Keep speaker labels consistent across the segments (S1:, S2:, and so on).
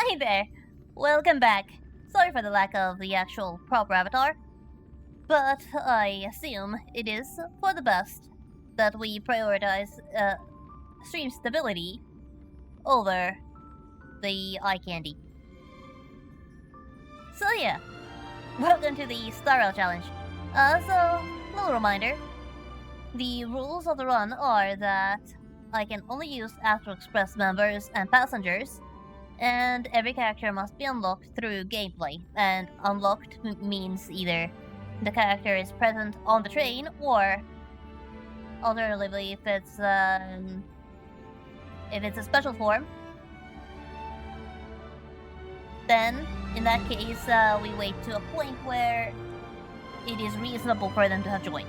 S1: Hi there! Welcome back. Sorry for the lack of the actual proper avatar, but I assume it is for the best that we prioritize stream stability over the eye candy. So yeah, welcome to the Star Rail Challenge. Little reminder, the rules of the run are that I can only use Astro Express members and passengers, and every character must be unlocked through gameplay, and unlocked means either the character is present on the train, or alternatively, if it's a special form, then in that case we wait to a point where it is reasonable for them to have joined.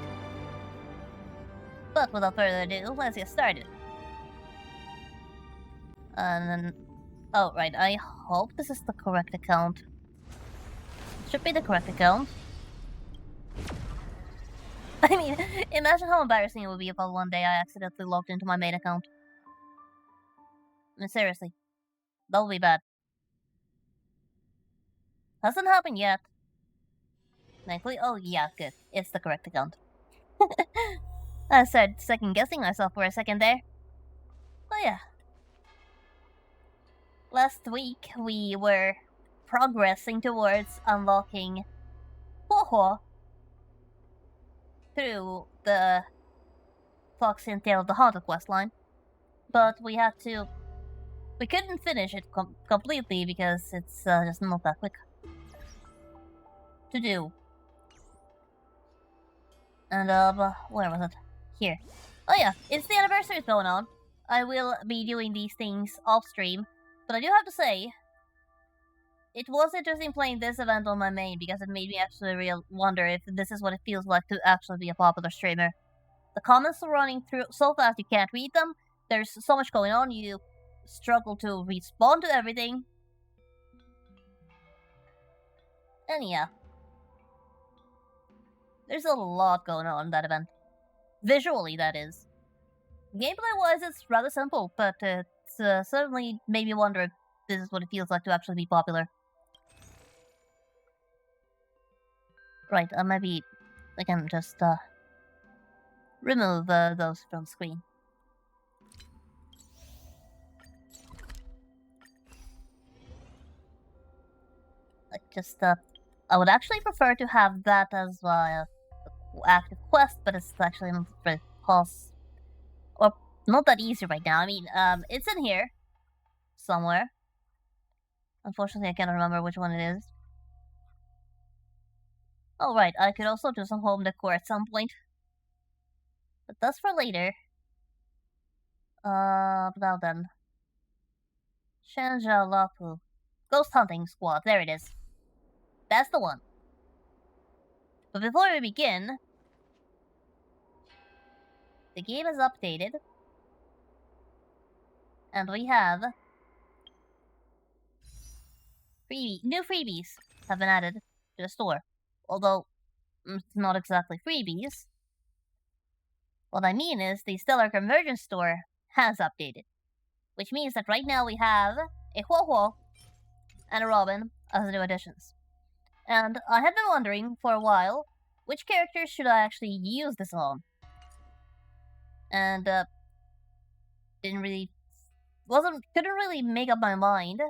S1: But without further ado, let's get started. And then, oh right, I hope this is the correct account. It should be the correct account. I mean, imagine how embarrassing it would be if one day I accidentally logged into my main account. I mean, seriously, that would be bad. Hasn't happened yet. Thankfully, oh yeah, good. It's the correct account. I started second guessing myself for a second there. Oh yeah. Last week we were progressing towards unlocking Ho-Ho through the Foxian Tale of the Haunted questline, but we couldn't finish it completely because it's just not that quick to do. And where was it? Here. Oh yeah, it's the anniversary going on. I will be doing these things off stream, but I do have to say, it was interesting playing this event on my main because it made me actually wonder if this is what it feels like to actually be a popular streamer. The comments are running through so fast you can't read them. There's so much going on, you struggle to respond to everything. And yeah, there's a lot going on in that event. Visually, that is. Gameplay-wise, it's rather simple, but it's certainly made me wonder if this is what it feels like to actually be popular. Right, maybe I can just remove those from screen. I would actually prefer to have that as active quest, but it's actually not very or not that easy right now. I mean, it's in here somewhere. Unfortunately, I can't remember which one it is. Oh right, I could also do some home decor at some point, but that's for later. Now then, Shanja Lapu, Ghost Hunting Squad. There it is. That's the one. But before we begin, the game is updated, and we have new freebies have been added to the store. Although, it's not exactly freebies. What I mean is the Stellar Convergence store has updated, which means that right now we have a Ho-Ho and a Robin as new additions. And I have been wondering for a while, which characters should I actually use this on? And couldn't really make up my mind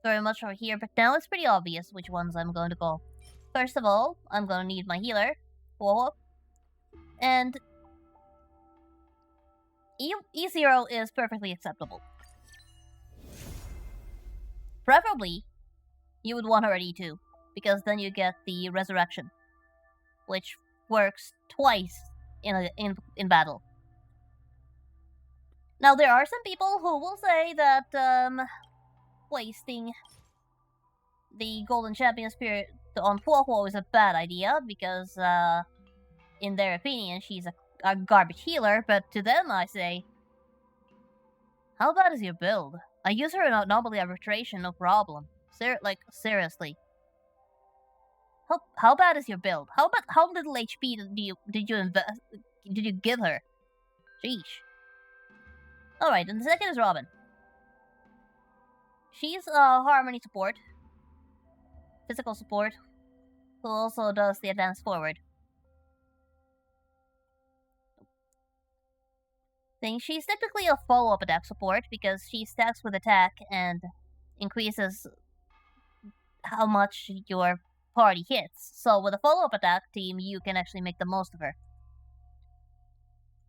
S1: very much over here, but now it's pretty obvious which ones I'm going to go. First of all, I'm going to need my healer, Ho-Ho, and E0 is perfectly acceptable. Preferably, you would want her at E2, because then you get the resurrection, which works twice in battle. Now, there are some people who will say that wasting the Golden Champion Spirit on Ho-Ho is a bad idea, because in their opinion, she's a garbage healer, but to them I say, how bad is your build? I use her in Anomaly Arbitration, no problem. Seriously. How bad is your build? How little HP did you give her? Sheesh. Alright, and the second is Robin. She's a harmony support, physical support, who also does the advance forward thing. She's technically a follow-up attack support because she stacks with attack and increases how much your party hits. So with a follow-up attack team, you can actually make the most of her.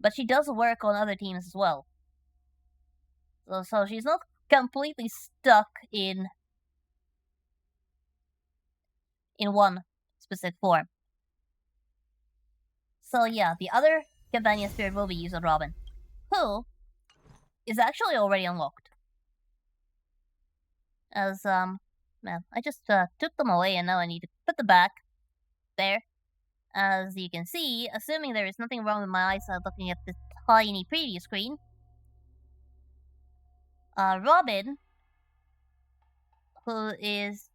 S1: But she does work on other teams as well. So she's not completely stuck in one specific form. So yeah, the other companion spirit will be used on Robin, who is actually already unlocked. As man, I just took them away and now I need to put them back there. As you can see, assuming there is nothing wrong with my eyesight looking at this tiny preview screen, Robin, who is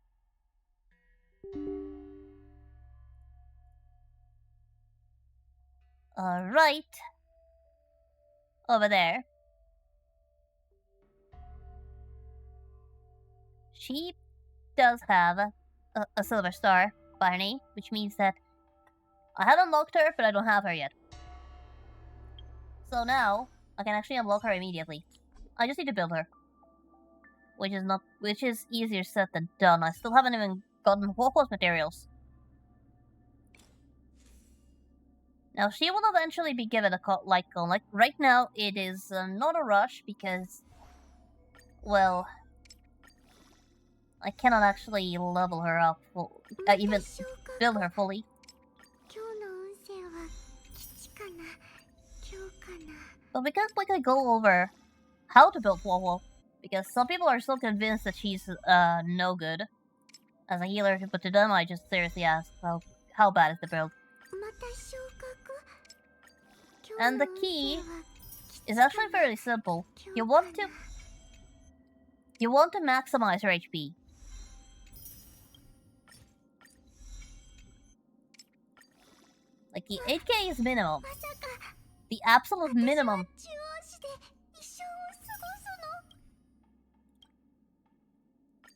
S1: right over there, she does have a silver star by her name, which means that I have unlocked her, but I don't have her yet. So now I can actually unlock her immediately. I just need to build her, which is easier said than done. I still haven't even gotten Warforce materials. Now she will eventually be given a light cone. Like right now, it is not a rush because, well, I cannot actually level her up, even build her fully. But we can quickly go over how to build Wolf, because some people are still convinced that she's no good as a healer. But to them, I just seriously ask, how bad is the build? And the key is actually fairly simple. You want to maximize her HP. Like the 8k is minimum. The absolute minimum.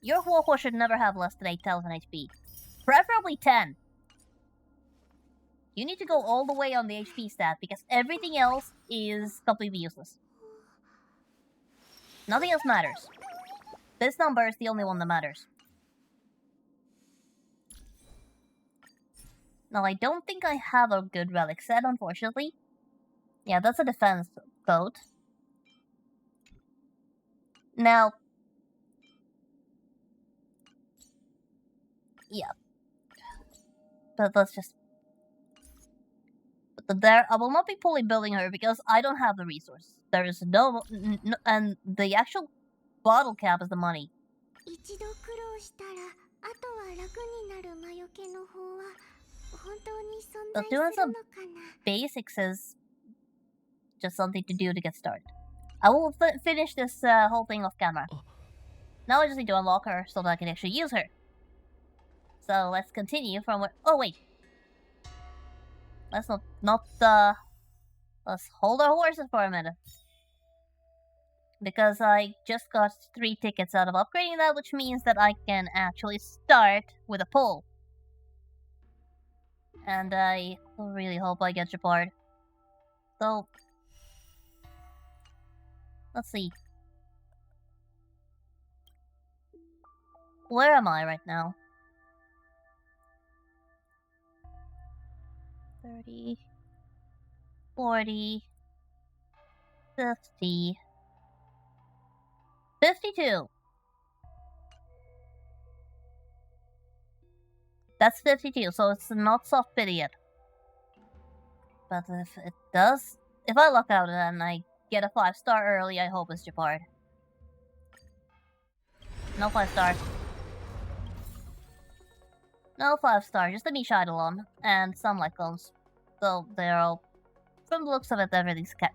S1: Your Huohuo should never have less than 8,000 HP. Preferably 10. You need to go all the way on the HP stat because everything else is completely useless. Nothing else matters. This number is the only one that matters. Now, I don't think I have a good relic set, unfortunately. Yeah, that's a defense code. Now... yeah. But let's just... But there, I will not be fully building her because I don't have the resources. There is no... and the actual bottle cap is the money. So doing some basics is just something to do to get started. I will finish this whole thing off camera. Now I just need to unlock her so that I can actually use her. So let's continue from where... oh wait. Let's let's hold our horses for a minute. Because I just got 3 tickets out of upgrading that, which means that I can actually start with a pull. And I really hope I get Japard. So... let's see. Where am I right now? 30... 40... 50... 52! That's 52, so it's not soft pity yet. But if it does... if I luck out and I get a 5-star early, I hope it's Japard. No 5 stars. No 5-star, just a niche Eidolon, and some light cones. So they're all... from the looks of it,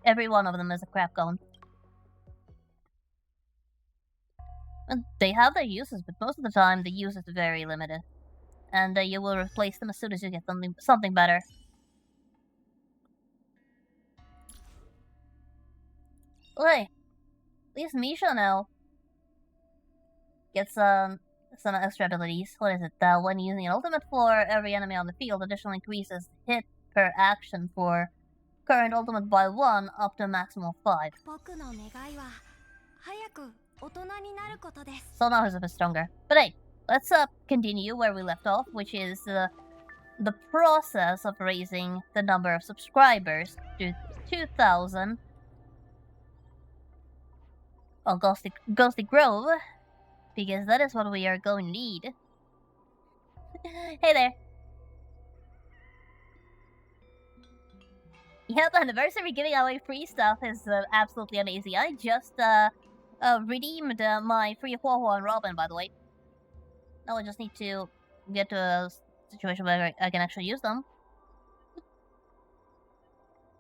S1: every one of them is a crap cone. And they have their uses, but most of the time the use is very limited. And you will replace them as soon as you get something better. Okay. At least Misha now get some extra abilities. What is it? When using an ultimate for every enemy on the field, additionally increases hit per action for current ultimate by 1 up to a maximum of 5. So now he's a bit stronger. But hey, let's continue where we left off, which is the process of raising the number of subscribers to 2,000 on Ghostly Grove, because that is what we are going to need. Hey there. Yep, anniversary giving away free stuff is absolutely amazing. I just redeemed my free Huahua and Robin, by the way. Now I just need to get to a situation where I can actually use them.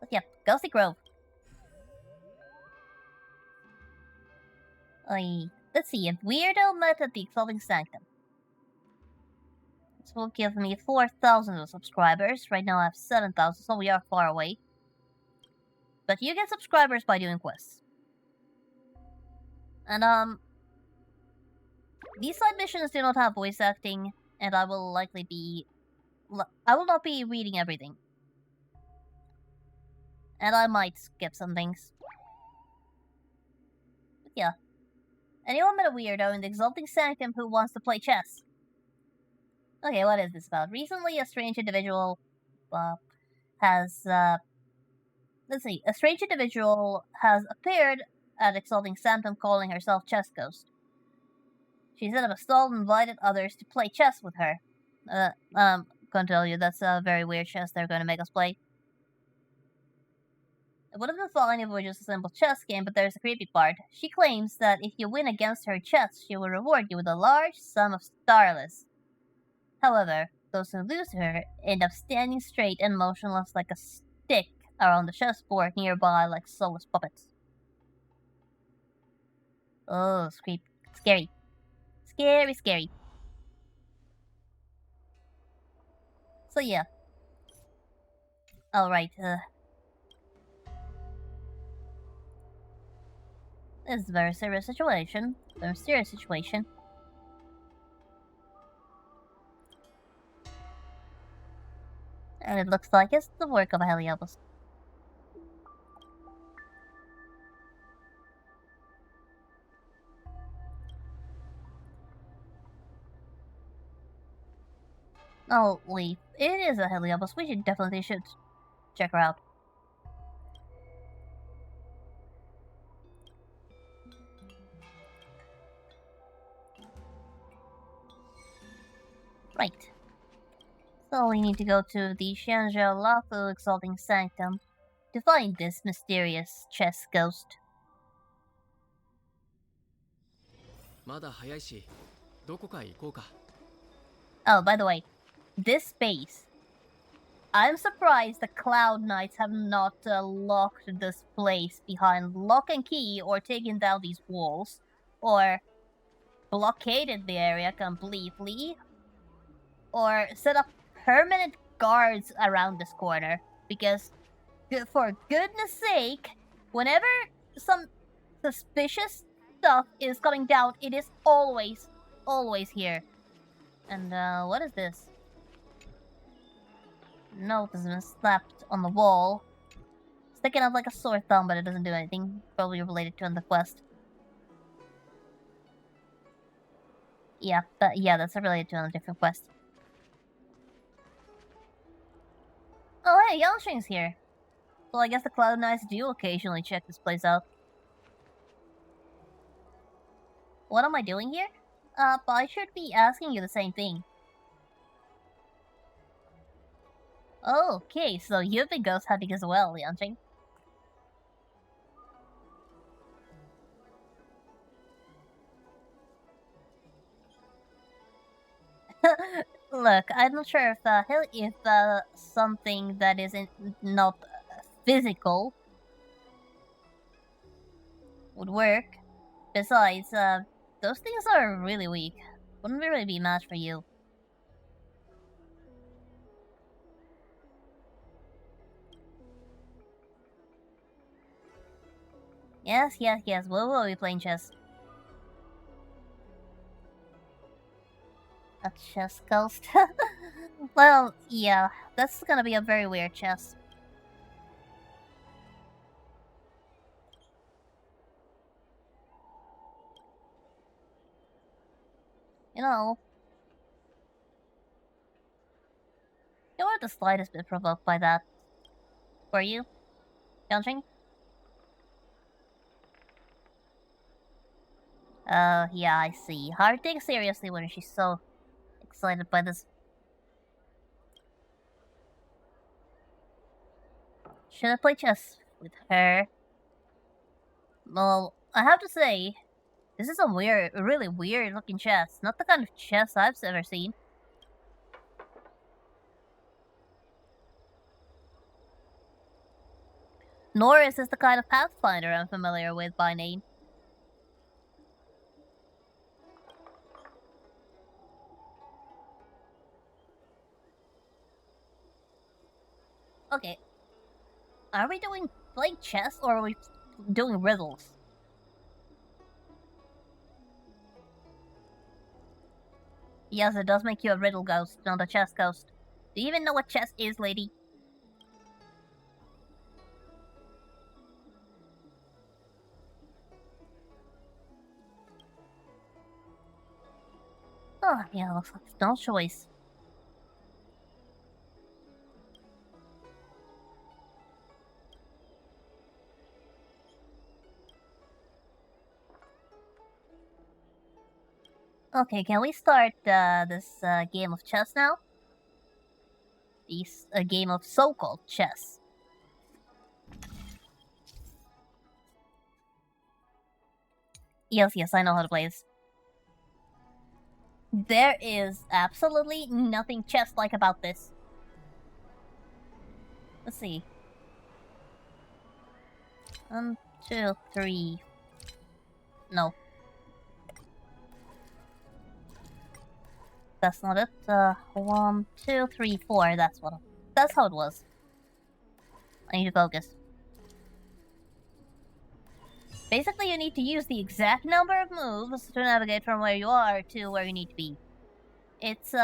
S1: But yeah, Ghostly Grove. Let's see, if Weirdo met at the Exalting Sanctum. This will give me 4,000 subscribers. Right now I have 7,000, so we are far away. But you get subscribers by doing quests. And these side missions do not have voice acting, and I will not be reading everything. And I might skip some things. But yeah. Anyone met a weirdo in the Exalting Sanctum who wants to play chess? Okay, what is this about? Recently, a strange individual has appeared at Exalting Sanctum calling herself Chess Ghost. She set up a stall and invited others to play chess with her. Gonna tell you, that's a very weird chess they're gonna make us play. It would have been fine if it was just a simple chess game, but there's a creepy part. She claims that if you win against her chess, she will reward you with a large sum of starless. However, those who lose to her end up standing straight and motionless like a stick around the chessboard nearby like soulless puppets. Oh, scary. Scary. So yeah. Alright, this is a very serious situation. Very serious situation. And it looks like it's the work of a Heliopus. Oh, Leaf. It is a Heliopus. We definitely should check her out. Right. So we need to go to the Xianzhou Lafu Exalting Sanctum to find this mysterious chess ghost. Oh, by the way, this space. I'm surprised the Cloud Knights have not locked this place behind lock and key, or taken down these walls, or blockaded the area completely, or set up permanent guards around this corner. Because, for goodness sake, whenever some suspicious stuff is coming down, it is always here. And what is this? Note has been slapped on the wall. Sticking out like a sore thumb, but it doesn't do anything. Probably related to the quest. Yeah, that's related to a different quest. Oh hey, Yangshing's here. Well, I guess the Cloud Knights do occasionally check this place out. What am I doing here? But I should be asking you the same thing. Oh, okay, so you've been ghost hunting as well, Yanqing. Look, I'm not sure if something that isn't not physical would work. Besides, those things are really weak. Wouldn't really be a match for you. Yes, we will be playing chess. A chess ghost? Well, yeah, that's gonna be a very weird chess. You know, you weren't the slightest bit provoked by that. Were you, Yangqing? Yeah, I see. Hard to take seriously when she's so excited by this. Should I play chess with her? Well, I have to say, this is a really weird looking chess. Not the kind of chess I've ever seen. Nor is this the kind of Pathfinder I'm familiar with by name. Okay, are we playing chess or are we doing riddles? Yes, it does make you a riddle ghost, not a chess ghost. Do you even know what chess is, lady? Oh, yeah, looks like no choice. Okay, can we start this game of chess now? This game of so-called chess. Yes, yes, I know how to play this. There is absolutely nothing chess-like about this. Let's see. 1, 2, 3. No. That's not it. 1, 2, 3, 4. That's how it was. I need to focus. Basically, you need to use the exact number of moves to navigate from where you are to where you need to be. It's,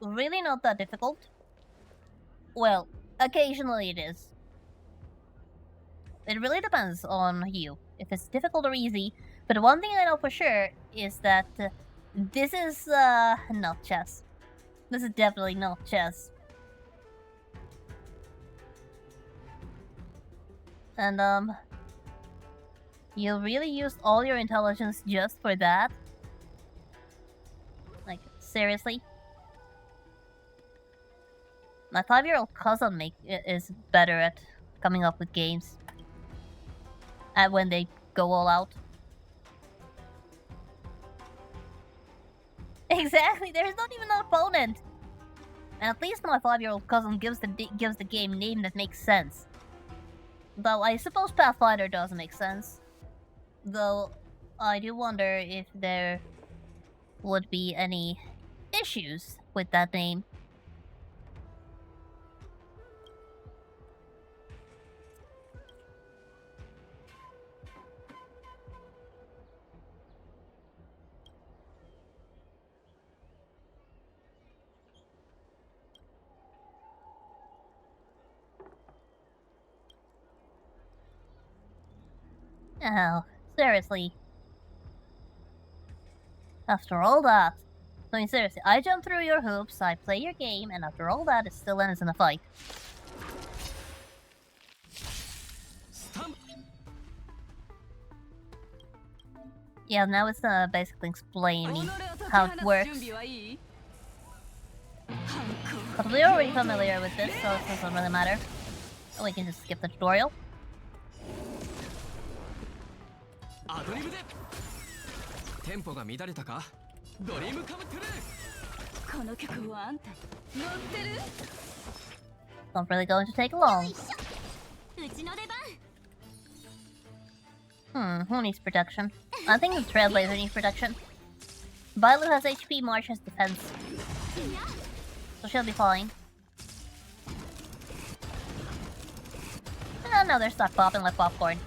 S1: really not that difficult. Well, occasionally it is. It really depends on you, if it's difficult or easy. But one thing I know for sure is that this is, not chess. This is definitely not chess. And, you really used all your intelligence just for that? Like, seriously? My 5-year-old cousin is better at coming up with games. And when they go all out. Exactly, there's not even an opponent! And at least my 5-year-old cousin gives the game name that makes sense. Though I suppose Pathfinder doesn't make sense. Though, I do wonder if there would be any issues with that name. Oh, seriously. After all that, I mean seriously, I jump through your hoops, I play your game, and after all that, it still ends in a fight. Yeah, now it's basically explaining me how it works. But we're already familiar with this, so it doesn't really matter. So we can just skip the tutorial. Not really going to take long. Who needs protection? I think the Trailblazer needs protection. Violet has HP, March has defense. So she'll be fine. And now they start popping like popcorn.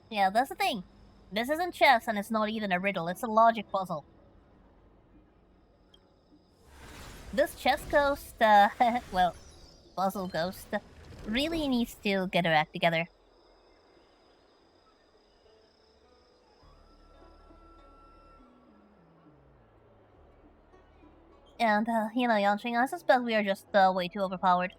S1: Yeah, that's the thing. This isn't chess, and it's not even a riddle. It's a logic puzzle. This chess ghost, well, puzzle ghost, really needs to get her act together. And, Yanqing, I suspect we are just way too overpowered.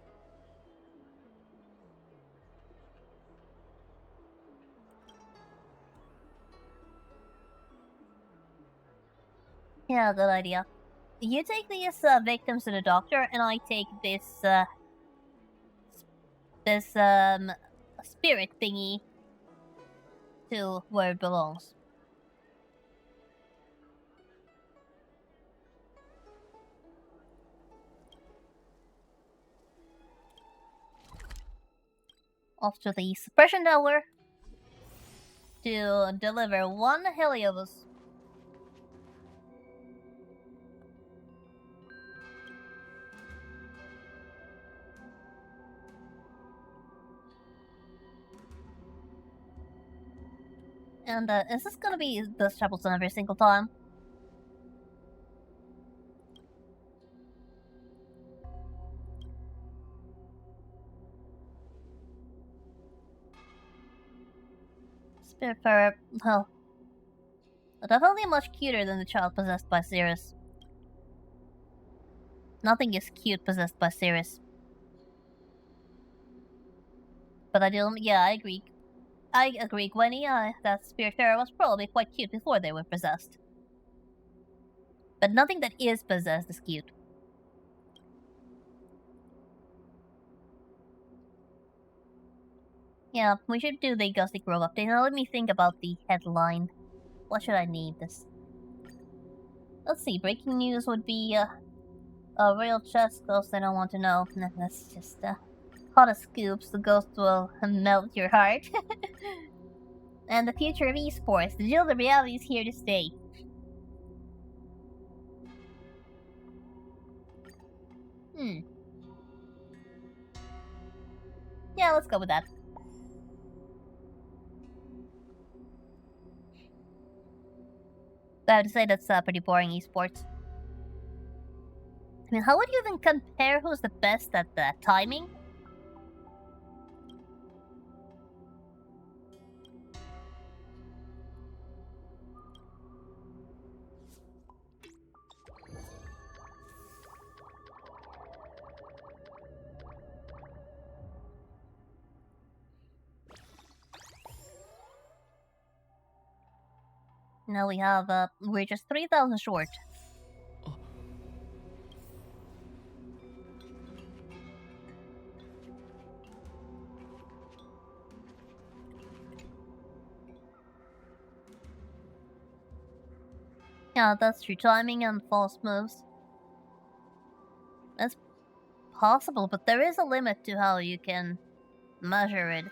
S1: Yeah, good idea. You take these victims to the doctor, and I take this spirit thingy to where it belongs. Off to the suppression tower to deliver one Helios. And is this gonna be this troublesome every single time? Spiritfarer, well, definitely much cuter than the child possessed by Cirrus. Nothing is cute possessed by Cirrus. But I do, yeah, I agree. I agree, Gwenny, that Spiritfarer was probably quite cute before they were possessed. But nothing that is possessed is cute. Yeah, we should do the Gusty Grove update. Now let me think about the headline. What should I name this? Let's see, breaking news would be, a real chest ghost I don't want to know. That's just, hottest scoops, the ghost will melt your heart. And the future of esports, the digital reality is here to stay. Yeah, let's go with that. I have to say that's pretty boring esports. I mean, how would you even compare who's the best at the timing? Now we have, we're just 3,000 short. Yeah, that's true. Timing and false moves. That's possible, but there is a limit to how you can measure it.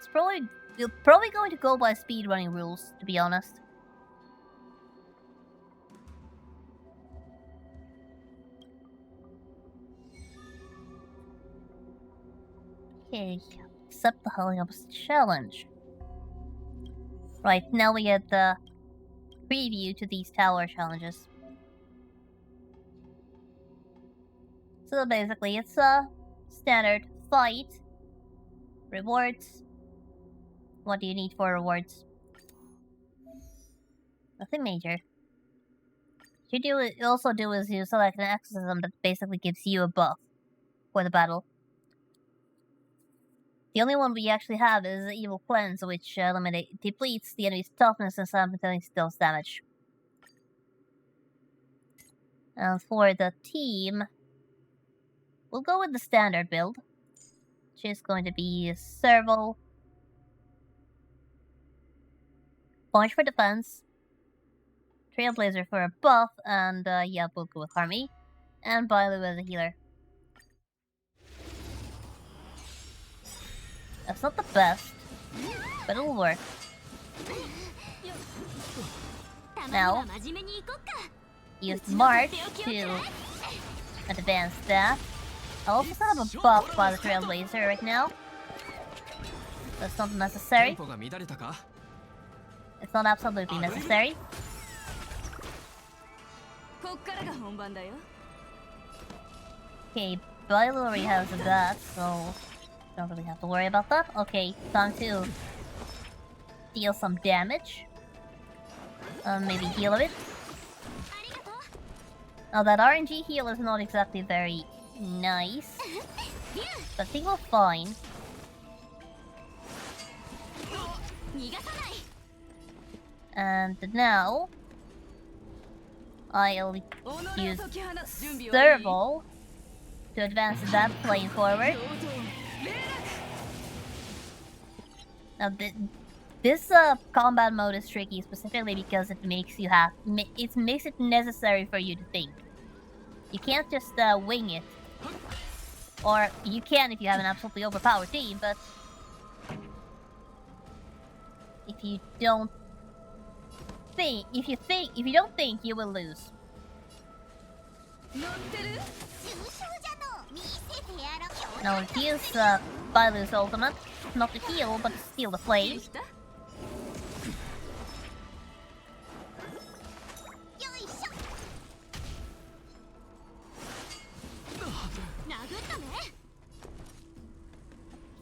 S1: You're probably going to go by speedrunning rules, to be honest. Okay, accept the Helios challenge. Right, now we get the preview to these tower challenges. So basically, it's a standard fight. Rewards. What do you need for rewards? Nothing major. What you also do is you select an exorcism that basically gives you a buff for the battle. The only one we actually have is the Evil Cleanse, which depletes the enemy's toughness and simultaneously deals damage. And for the team, we'll go with the standard build, which is going to be Serval, Punch for defense, Trailblazer for a buff, and Boku with Harmony, and Bailu as a healer. That's not the best, but it'll work. Now, use March to advance that. I'll also set up a buff by the Trailblazer right now. That's not necessary. It's not absolutely necessary. Okay, Bile already has that, so don't really have to worry about that. Okay, time to deal some damage. Maybe heal a bit. Now that RNG heal is not exactly very nice, but I think we're fine. And now I'll use Serval to advance that plane forward. Now this combat mode is tricky specifically because it makes it necessary for you to think. You can't just wing it, or you can if you have an absolutely overpowered team, but if you don't think, if you don't think, you will lose. Now let's use Bailu's ultimate, not to heal, but to steal the flame.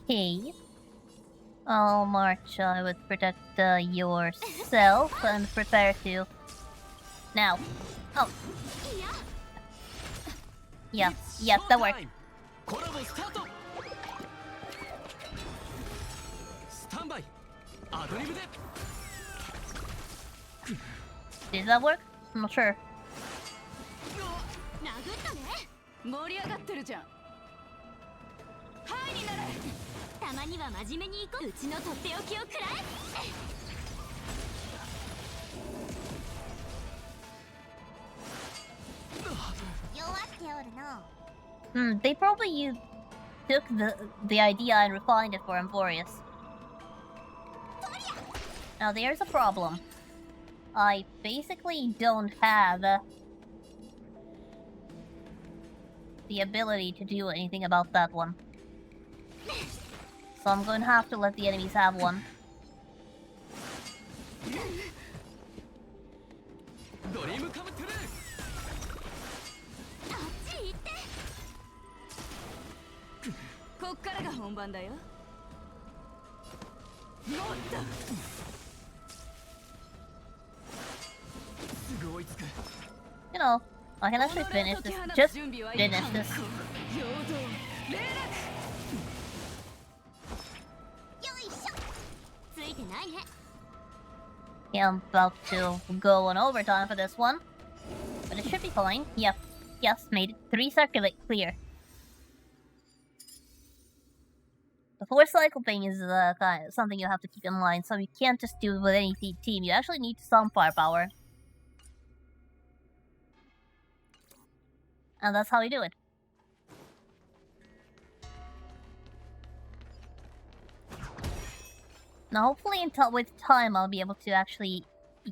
S1: Okay. I'll march with protect yourself and prepare to... Now. Oh. Yeah, that worked. Did that work? I'm not sure. They probably took the idea and refined it for Amphorius. Now there's a problem. I basically don't have the ability to do anything about that one. So I'm going to have to let the enemies have one. You know, I can actually finish this. Just finish this. Yeah, I'm about to go on overtime for this one. But it should be fine. Yep. Yes, made it 3 circulate clear. The 4 cycle thing is kind of something you have to keep in mind, so you can't just do it with any team. You actually need some firepower. And that's how we do it. Now hopefully with time I'll be able to actually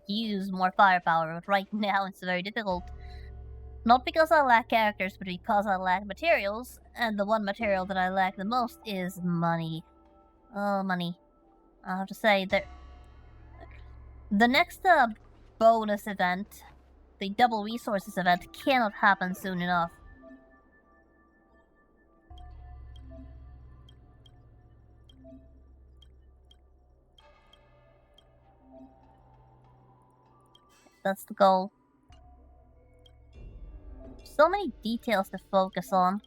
S1: use more firepower, but right now it's very difficult. Not because I lack characters, but because I lack materials, and the one material that I lack the most is money. Oh, money. I have to say that the next bonus event, the double resources event, cannot happen soon enough. That's the goal. So many details to focus on.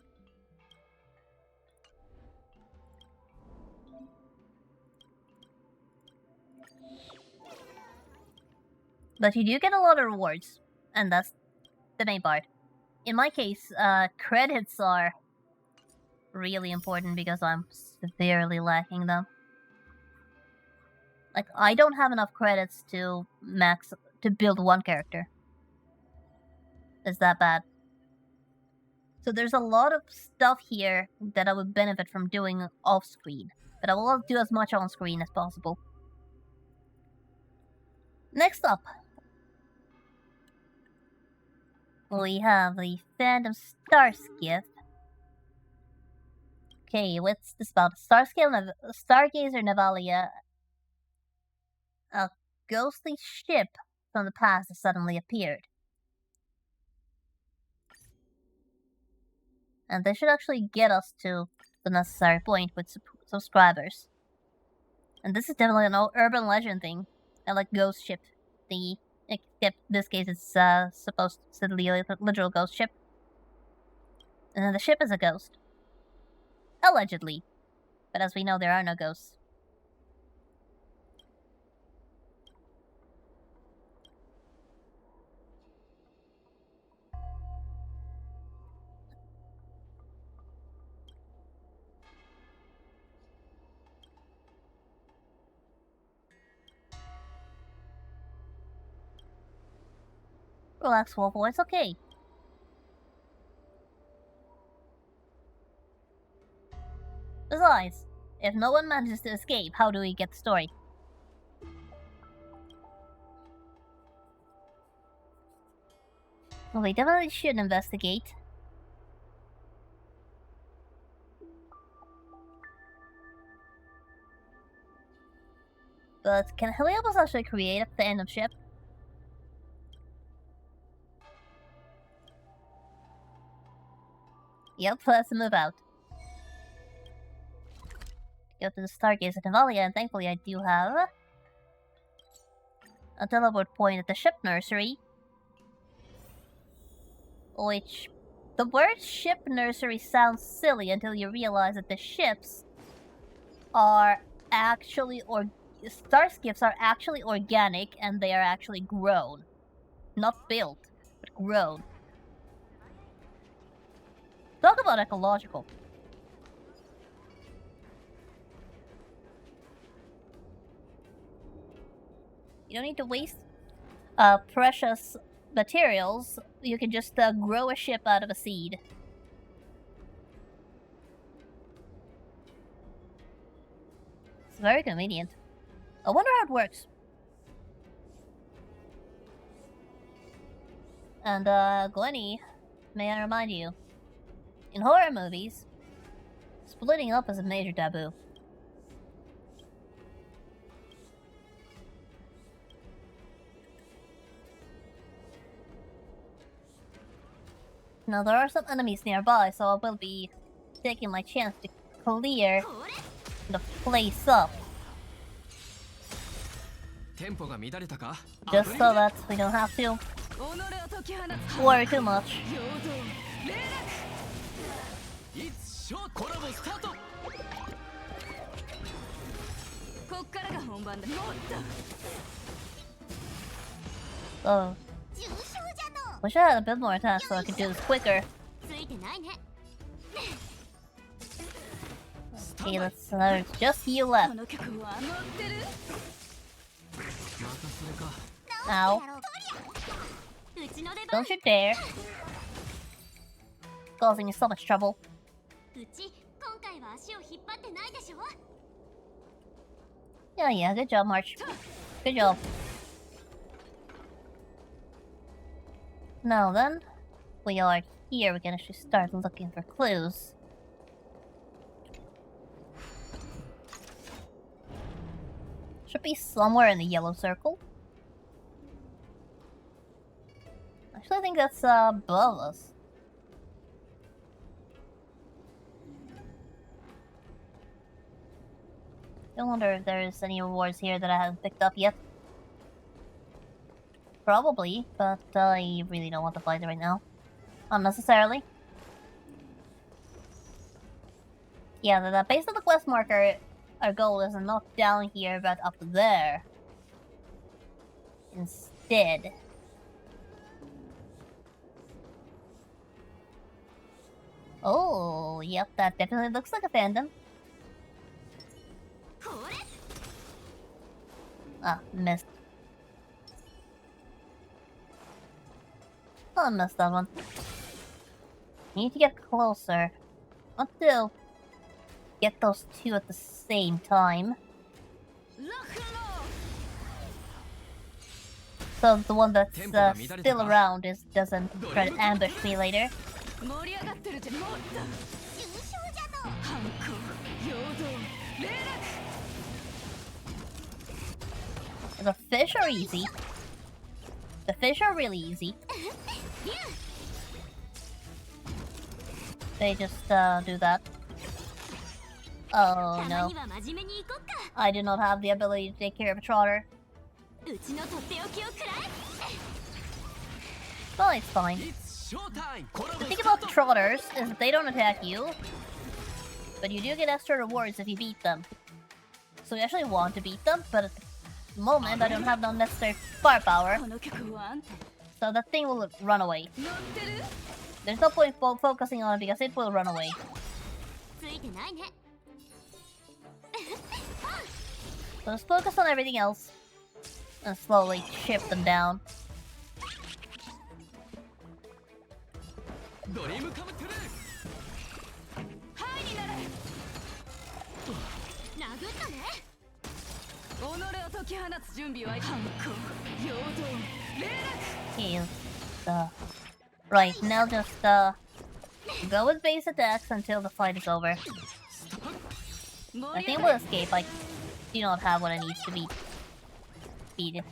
S1: But you do get a lot of rewards, and that's the main part. In my case, credits are really important because I'm severely lacking them. Like, I don't have enough credits to build one character. It's that bad. So there's a lot of stuff here that I would benefit from doing off-screen, but I will do as much on-screen as possible. Next up, we have the Phantom Starskiff. Okay, what's this about? Stargazer Navalia. ghostly ship from the past has suddenly appeared. And this should actually get us to the necessary point with subscribers. And this is definitely an urban legend thing. I like ghost ship thingy. Except in this case, it's supposed to be a literal ghost ship. And then the ship is a ghost. Allegedly. But as we know, there are no ghosts. Relax, Wolfo, it's okay. Besides, if no one manages to escape, how do we get the story? Well, we definitely should investigate. But can Heliopus actually create a fandom ship? Yep, let's move out. Go to the Stargazer Navalia, and thankfully I do have a teleport point at the ship nursery. Which, the word ship nursery sounds silly until you realize that the ships are actually, starships are actually organic and they are actually grown. Not built, but grown. Talk about ecological. You don't need to waste precious materials. You can just grow a ship out of a seed. It's very convenient. I wonder how it works. And Glennie, may I remind you, in horror movies, splitting up is a major taboo. Now there are some enemies nearby, so I will be taking my chance to clear the place up. Just so that we don't have to worry too much. Oh. Wish I had a bit more attack so I could do this quicker. Okay, there's just you left. Ow. Don't you dare. Causing me so much trouble. Yeah, good job, March. Good job. Now then, we are here, we can actually start looking for clues. Should be somewhere in the yellow circle. Actually, I think that's above us. I wonder if there's any rewards here that I haven't picked up yet. Probably, but I really don't want to fight it right now. Unnecessarily. Yeah, based on the quest marker, our goal is not down here, but up there. Instead. Oh, yep, that definitely looks like a fandom. Ah, missed. Oh, I missed that one. Need to get closer. Want to get those two at the same time. So the one that's still around doesn't try to ambush me later. The fish are easy. The fish are really easy. They just do that. Oh no. I do not have the ability to take care of a trotter. Well, it's fine. The thing about the trotters is that they don't attack you, but you do get extra rewards if you beat them. So we actually want to beat them, but at the moment I don't have no necessary firepower. So that thing will run away. There's no point focusing on it because it will run away. So just focus on everything else and slowly chip them down. Okay, right, now just go with base attacks until the fight is over. I think we'll escape, I do not have what I need to be defeated.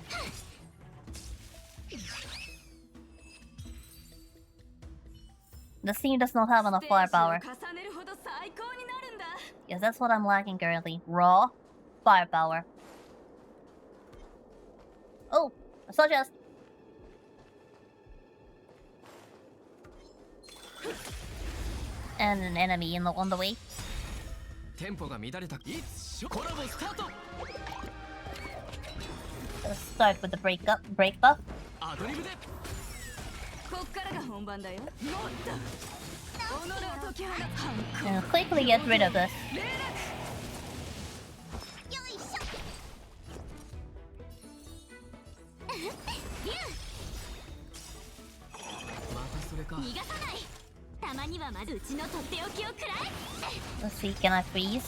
S1: This team does not have enough firepower. Yes, that's what I'm lacking currently. Raw firepower. Oh, a sawchest. And an enemy on the way. Let's start with the break buff. And quickly get rid of this. Let's see, can I freeze?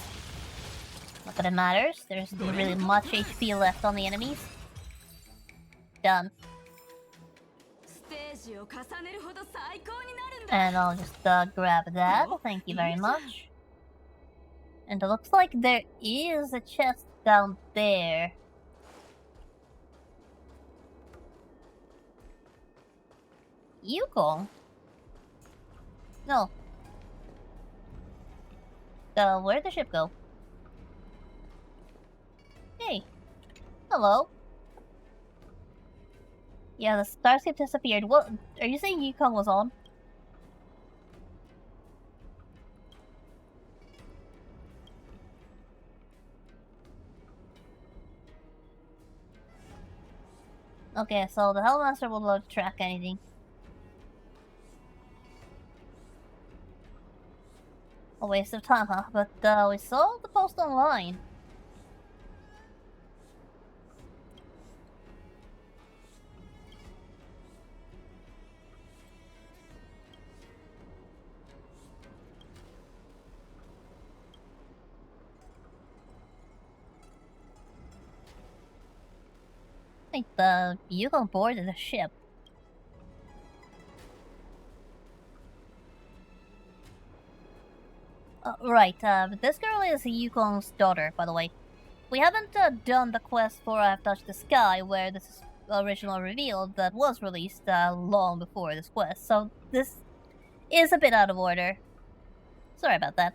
S1: Not that it matters, there's not really much HP left on the enemies. Done. And I'll just grab that, thank you very much. And it looks like there is a chest down there. Yukong? No. Where'd the ship go? Hey. Hello. Yeah, the starship disappeared. What? Are you saying Yukong was on? Okay, so the Hellmaster will not track anything. A waste of time, huh? But we saw the post online. I think the Yukon boarded the ship. Right, but this girl is Yukong's daughter, by the way. We haven't done the quest for I've Touched the Sky, where this is originally revealed, that was released long before this quest, so this is a bit out of order. Sorry about that.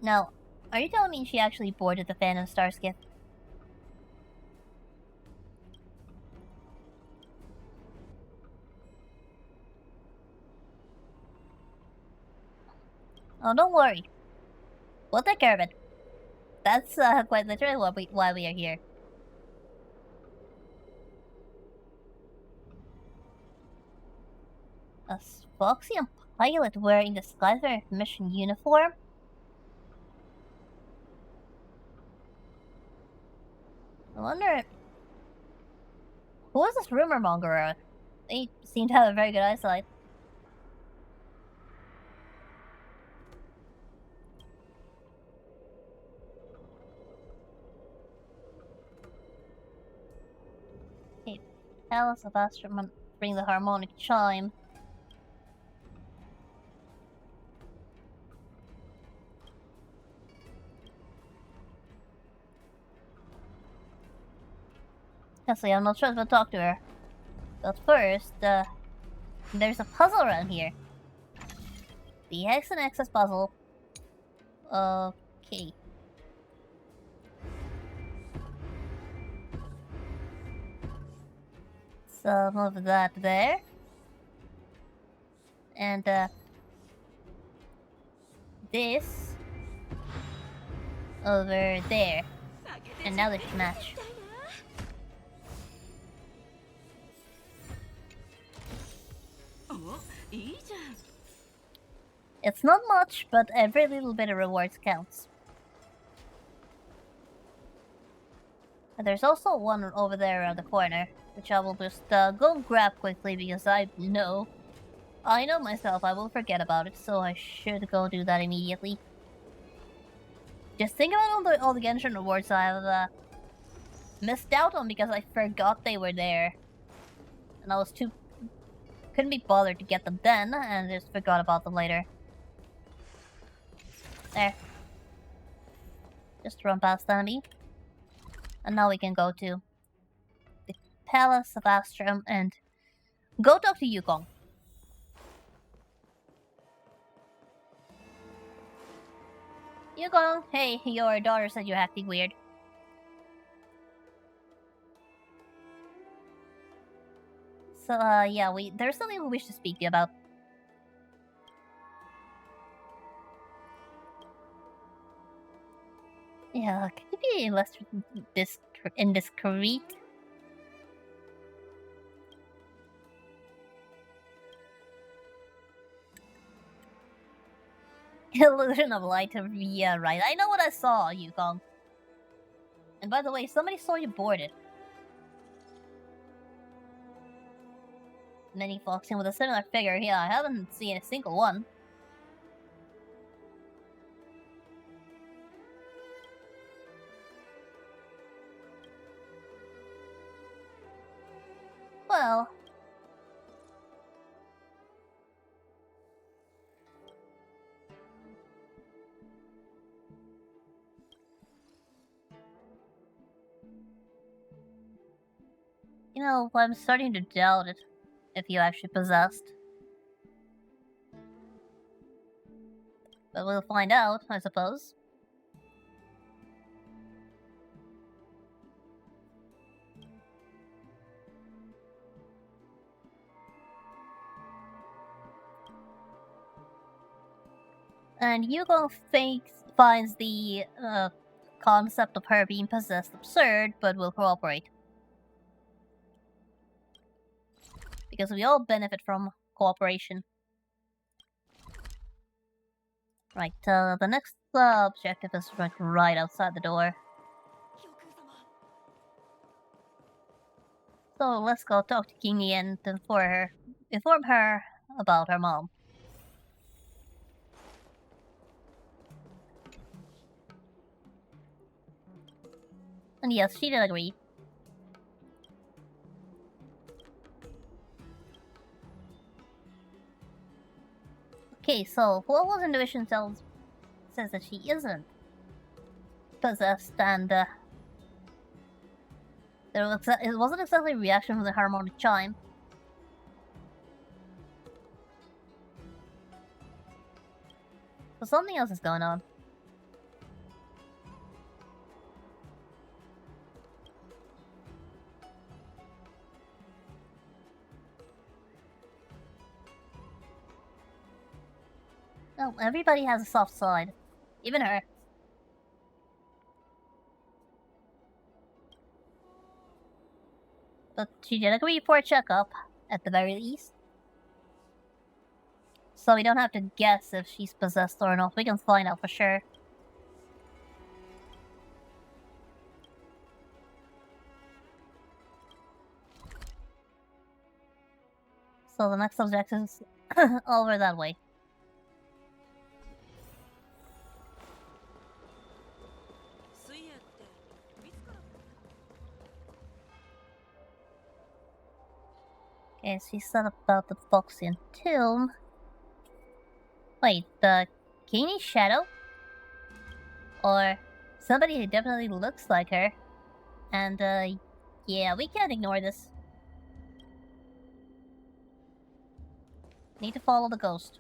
S1: Now, are you telling me she actually boarded the Phantom Star skiff? Oh, don't worry. We'll take care of it. That's quite literally why we are here. A Foxian pilot wearing the Skyfarer mission uniform? I wonder... who is this rumor monger? They seem to have a very good eyesight. Okay, Palace of Astraman, bring the harmonic chime. Honestly, I'm not sure to talk to her. But first, there's a puzzle around here. The X and Axis puzzle. Okay. Some of that there. And, this over there. And now they should match. It's not much, but every little bit of rewards counts. And there's also one over there around the corner, which I will just go grab quickly because I know myself I will forget about it, so I should go do that immediately. Just think about all the Genshin rewards I've missed out on because I forgot they were there. And I couldn't be bothered to get them then, and just forgot about them later. There. Just run past enemy. And now we can go to the Palace of Astrum and go talk to Yukong. Yukong, hey, your daughter said you're acting weird. So, yeah, there's something we wish to speak to you about. Yeah, can you be less indiscreet? Illusion of light, yeah, right. I know what I saw, Yukong. And by the way, somebody saw you boarded. Many Foxian with a similar figure, yeah, I haven't seen a single one. Well... You know, I'm starting to doubt it, if you actually possessed. But we'll find out, I suppose. And Yugo finds the concept of her being possessed absurd, but will cooperate. Because we all benefit from cooperation. Right, the next objective is like right outside the door. So let's go talk to Kingi and inform her about her mom. And yes, she did agree. Okay, so what was intuition says that she isn't possessed, and it wasn't exactly a reaction from the harmonic chime. So something else is going on. Well, everybody has a soft side. Even her. But she did agree for a checkup, at the very least. So we don't have to guess if she's possessed or not. We can find out for sure. So the next subject is over that way. Okay, she said about the Foxian tomb. Wait, the Kini Shadow? Or somebody who definitely looks like her. And, Yeah, we can't ignore this. Need to follow the ghost.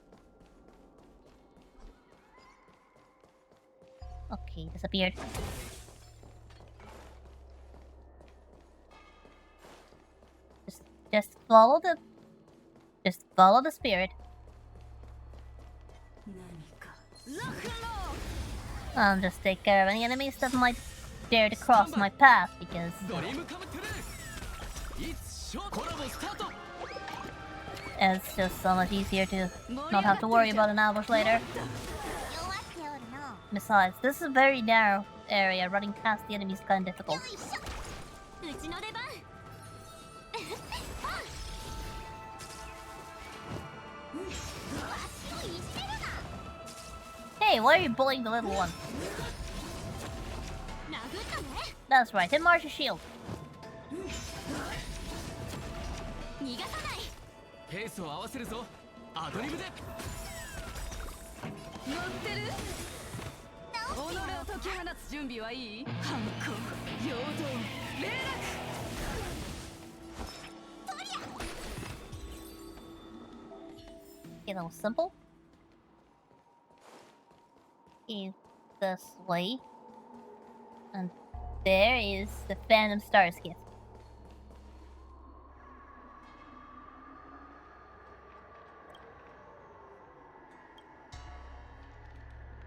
S1: Okay, disappeared. Just follow the... Just follow the spirit. I'll just take care of any enemies that might dare to cross my path, because... it's just so much easier to not have to worry about an ambush later. Besides, this is a very narrow area, running past the enemies is kind of difficult. Hey, why are you bullying the little one? That's right, hit Marsh's shield. Okay, that was simple. Okay, this way. And there is the Phantom Stars gift.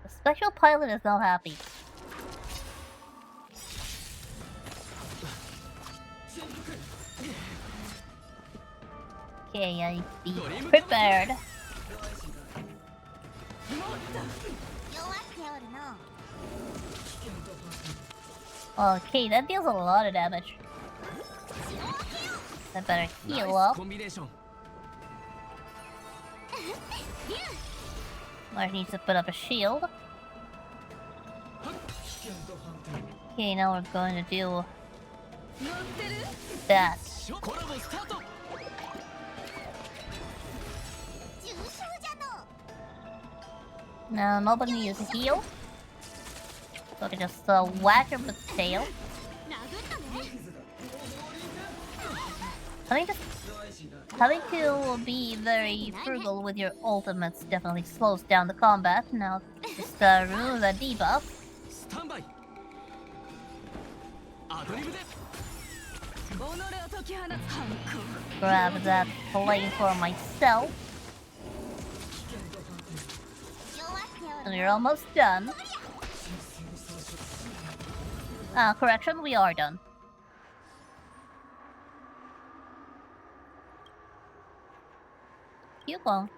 S1: The special pilot is not happy. Okay, I be prepared. Okay, that deals a lot of damage. I better heal up. Marsh needs to put up a shield. Okay, now we're going to do that. Now nobody needs to heal. So I can just whack him with the tail. Having to be very frugal with your ultimates definitely slows down the combat. Now just remove the debuff. Grab that flame for myself. And we're almost done. Correction, we are done. Coupon.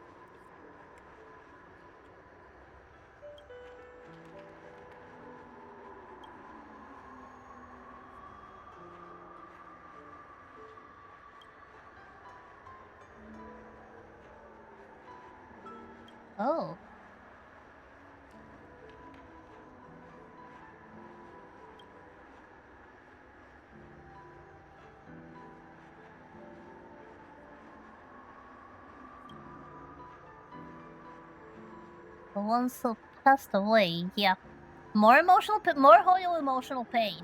S1: Oh. The ones who passed away, yeah. More whole emotional pain.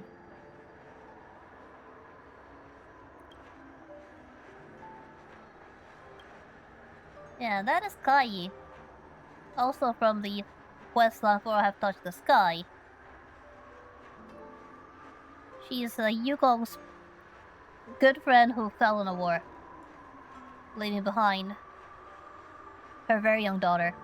S1: Yeah, that is Kai. Also from the questline for I Have Touched the Sky. She's Yuko's good friend who fell in a war, leaving behind her very young daughter.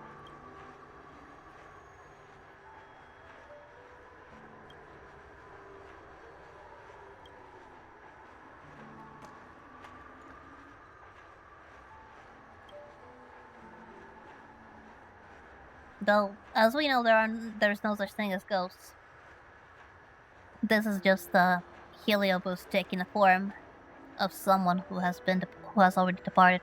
S1: Though, as we know, there's no such thing as ghosts. This is just a Helioboost taking the form of someone who has already departed.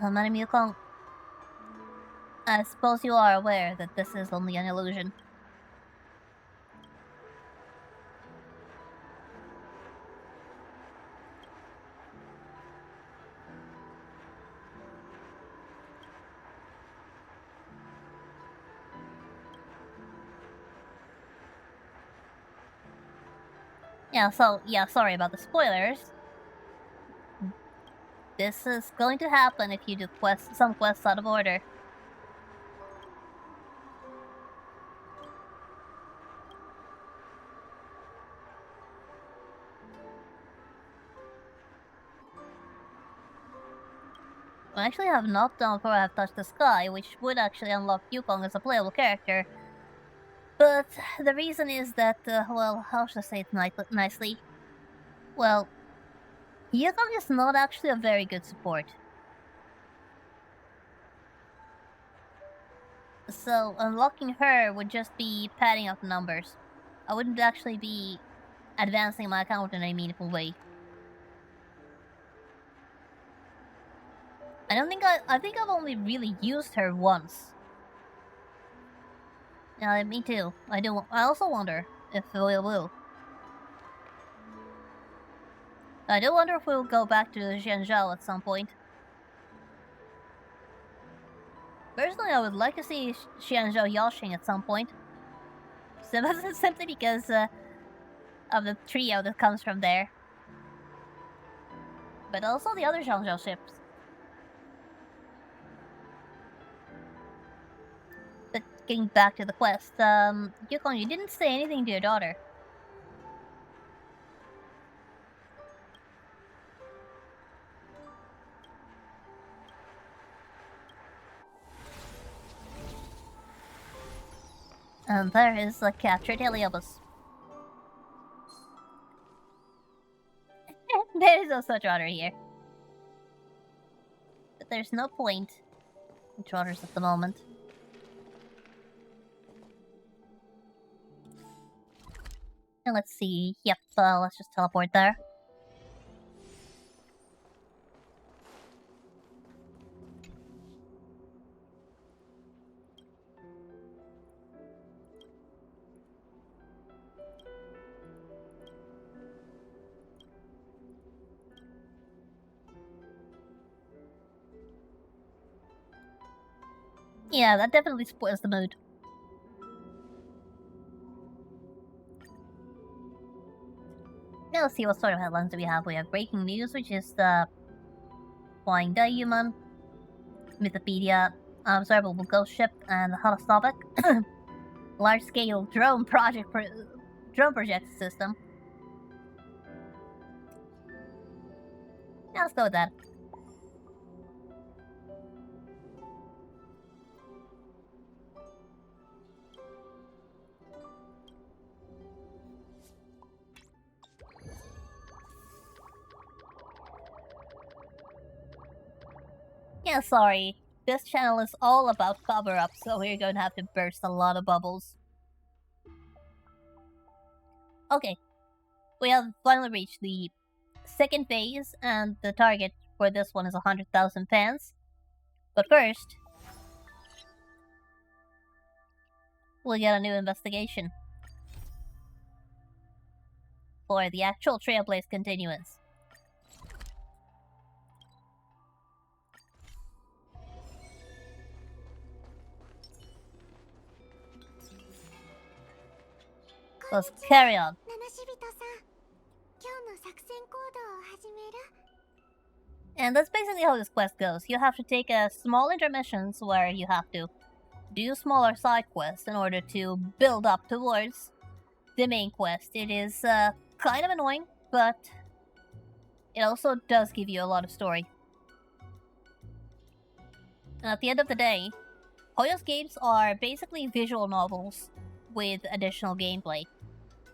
S1: Madam Yukong, I suppose you are aware that this is only an illusion. Yeah, sorry about the spoilers. This is going to happen if you do some quests out of order. I actually have not done before I have touched the sky, which would actually unlock Yukong as a playable character. But the reason is that, well, how should I say it nicely? Well, Yukong is not actually a very good support. So unlocking her would just be padding out the numbers. I wouldn't actually be advancing my account in a meaningful way. I think I've only really used her once. Yeah, me too. I also wonder if we will. I do wonder if we'll go back to Zhenzhou at some point. Personally, I would like to see Zhenzhou Yashing at some point. Simply because of the trio that comes from there. But also the other Zhenzhou ships. But getting back to the quest, Yukon, you didn't say anything to your daughter. And there is a captured Heliobus. There is no such otter here. But there's no point in trotters at the moment. And let's see. Yep, let's just teleport there. Yeah, that definitely spoils the mood. Now let's see what sort of headlines do we have. We have breaking news, which is the Flying Daimon, Mythopedia, Observable Ghost Ship, and the hottest topic, large-scale drone project system. Yeah, let's go with that. Yeah, sorry. This channel is all about cover-ups, so we're going to have to burst a lot of bubbles. Okay, we have finally reached the second phase, and the target for this one is 100,000 fans. But first, we'll get a new investigation for the actual Trailblaze continuance. Let's carry on. And that's basically how this quest goes. You have to take small intermissions where you have to do smaller side quests in order to build up towards the main quest. It is kind of annoying, but it also does give you a lot of story. And at the end of the day, Hoyo's games are basically visual novels with additional gameplay.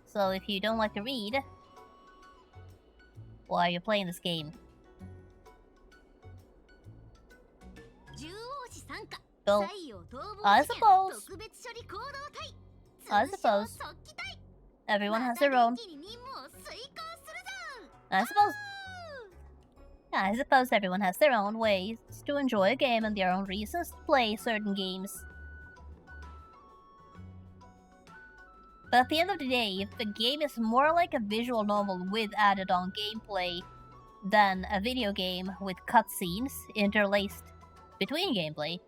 S1: So if you don't like to read, why are you playing this game? So, I suppose everyone has their own. I suppose everyone has their own ways to enjoy a game and their own reasons to play certain games. But at the end of the day, if the game is more like a visual novel with added on gameplay than a video game with cutscenes interlaced between gameplay,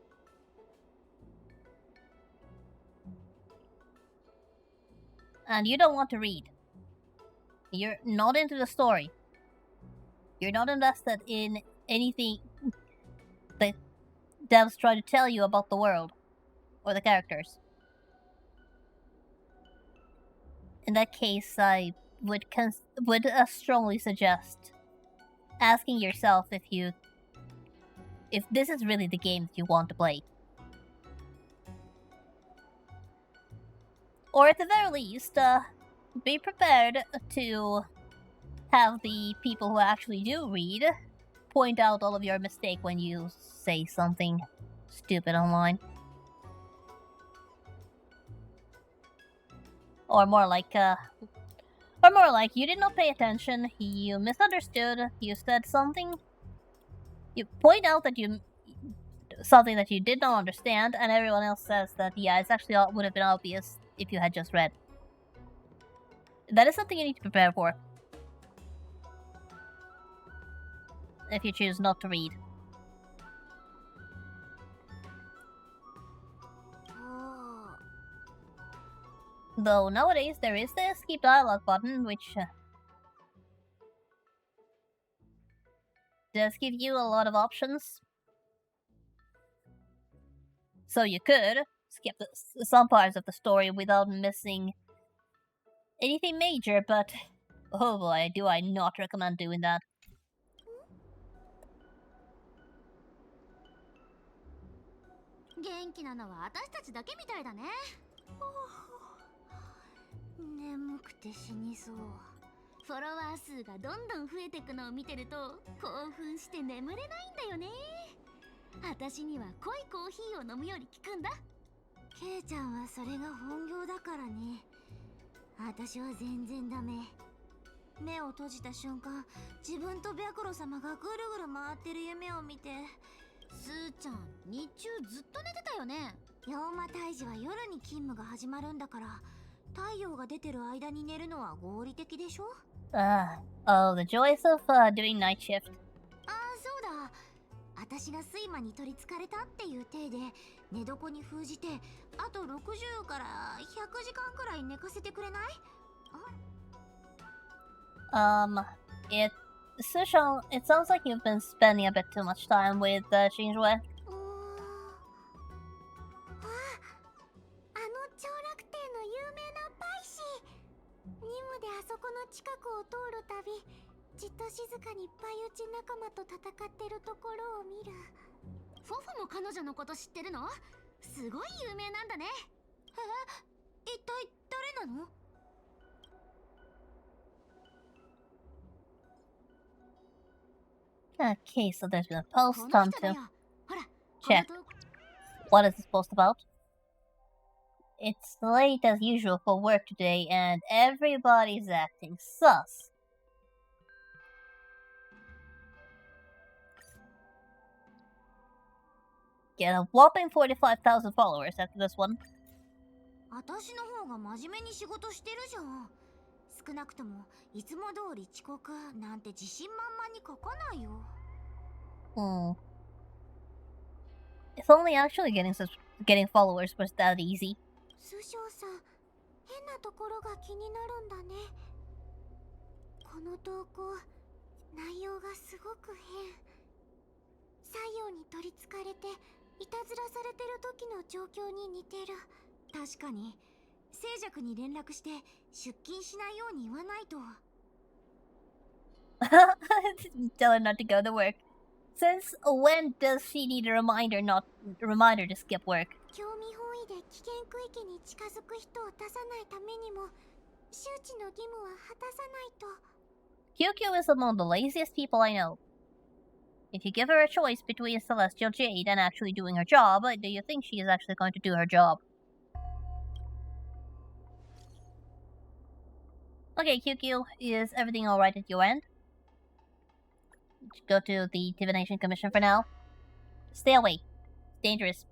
S1: and you don't want to read, You're not into the story. You're not invested in anything that devs try to tell you about the world or the characters. In that case, I would strongly suggest asking yourself if this is really the game that you want to play. Or at the very least, be prepared to have the people who actually do read point out all of your mistake when you say something stupid online. Or more like you did not pay attention, you misunderstood, you said something, you point out that something that you did not understand, and everyone else says that, yeah, it's actually would have been obvious if you had just read. That is something you need to prepare for. If you choose not to read. Though nowadays there is the skip dialogue button, which does give you a lot of options. So you could skip some parts of the story without missing anything major, but oh boy, do I not recommend doing that. Oh, the joys of doing night shift.
S2: 私が睡魔に取りつかれたっていう体で寝床に封じてあと60から100時間くらい寝かせてくれない？It
S1: sounds like you've been spending a bit too much time with Shinjue.
S2: 長楽亭の有名なパイシー。任務であそこの近くを通るたびじっと静かにパイ打ち仲間と戦ってるところを見る。フォフォも彼女のこと知ってるの？すごい有名なんだね。一体誰なの？
S1: Okay, so there's been a post on to check. What is this post about? It's late as usual for work today and everybody's acting sus. Get a whopping 45,000 followers after this one.
S2: 私の方が真面目に仕事してるじゃん。少なくともいつも通り遅刻なんて自信満々に書かないよ。
S1: If only actually getting followers was that easy.
S2: 師匠さん、変なところが気になるんだね。この投稿、内容がすごく変。太陽に取りつかれていたずらされてる時の状況に似てる。確かに静寂に連絡して出勤しないように言わないと。
S1: Tell her not to go to work. Since when does she need a reminder to skip work?
S2: 興味本位で危険区域に近づく人を出さないためにも周知の義務は果たさないと。
S1: QQ is among the laziest people I know. If you give her a choice between Celestial Jade and actually doing her job, do you think she is actually going to do her job? Okay, QQ, is everything alright at your end? Go to the Divination Commission for now. Stay away. It's dangerous.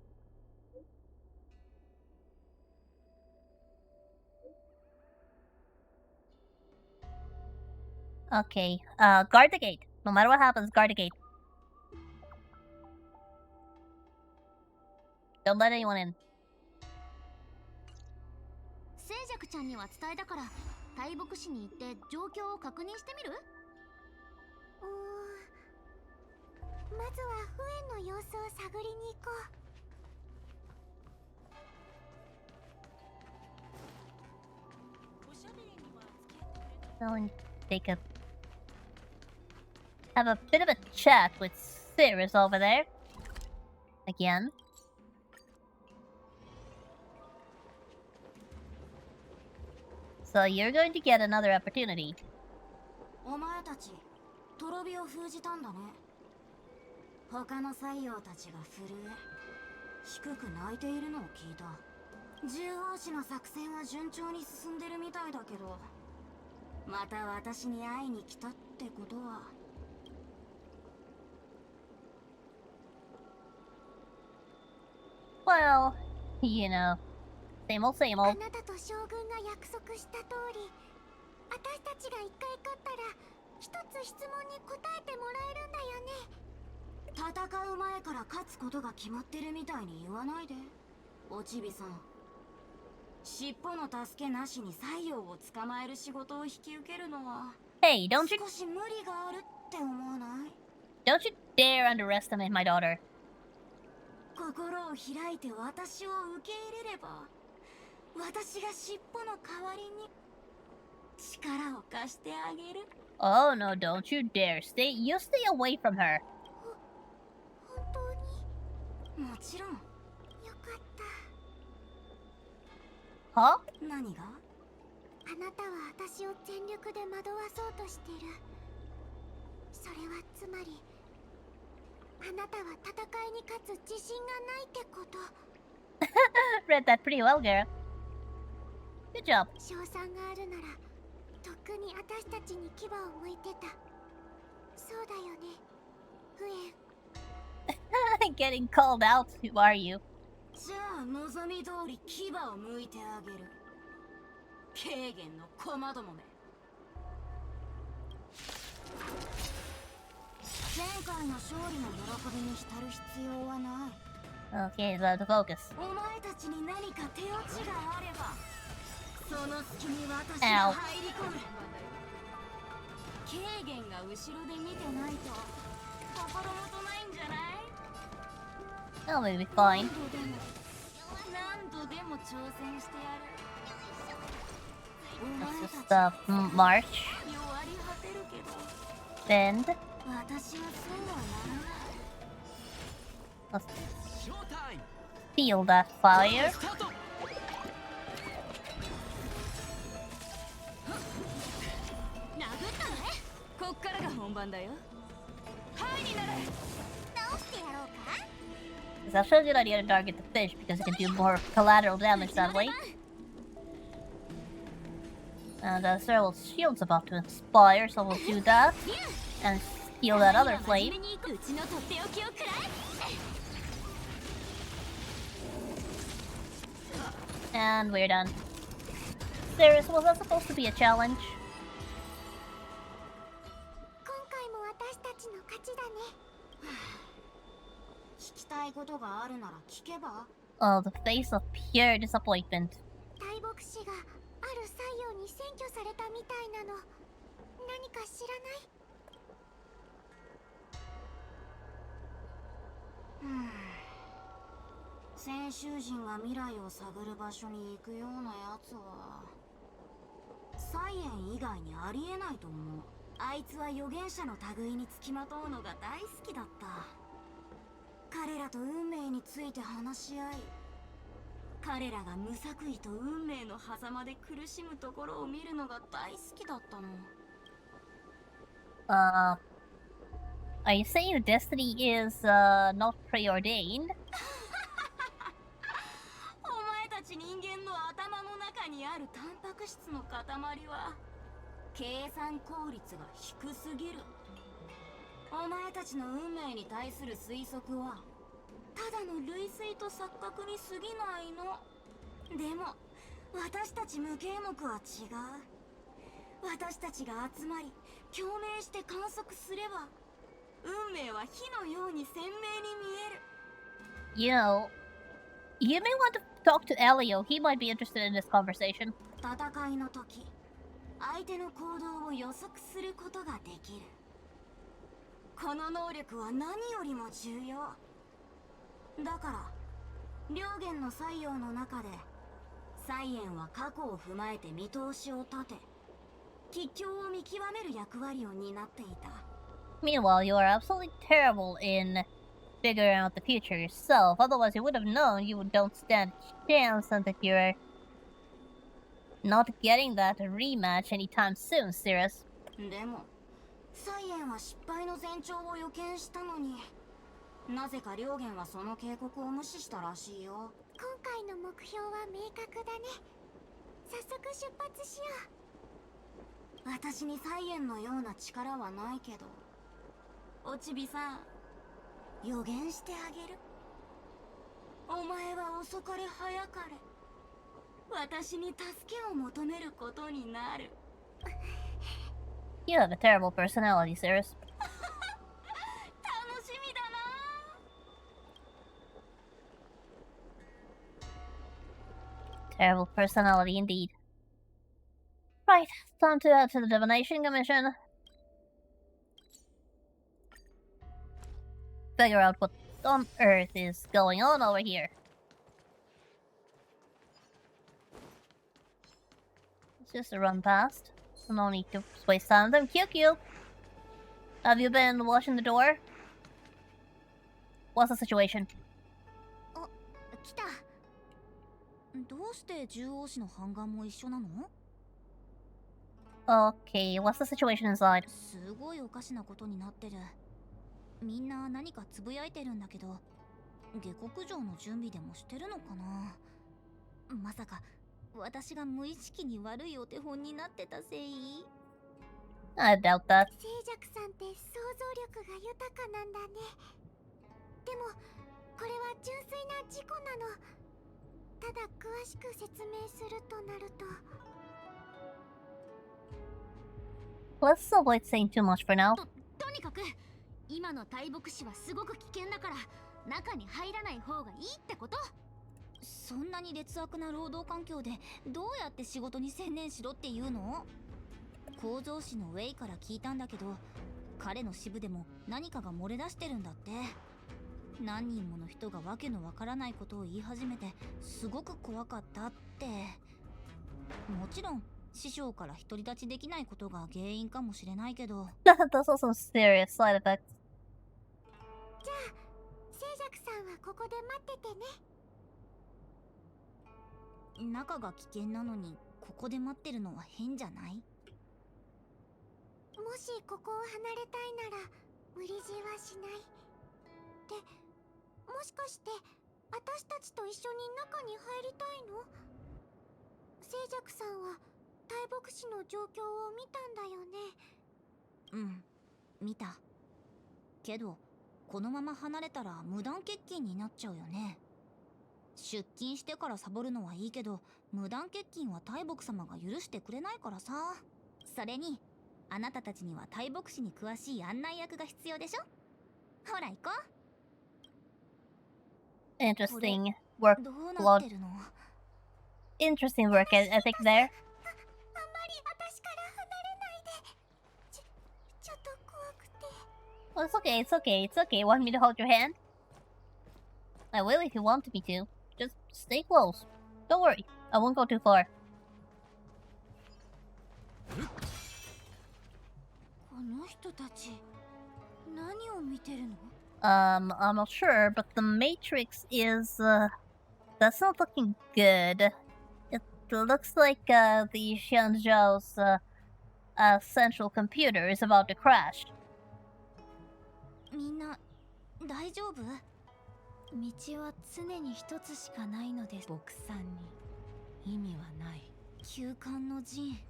S1: Okay, guard the gate. No matter what happens, guard the gate. Don't let anyone in.
S2: 静寂ちゃんには伝えたから大牧師に行って状況を確認してみる？まずはフエンの様子を探りに行こう。
S1: Go and take a have a bit of a chat with Cirrus over there. Again. So you're going to get another opportunity.
S2: お前たち、トロビを封じたんだね。他の採用たちが震え、低く泣いているのを聞いた。獣王子の作戦は順調に進んでるみたいだけど、また私に会いに来たってことは。
S1: Well, you know, same old, same
S2: あ
S1: old.
S2: なたと将軍が約束した通り、私たちが一回勝ったら一つ質問に答えてもらえるんだよね。戦う前から勝つことが決まってるみたいに言わないで、おちびさん。尻尾の助けなしに採用を捕まえる仕事を引き受けるのは
S1: Hey, don't you
S2: 少し無理があるって思わない？
S1: don't you dare underestimate my daughter.
S2: 心を開いて私を受け入れれば、私が尻尾の代わりに力を貸してあげる。
S1: Oh no, don't you dare. You stay away from her.
S2: 本当に？もちろん。よかった。
S1: Huh?
S2: 何が？あなたは私を全力で惑わそうとしてる。それはつまり、あなたは戦いに勝つ自信がないってこと。
S1: Read that pretty well, girl. Good job.
S2: 賞賛があるなら、とっくに私たちに牙を向いてた。そうだよね、フエン。
S1: Getting called out, who are you?
S2: じゃあ望み通り牙を向いてあげる。軽減の駒どもめ。前回の勝利の喜びに浸る必要はない。
S1: Okay, so to focus.
S2: お前たちに何か手落ちがあれば、その隙に私が入り込む。軽減が後ろで見てないと心もとないんじゃない？
S1: Oh, we'll be fine.
S2: 何度でも挑戦してやる。
S1: Let's just march,
S2: 弱り果てるけど、
S1: bend.
S2: 私はそうはならない。
S1: Let's feel that fire.
S2: 殴ったね。こっからが本番だよ。はいになれ。直してやろうか。
S1: It's actually a good idea to target the fish because it can do more collateral damage that way. And Cyril's shield's about to expire, so we'll do that. And steal that other flame. And we're done. Cirrus, was that supposed to be a challenge?
S2: 今回も私たちの勝ちだね。聞きたいことがあるなら聞けば。
S1: Oh, the face of pure disappointment.
S2: 大牧師がある採用に占拠されたみたいなの。何か知らない？先週人が未来を探る場所に行くようなやつはサイエン以外にありえないと思う。あいつは預言者の類につきまとうのが大好きだった。彼らと運命について話し合い、彼らが無作為と運命の狭間で苦しむところを見るのが大好きだったの。
S1: Are you saying the destiny is, not preordained?
S2: お前たち人間の頭の中にあるタンパク質の塊は計算効率が低すぎる。お前たちの運命に対する推測はただの類推と錯覚に過ぎないの。でも私たち無形目は違う。私たちが集まり共鳴して観測すれば運命は火のように鮮明に見える。
S1: You know, you may want to talk to Elio. He might be interested in this conversation.
S2: 戦いの時、相手の行動を予測することができる。この能力は何よりも重要だから、両言の採用の中でサイエンは過去を踏まえて見通しを立て、吉凶を見極める役割を担っていた。
S1: Meanwhile, you are absolutely terrible in figuring out the future yourself. Otherwise, you would have known you don't stand a chance and that you're not getting that rematch anytime soon, Sirius.
S2: でもサイエンは失敗の前兆を予見したのに、なぜか両言はその警告を無視したらしいよ。今回の目標は明確だね。早速出発しよう。私にサイエンのような力はないけど、おちびさん、予言してあげる。お前は遅かれ早かれ私に助けを求めることになる。
S1: You have a terrible personality, Sirius.
S2: 楽しみだな。
S1: Terrible personality indeed. Right, time to add to the divination commission. Figure out what on earth is going on over here. It's just a run past. No need to waste time with them. QQ! Have you been watching the door? What's the situation?
S2: 来た。どうして獣王子の版画も一緒なの？
S1: Okay, what's the situation inside?
S2: すごいおかしなことになってる。みんな何かつぶやいてるんだけど、下克上の準備でもしてるのかな。まさか私が無意識に悪いお手本になってたせい？
S1: I doubt that.
S2: 静寂さんって想像力が豊かなんだね。でもこれは純粋な事故なの。ただ詳しく説明するとなると、
S1: Let's avoid saying too much for now.
S2: とにかく今の大牧師はすごく危険だから中に入らない方がいいってこと？そんなに劣悪な労働環境でどうやって仕事に専念しろっていうの？構造師のウェイから聞いたんだけど、彼の支部でも何かが漏れ出してるんだって。何人もの人がわけのわからないことを言い始めてすごく怖かったって。もちろん師匠から独り立ちできないことが原因かもしれないけど。
S1: Those are some serious side effects.
S2: じゃあ静寂さんはここで待っててね。中が危険なのにここで待ってるのは変じゃない？もしここを離れたいなら無理強いはしない。で、もしかして私たちと一緒に中に入りたいの？静寂さんは大牧師の状況を見たんだよね。うん、見た。けどこのまま離れたら無断欠勤になっちゃうよね。出勤してからサボるのはいいけど、無断欠勤は大牧様が許してくれないからさ。それにあなたたちには大牧師に詳しい案内役が必要でしょ。ほら行こう。
S1: Interesting
S2: どうな
S1: workload.
S2: ってるの？
S1: Interesting work ethic there.
S2: あんまり私から離れないで。ちょっと怖くて。
S1: Oh, it's okay, it's okay, it's okay. Want me to hold your hand? I will if you want me to. Just stay close. Don't worry, I won't go too far.
S2: この人たち何を見てるの？
S1: I'm not sure, but the Matrix is, that's not looking good. It looks like, the Xianzhao's, central computer is about to crash.
S2: みんな大丈夫？道は常に一つしかないのです。牧さんに意味はない。休館の陣、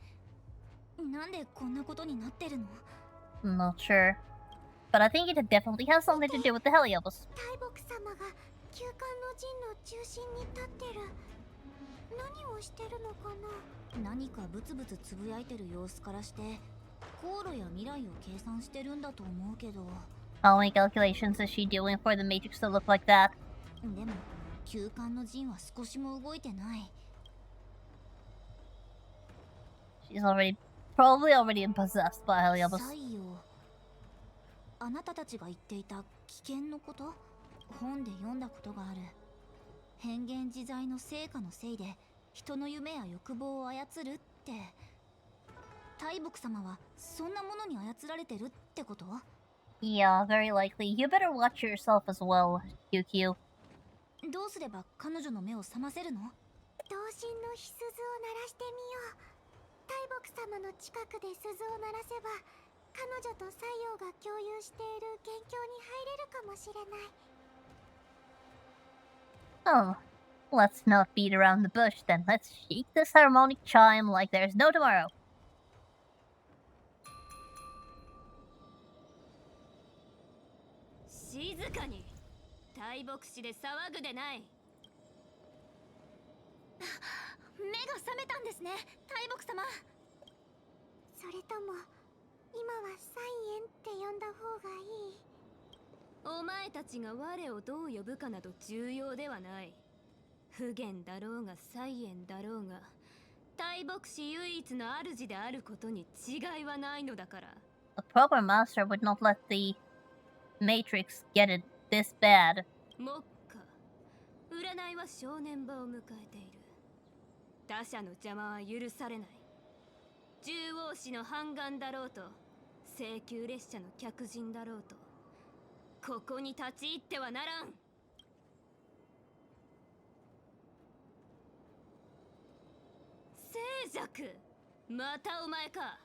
S2: なんでこんなことになってるの？
S1: I'm not sure. But I think it definitely has something to do with the Helios.
S2: 大牧様が休館の陣の中心に立ってる。何をしてるのかな？何かブツブツつぶやいてる様子からして航路や未来を計算してるんだと思うけど。
S1: How many calculations is she doing for the Matrix to look like that?
S2: でも休館の陣は少しも動いてない。
S1: She's already Probably already possessed by Heliobus.
S2: 太陽、あなたたちが言っていた危険のこと、本で読んだことがある。変幻自在の成果のせいで人の夢や欲望を操るって。大木様はそんなものに操られてるってこと？
S1: Yeah, very likely. You better watch yourself as well, QQ.
S2: どうすれば彼女の目を覚ませるの？同心の火鈴を鳴らしてみよう。大木様の近くで鈴を鳴らせば彼女と西洋が共有している元凶に入れるかもしれない。
S1: Oh, let's not beat around the bush then. Let's shake this harmonic chime like there's no tomorrow.
S3: 静かに。大牧師で騒ぐでない。
S2: 目が覚めたんですね、大木様。それとも今はサイエンって呼んだ方がいい？
S3: お前たちが我をどう呼ぶかなど重要ではない。不言だろうがサイエンだろうが、大牧師唯一の主であることに違いはないのだから。
S1: A proper master would not let the Matrix get it this bad.
S3: 目下、占いは正念場を迎えている。他者の邪魔は許されない。獣王子の半眼だろうと、請求列車の客人だろうと、ここに立ち入ってはならん。静寂、またお前か。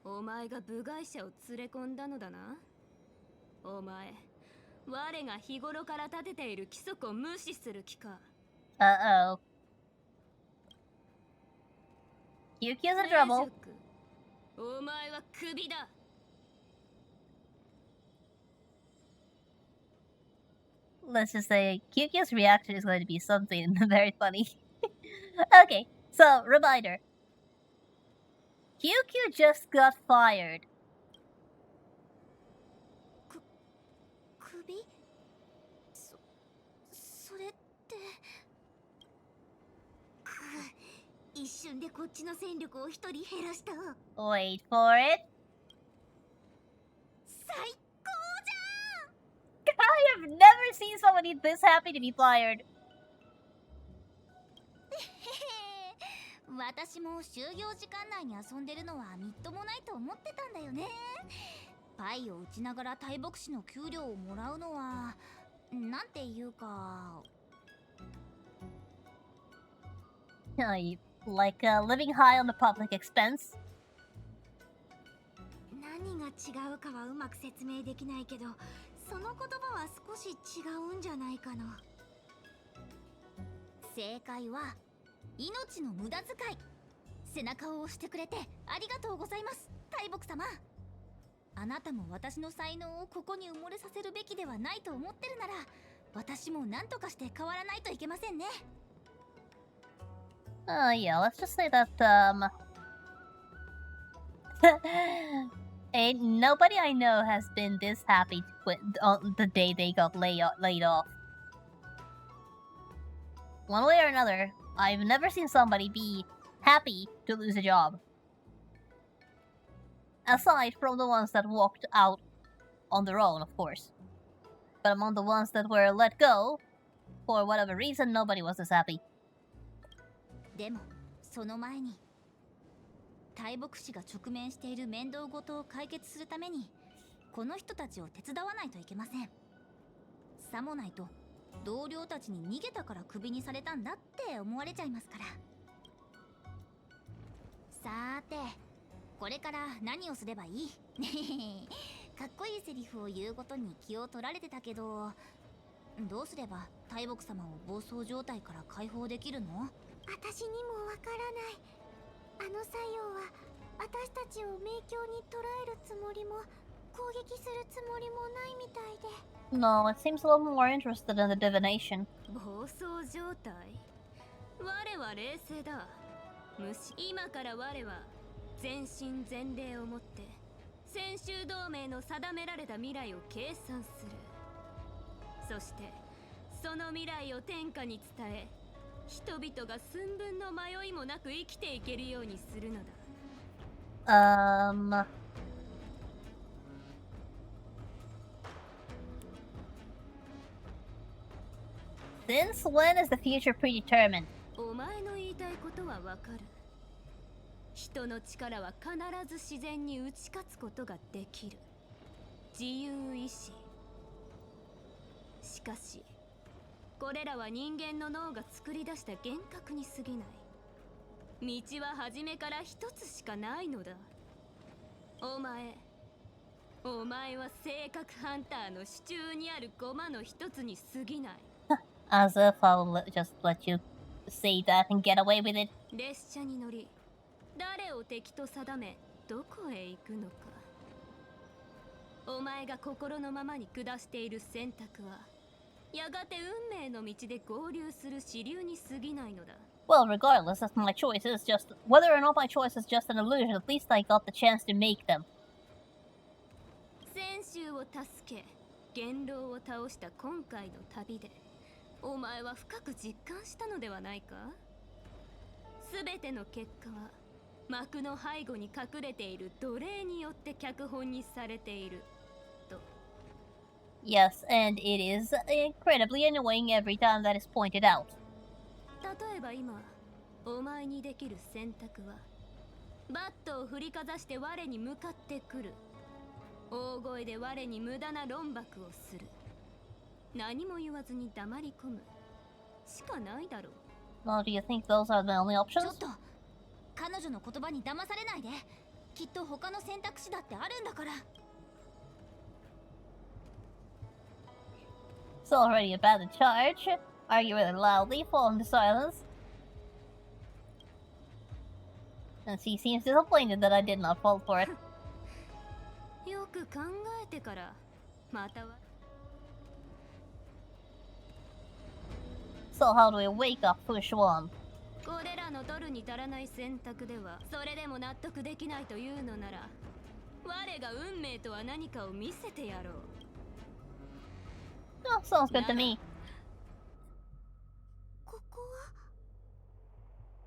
S3: お前が部外者を連れ込んだのだな。お前、我が日頃から立てている規則を無視する気か。
S1: Uh-oh. QQ's in trouble.
S3: お前はクビだ。
S1: Let's just say QQ's reaction is going to be something very funny. Okay, so reminder. QQ just got fired.
S2: 首？それって。一瞬でこっちの戦力を一人減らした。
S1: Wait for it.
S2: 最高じゃん！
S1: I have never seen somebody this happy to be fired.
S2: 私も就業時間内に遊んでるのはみっともないと思ってたんだよね。パイを打ちながら大牧師の給料をもらうのはなんていうか。
S1: Like living high on the public expense.
S2: 何が違うかはうまく説明できないけど、その言葉は少し違うんじゃないかな。正解は命の無駄遣い。背中を押してくれてありがとうございます、大木様。あなたも私の才能をここに埋もれさせるべきではないと思ってるなら、私も何とかして変わらないといけませんね。
S1: Yeah, let's just say that, ain't nobody I know has been this happy to quit on the day they got laid off. One way or another, I've never seen somebody be happy to lose a job. Aside from the ones that walked out on their own, of course. But among the ones that were let go, for whatever reason, nobody was as happy.
S2: でもその前に大牧師が直面している面倒事を解決するためにこの人たちを手伝わないといけません。さもないと同僚たちに逃げたからクビにされたんだって思われちゃいますから。さーて、これから何をすればいい？かっこいいセリフを言うことに気を取られてたけど、どうすれば大牧様を暴走状態から解放できるの？私にもわからない。あの作用は私たちを迷宮に捕らえるつもりも攻撃するつもりもないみたいで。
S1: No, it seems a little more interested in the divination.
S3: 暴走状態？我は冷静だ。今から我は全身全霊をもって先週同盟の定められた未来を計算する。そしてその未来を天下に伝え、人々が寸分の迷いもなく生きていけるようにするのだ。
S1: Since when is the future predetermined?
S3: お前の言いたいことはわかる。人の力は必ず自然に打ち勝つことができる。自由意志。しかしこれらは人間の脳が作り出した幻覚に過ぎない。道は初めから一つしかないのだ。お前は性格ハンターの手中にある駒の一つに過ぎない。
S1: As if I'll just let you say that and get away with it.
S3: 列車に乗り、誰を敵と定め、どこへ行くのか。お前が心のままに下している選択は、やがて運命の道で合流する支流に過ぎないのだ。
S1: Well, regardless, if my choice is just whether or not my choice is just an illusion, at least I got the chance to make them.
S3: 先週を助け、元老を倒した今回の旅で、お前は深く実感したのではないか？すべての結果は幕の背後に隠れている奴隷によって脚本にされていると。
S1: Yes, and it is incredibly annoying every time that is pointed out.
S3: 例えば今、お前にできる選択は、バットを振りかざして我に向かってくる。大声で我に無駄な論駁をする。何も言わずに黙り込むしかないだろう。
S1: Well, do you think those are the only
S2: ちょ
S1: options?
S2: っと彼女の言葉に騙されないで。きっと他の選択肢だってあるんだから。
S1: It's already about the charge. Argue really loudly, fall into silence. And she seems disappointed that I did not fall for it.
S3: よく考えてからまたは。
S1: So how do we wake up Push One?
S3: これらの取るに足らない選択ではそれでも納得できないというのなら、我が運命とは何かを見せてやろう。
S1: Oh, sounds good to me.
S2: ここ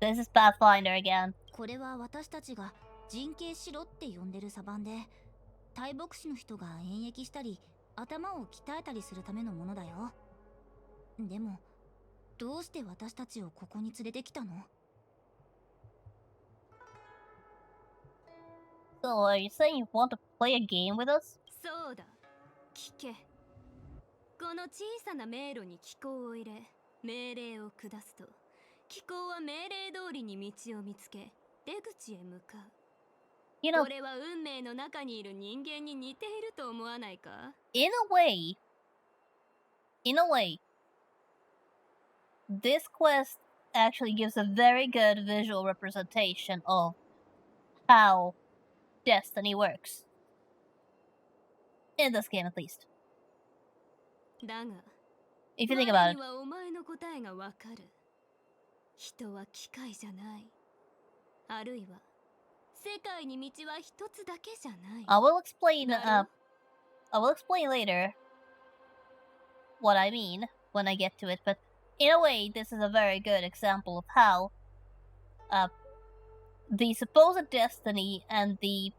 S2: は
S1: This is Pathfinder again.
S2: これは私たちが陣形しろって呼んでるサバンで、大牧師の人が演繹したり頭を鍛えたりするためのものだよ。でもどうして私たちをここに連れてきたの？
S1: So are you saying you want to play a game with us?
S3: そうだ、聞け。この小さな迷路に機構を入れ、命令を下すと、機構は命令通りに道を見つけ、出口へ向かう。
S1: You know,
S3: これは運命の中にいる人間に似ていると思わないか？
S1: in a way, this quest actually gives a very good visual representation of how destiny works. In this game, at least.
S3: だが、
S1: If you think about
S3: 我
S1: it.
S3: にはお前の答えがわかる。人は機械じゃない。あるいは、世界に道は一つだけじゃない。
S1: I will explain,
S3: だろ？
S1: I will explain later what I mean when I get to it, but in a way, this is a very good example of how the supposed destiny and the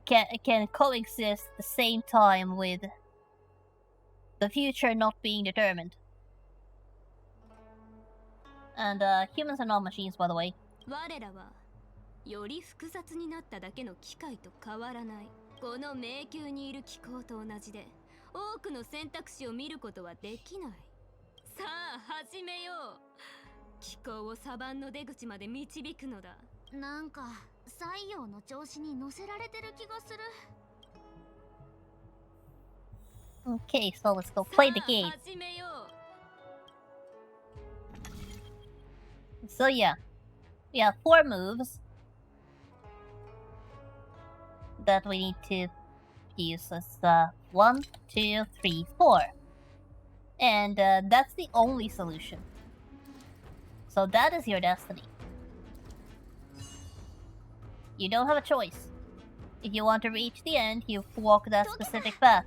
S1: can coexist at the same time with the future not being determined. And humans are not machines, by the way.
S3: 我らはより複雑になっただけの機械と変わらない。この迷宮にいる機構と同じで、多くの選択肢を見ることはできない。さあ始めよう。機構をサバンの出口まで導くのだ。
S2: なんか採用の調子に乗せられてる気がする。
S1: Okay, so let's go play the
S3: さあ
S1: game.
S3: 始めよう。
S1: So yeah, we have 4 moves that we need to use. As 1, 2, 3, 4, and that's the only solution. So that is your destiny. You don't have a choice. If you want to reach the end, you walk that specific path.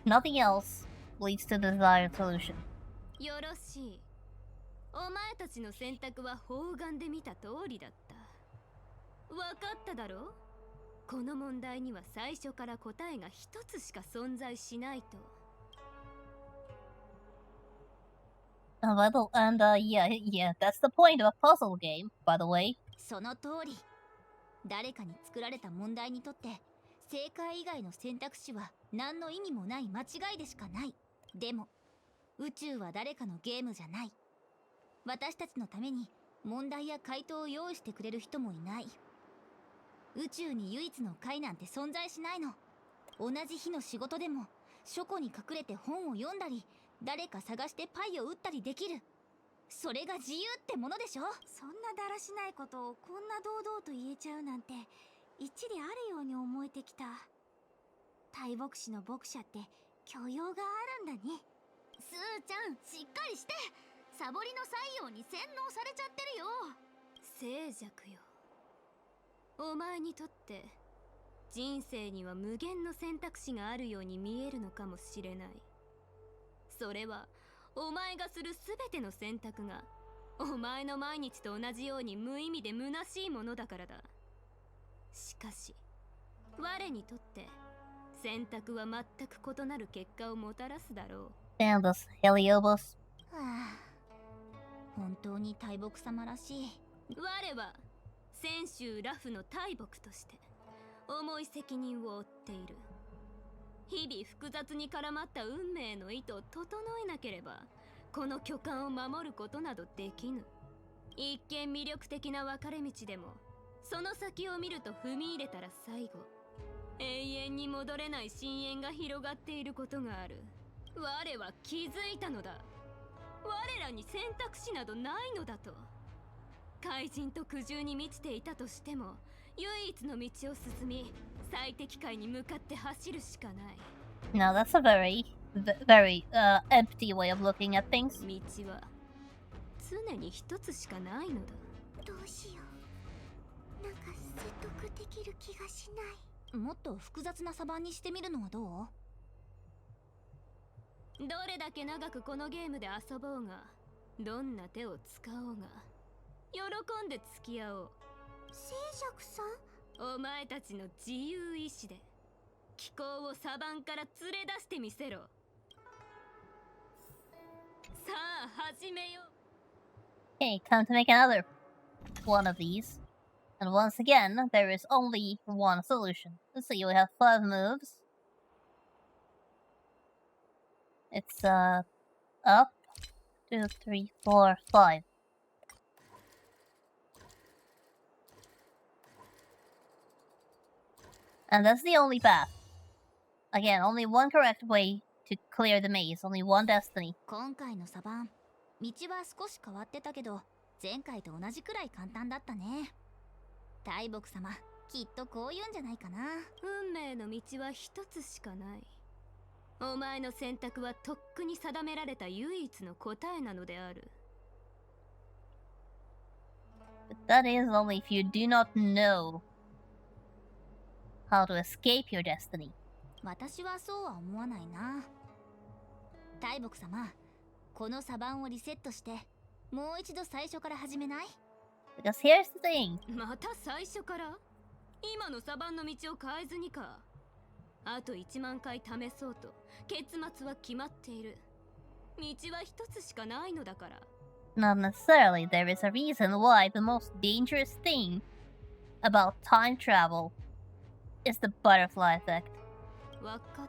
S1: Nothing else leads to the desired solution.
S3: よろしい。お前たちの選択は方眼で見た通りだった。わかっただろ。この問題には最初から答えが一つしか存在しないと。
S1: Yeah, that's the point of a puzzle game, by the way.
S2: その通り。誰かに作られた問題にとって正解以外の選択肢は何の意味もない間違いでしかない。でも宇宙は誰かのゲームじゃない。私たちのために問題や回答を用意してくれる人もいない。宇宙に唯一の解なんて存在しないの。同じ日の仕事でも書庫に隠れて本を読んだり、誰か探してパイを打ったりできる。それが自由ってものでしょ。そんなだらしないことをこんな堂々と言えちゃうなんて一理あるように思えてきた。大牧師の牧者って教養があるんだね。スーちゃん、しっかりして。サボりの採用に洗脳されちゃってるよ。
S3: 静寂よ。お前にとって人生には無限の選択肢があるように見えるのかもしれない。それはお前がするすべての選択がお前の毎日と同じように無意味で虚しいものだからだ。しかし我にとって選択は全く異なる結果をもたらすだろう。
S1: Damn those Heliobus.
S2: はあ、本当に大木様らしい。
S3: 我は泉州ラフの大木として重い責任を負っている。日々複雑に絡まった運命の糸を整えなければこの巨漢を守ることなどできぬ。一見魅力的な分かれ道でもその先を見ると踏み入れたら最後永遠に戻れない深淵が広がっていることがある。我は気づいたのだ。我らに選択肢などないのだと。怪人と苦渋に満ちていたとしても唯一の道を進み最適解に向かって走るしかない。
S1: Now that's a very empty way of looking at things.
S3: 道は常に一つしかないのだ。
S2: どうしよう。なんか説得できる気がしない。もっと複雑なサバンにしてみるのはどう？
S3: どれだけ長くこのゲームで遊ぼうがどんな手を使おうが喜んで付き合おう。
S2: 静寂さん、
S3: お前たちの自由意志で気候をサバンから連れ出してみせろ。さあ始めよう。
S1: Okay, time to make another one of these. And once again, there is only one solution. Let's see, we have 5 moves. It's up, 2, 3, 4, 5. And that's the only path. Again, only one correct way to clear the maze, only one destiny.
S2: 今回のサバン、道は少し変わってたけど前回と同じくらい簡単だったね。大木様、きっとこう言うんじゃないかな。
S3: 運命の道は一つしかない。お前の選択はとっくに定められた唯一の答えなのである。
S1: But that is only if you do not know how to escape your destiny.
S2: 私はそうは思わないな。大木様、このサバンをリセットしてもう一度最初から始めない？
S1: Because here's the thing.
S3: また最初から？今のサバンの道を変えずにか。あと1万回試そうと結末は決まっている。道は一つしかないのだから。
S1: Not necessarily. There is a reason why the most dangerous thing about time travel is the butterfly effect.
S3: わかっ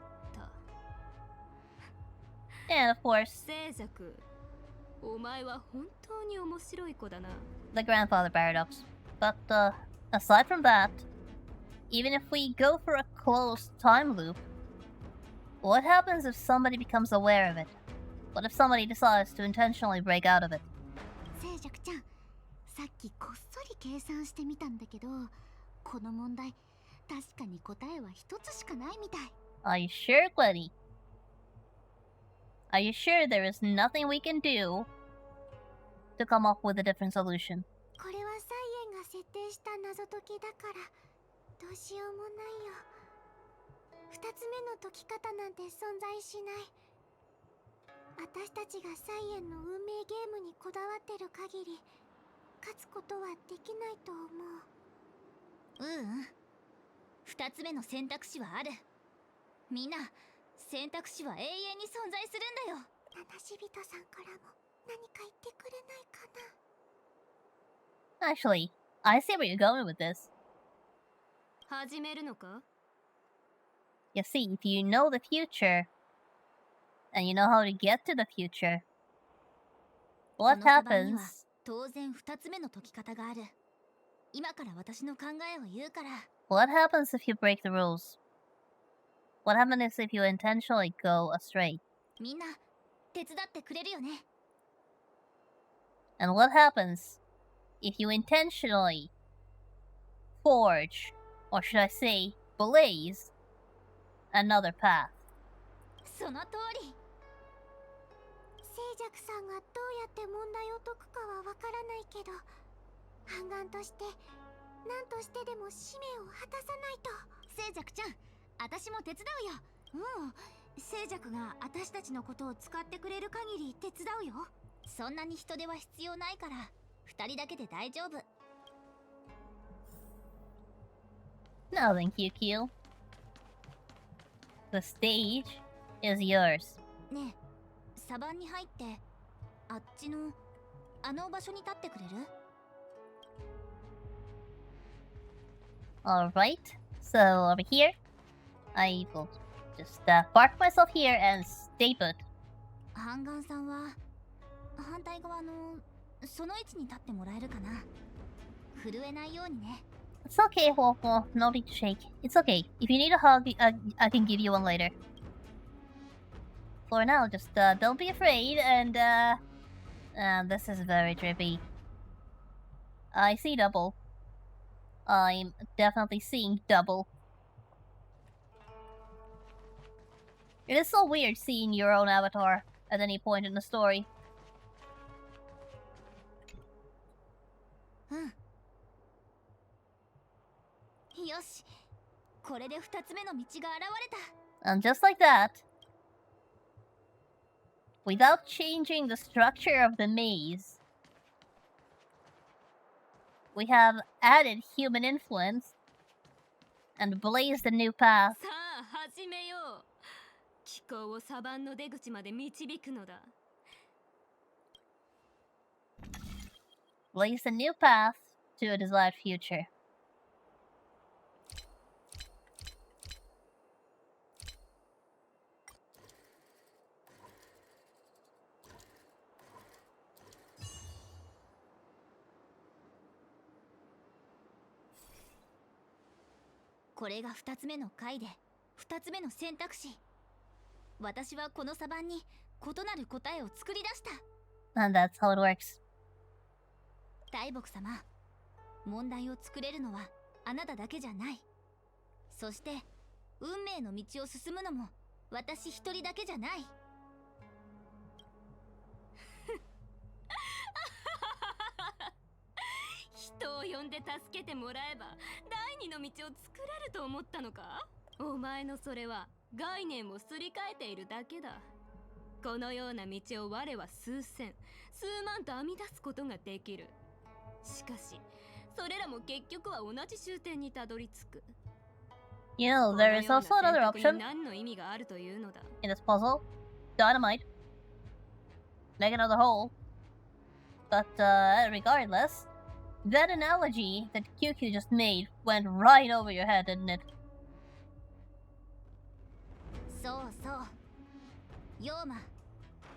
S3: た。
S1: And of course,
S3: 静寂、お前は本当に面白い子だな。
S1: the grandfather paradox. But aside from that, even if we go for a closed time loop, what happens if somebody becomes aware of it? What if somebody decides to intentionally break out of it?
S2: 静寂ちゃん、さっきこっそり計算してみたんだけど、この問題確かに答えは一つしかないみたい。
S1: Are you sure, Glenny? Are you sure there is nothing we can do to come up with a different solution?
S2: これはサイエンが設定した謎解きだからどうしようもないよ。二つ目の解き方なんて存在しない。私たちがサイエンの運命ゲームにこだわってる限り勝つことはできないと思う。2つ目の選択肢はある。みんな選択肢は永遠に存在するんだよ。七し人さんからも何か言ってくれないかな。
S1: Actually, I see where you're going with this.
S3: 始めるのか？
S1: You see, if you know the future, and you know how to get to the future,
S2: こ
S1: what
S2: のサバンには
S1: happens?
S2: 当然2つ目の解き方がある。今から私の考えを言うから。
S1: What happens if you break the rules? What happens if you intentionally go astray?
S2: みんな手伝ってくれるよね。
S1: And what happens if you intentionally forge, or should I say, blaze, another path?
S2: その通り。静寂さんがどうやって問題を解くかはわからないけど、半眼として何としてでも使命を果たさないと。静寂ちゃん、私も手伝うよ。静寂が私たちのことを使ってくれる限り手伝うよ。そんなに人手は必要ないから2人だけで大丈夫。
S1: No, then QQ. The stage is yours.
S2: ねえ、サバンに入ってあっちのあの場所に立ってくれる？
S1: Alright, so over here, I will just park myself here and stay put.
S2: 半眼さんは反対側のその位置に立ってもらえるかな。震えないようにね。
S1: It's okay, Wolfo. No need to shake. It's okay. If you need a hug, I can give you one later. For now, just don't be afraid, and this is very trippy. I see double. I'm definitely seeing double. It is so weird seeing your own avatar at any point in the story.
S2: よし、これで2つ目の道が現れた。
S1: And just like that, without changing the structure of the maze, we have added human influence and blazed a new path.
S3: さあ始めよう。気候をサバンの出口まで導くのだ。
S1: Blazed a new path to a desired future.
S2: 「これが2つ目の回で2つ目の選択肢。私はこのサバンに異なる答えを作り出した。
S1: And that's how it works.
S2: 大木様、問題を作れるのはあなただけじゃない。そして運命の道を進むのも私一人だけじゃない。
S3: 人を呼んで助けてもらえば第二の道を作れると思ったのか？お前のそれは概念をすり替えているだけだ。このような道を我は数千数万と編み出すことができる。しかしそれらも結局は同じ終点にたどり着く。
S1: You know, there is also another option
S3: 何の意味があるというのだ。
S1: in this puzzle. Dynamite. Make another hole. But regardless, that analogy that QQ just made went right over your head, didn't it?
S2: そうそう。ヨーマ、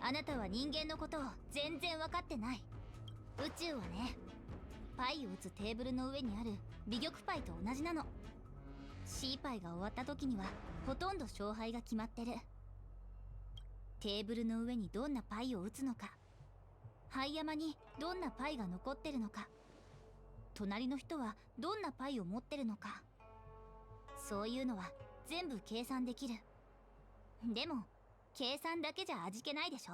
S2: あなたは人間のことを全然分かってない。宇宙はね、パイを打つテーブルの上にある美玉パイと同じなの。C パイが終わった時にはほとんど勝敗が決まってる。テーブルの上にどんなパイを打つのか、灰山にどんなパイが残ってるのか、隣の人はどんなパイを持ってるのか、そういうのは全部計算できる。でも計算だけじゃ味気ないでしょ。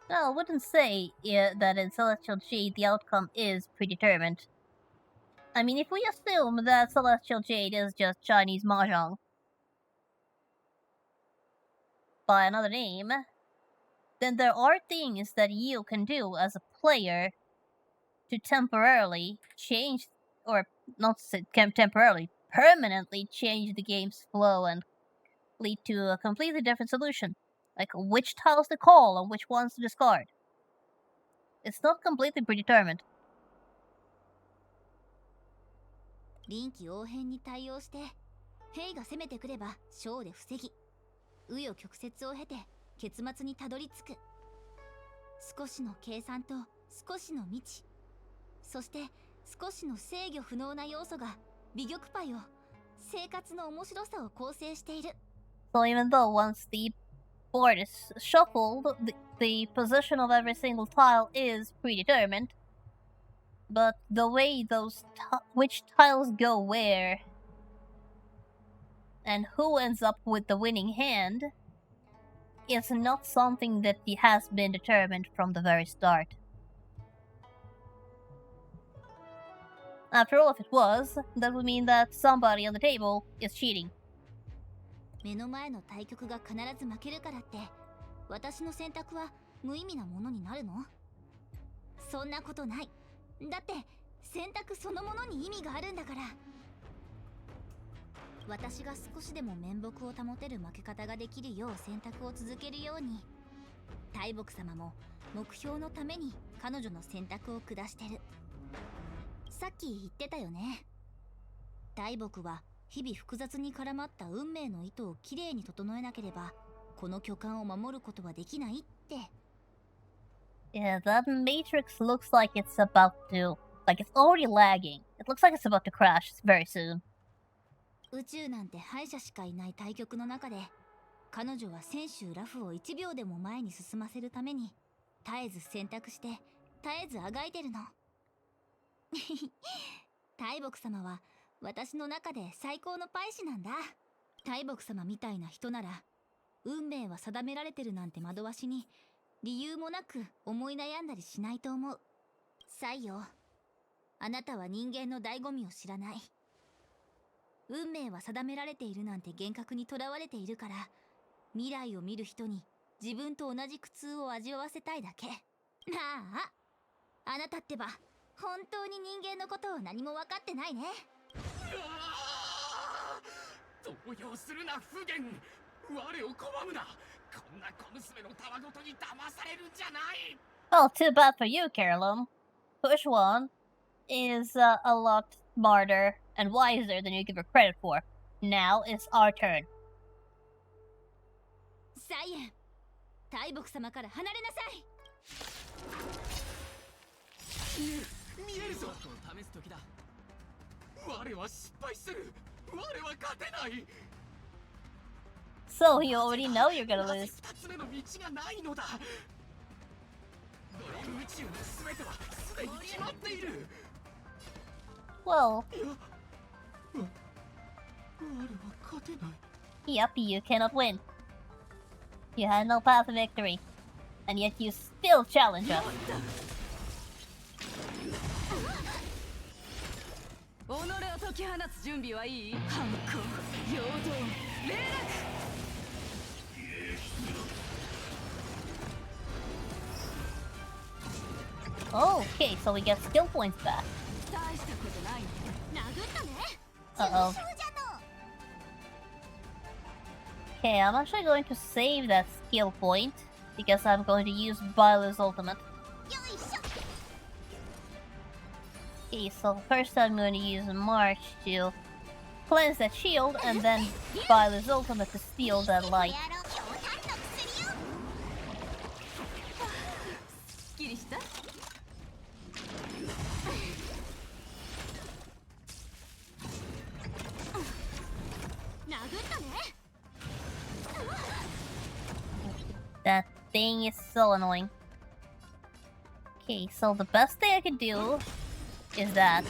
S1: No, I wouldn't say that in Celestial Jade the outcome is predetermined. I mean, if we assume that Celestial Jade is just Chinese mahjong by another name, then there are things that you can do as a player to temporarily change or not temporarily, permanently change the game's flow and lead to a completely different solution, like which tiles to call and which ones to discard. It's not completely predetermined.
S2: 臨機応変に対応して兵が攻めてくれば小で防ぎ紆余曲折を経て結末にたどり着く。少しの計算と少しの未知、そして少しの制御不能な要素が美玉パイを生活の面白さを構成している。
S1: So even though once the board is shuffled, the position of every single tile is predetermined, but the way which tiles go where and who ends up with the winning hand is not something that has been determined from the very start. After all, if it was, that would mean that somebody on the table is cheating.
S2: 目の前の対局が必ず負けるからって私の選択は無意味なものになるの？そんなことない。だって選択そのものに意味があるんだから。私が少しでも面目を保てる負け方ができるよう選択を続けるように、大木様も目標のために彼女の選択を下してる。さっき言ってたよね。大木は日々複雑に絡まった運命の糸をきれいに整えなければこの巨漢を守ることはできないって。
S1: Yeah, that matrix looks like it's about to... like it's already lagging. It looks like it's about to crash very soon.
S2: 宇宙なんて敗者しかいない対局の中で彼女は選手ラフを1秒でも前に進ませるために絶えず選択して絶えずあがいてるの。大木様は私の中で最高のパイ師なんだ。大木様みたいな人なら運命は定められてるなんて惑わしに理由もなく思い悩んだりしないと思う。西洋、あなたは人間の醍醐味を知らない。運命は定められているなんて幻覚にとらわれているから、未来を見る人に自分と同じ苦痛を味わわせたいだけ。ああ、あなたってば本当に人間のことを何も分かってないね。
S4: 動揺するな不言。我を拒むな。こんな小娘のたわごとに騙されるんじゃない。
S1: Well, too bad for you, Carolum. Push one is a lot smarter and wiser than you give her credit for. Now it's our turn.
S2: サイエン、大木様から離れなさい。
S4: 見えるぞ。試す時だ。我は失敗する。我は勝てない。
S1: So you already know you're gonna lose.
S4: 二つ目の道がないのだ。ドリーム宇宙の全てはすでに決まっている。
S1: Well,
S4: いや、我は勝てない。
S1: yep, you cannot win. You had no path to victory. And yet you still challenge us.
S3: 己を解き放つ準備はいい？反抗、陽動、霊落。
S1: Okay, so we get skill points back.
S3: 大したことないね。
S2: 殴ったね。
S1: Uh-oh.
S2: 重傷じゃの。
S1: Okay, I'm actually going to save that skill point because I'm going to use Byler's ultimate.
S2: よいしょ。
S1: Okay, so first I'm going to use March to cleanse that shield and then Byler's ultimate to steal that light.
S2: やろう、強炭の薬よ。
S3: すっきりした？
S2: 殴ったね。
S1: That thing is so annoying. Okay, so the best thing I can do is that.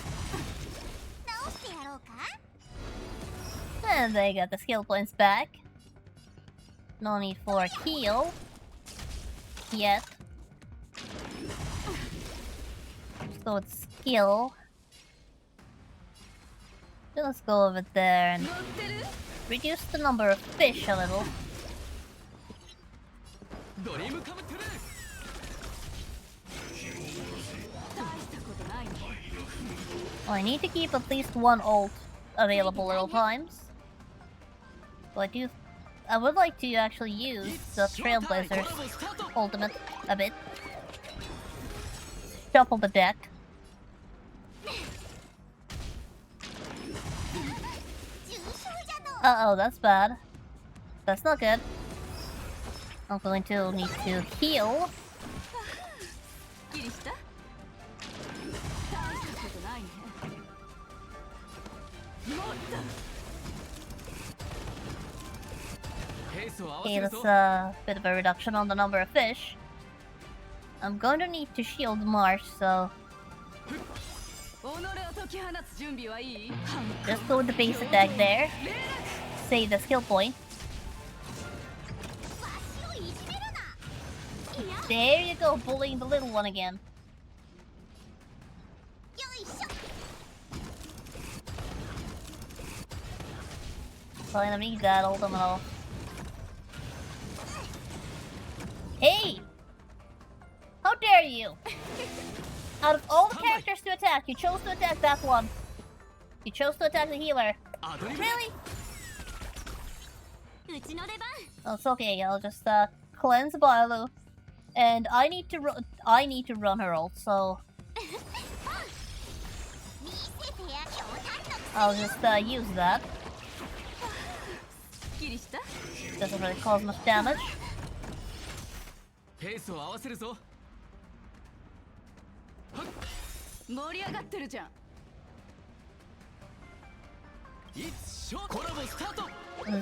S2: 直してやろうか。
S1: And they got the skill points back. No need for a heal. Yet. So it's skill. So let's go over there and
S3: 乗ってる？
S1: reduce the number of fish a little.
S4: ドリームカムトゥルー。
S3: 大したことないね。
S1: Well, I need to keep at least one ult available at all times. But I would like to actually use the Trailblazer's ultimate a bit. Shuffle the deck. Uh-oh, that's bad. That's not good. I'm going to need to heal. Okay, that's a bit of a reduction on the number of fish. I'm going to need to shield Marsh, so just go with the base attack there. Save the skill point. There you go, bullying the little one again. Probably gonna need that ultimate. Hey! How dare you! Out of all the characters to attack, you chose to attack that one. You chose to attack the healer. Really? Oh, it's okay. I'll just cleanse Balu, and I need to run her ult. So I'll just use that. Doesn't really cause much damage. Let's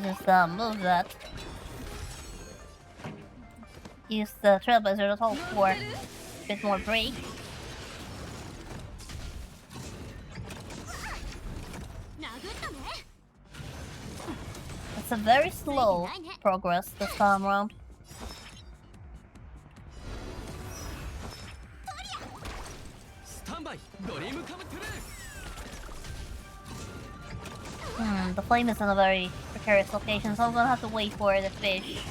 S1: just move that. Use the Trailblazer to hold for a bit more break. It's a very slow progress this time around. The flame is in a very precarious location, so I'm gonna have to wait for the fish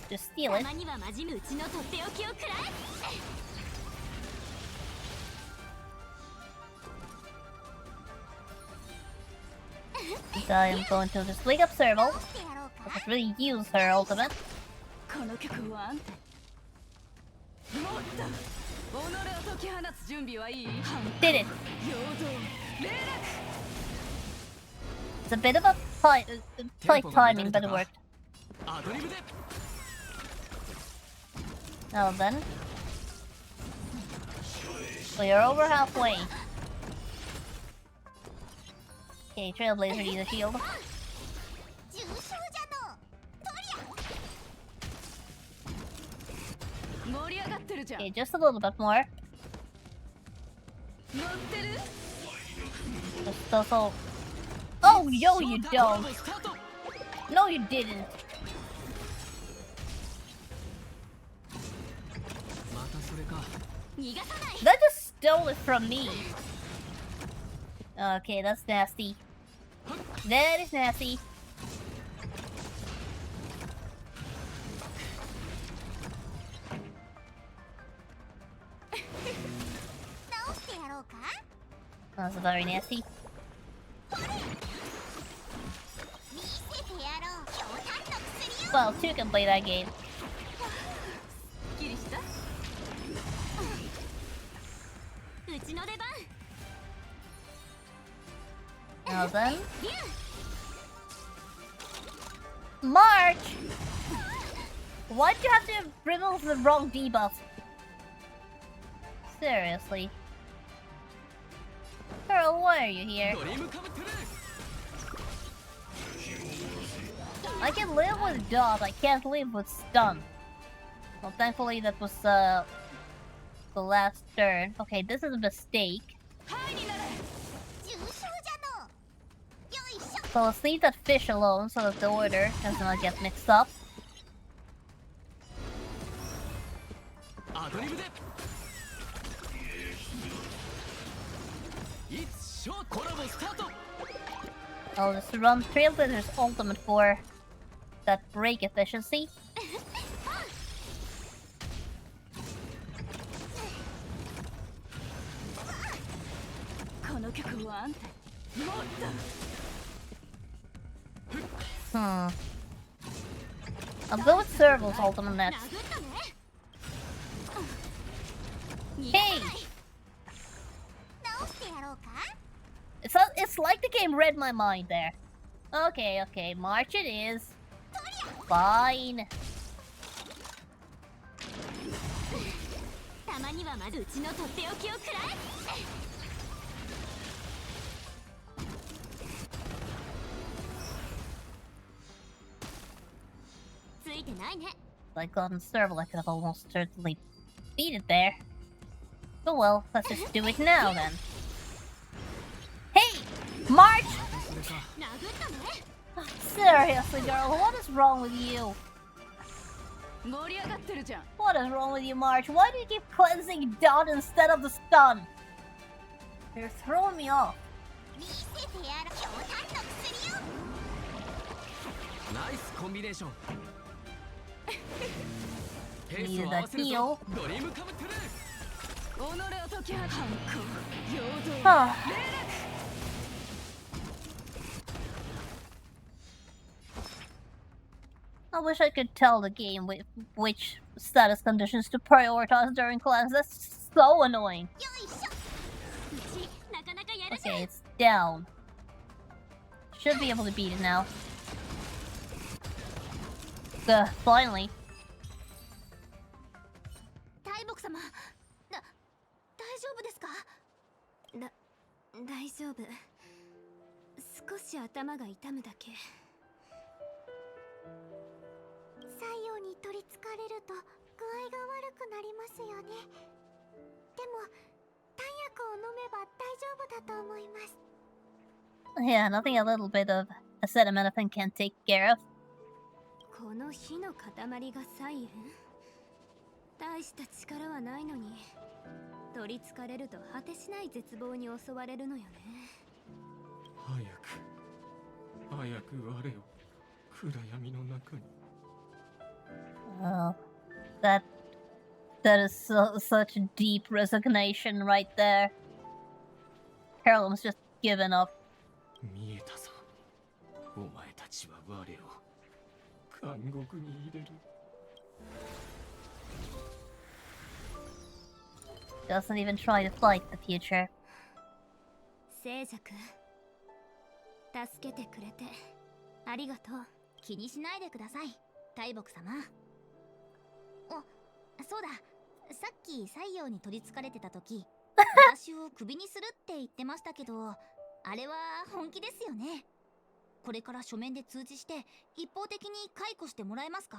S1: to steal it. So I am going to just wake up Serval. I could really use her ultimate. Did it! It's a bit of a tight timing, but it worked. Now then. We are over halfway. Okay, Trailblazer needs a shield. Okay, just a little bit more. Just also... Oh, yo, you don't! No, you didn't! That just stole it from me! Okay, that's nasty. That is nasty. That's very nasty. Well, two can play that game. Now then. March! Why'd you have to remove the wrong debuff? Seriously. Girl, why are you here? I can live with dodge, I can't live with stun. Well, thankfully that was the last turn. Okay, this is a mistake. So let's leave that fish alone so that the order does not get mixed up. I'll just run Trailblazer's ultimate for that break efficiency.
S3: なんてもっ
S1: Hmm. I'll go with Serval's ultimate next.
S3: 殴ったね
S1: Hey!
S2: 直してやろうか
S1: It's like the game read my mind there. Okay, okay, March it is. Fine.
S3: たまにはまずうちのとっておきをくらえ ついてないね
S1: Like on Serval, I could have almost certainly beat it there. But well, let's just do it now then. Hey! March!
S3: 殴ったね
S1: Seriously, girl, what is wrong with you?
S3: 盛り上がってるじゃん
S1: What is wrong with you, March? Why do you keep cleansing dot instead of the stun? You're throwing me off.
S2: 見せてやる強胆の薬よ
S4: ナイスコンビネーションペ
S1: Need
S4: ースを合
S1: the
S4: わせる
S1: heal.
S4: ぞドリームカムトゥルー
S3: 己を解き放つ反抗陽動
S1: Huh. I wish I could tell the game which status conditions to prioritize during class. That's so annoying.
S2: よいしょ
S3: うちなかなかやるじゃん
S1: Okay, it's down. Should be able to beat it now. Finally.
S3: 大木様大丈夫ですか大丈夫少し頭が痛むだけ
S2: 西洋に取りつかれると具合が悪くなりますよねでも弾薬を飲めば大丈夫だと思います
S1: Yeah, nothing a little bit of acetaminophen can take care of.
S3: この火の塊がサイレン大した力はないのに取りつかれると果てしない絶望に襲われるのよね
S4: 早く我を暗闇の中に
S1: Oh, that is such deep resignation right there. Carolyn's just given up.
S4: 見えたぞお前たちは我を監獄に入れる
S1: Doesn't even try to fight the future.
S3: 聖者君助けてくれてありがとう
S2: 気にしないでください大木様そうださっき西洋に取りつかれてた時私をクビにするって言ってましたけどあれは本気ですよねこれから書面で通知して一方的に解雇してもらえますか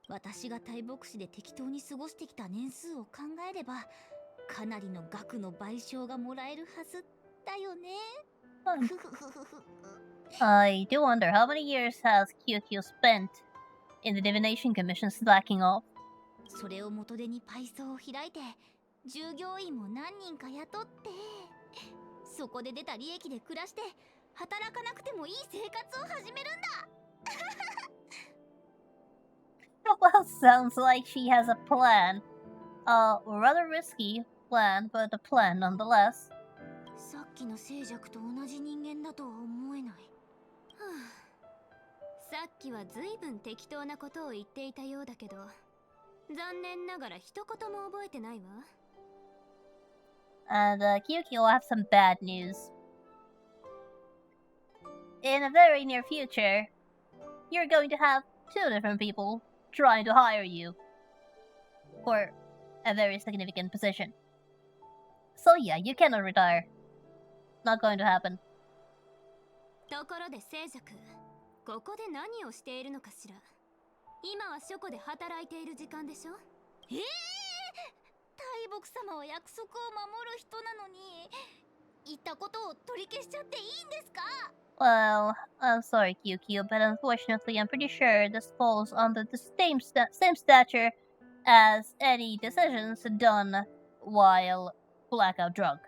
S2: 私が大牧師で適当に過ごしてきた年数を考えればかなりの額の賠償がもらえるはずだよね
S1: I do wonder how many years has QQ spent in the Divination Commission slacking off?
S2: それを元手にパイソーを開いて従業員も何人か雇ってそこで出た利益で暮らして働かなくてもいい生活を始めるんだ
S1: Well, sounds like she has a plan. Rather risky plan, but a plan nonetheless.
S2: さっきの静寂と同じ人間だとは思えない
S3: さっきは随分適当なことを言っていたようだけど残念ながら一言も覚えてないわ
S1: And QQ will have some bad news. In a very near future, you're going to have two different people trying to hire you for a very significant position. So yeah, you cannot retire. Not going to happen.
S3: ところで聖者君ここで何をしているのかしら今は書庫で働いている時間でしょ
S2: 大木様は約束を守る人なのに言ったことを取り消しちゃっていいんですか
S1: Well, I'm sorry, QQ, but unfortunately, I'm pretty sure this falls under the same stature as any decisions done while blackout drunk.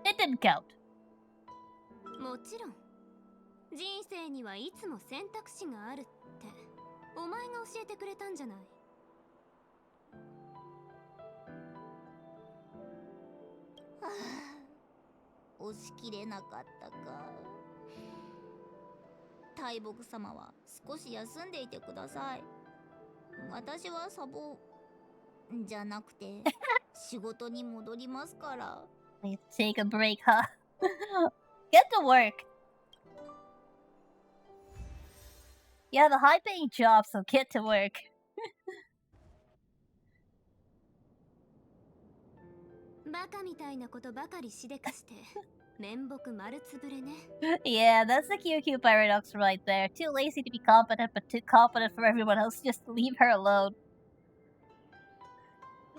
S1: It didn't count.
S3: もちろん人生にはいつも選択肢があるってお前が教えてくれたんじゃない
S2: 押し切れなかったか。大木様は少し休んでいてください。私はサボじゃなくて仕事に戻りますから。
S1: You take a break, huh? Get to work. You have a high-paying job, so get to work.
S3: バカみたいなことばかりしでかして面目丸つぶれね。
S1: Yeah, that's the QQ paradox right there. Too lazy to be competent, but too competent for everyone else. Just leave her alone.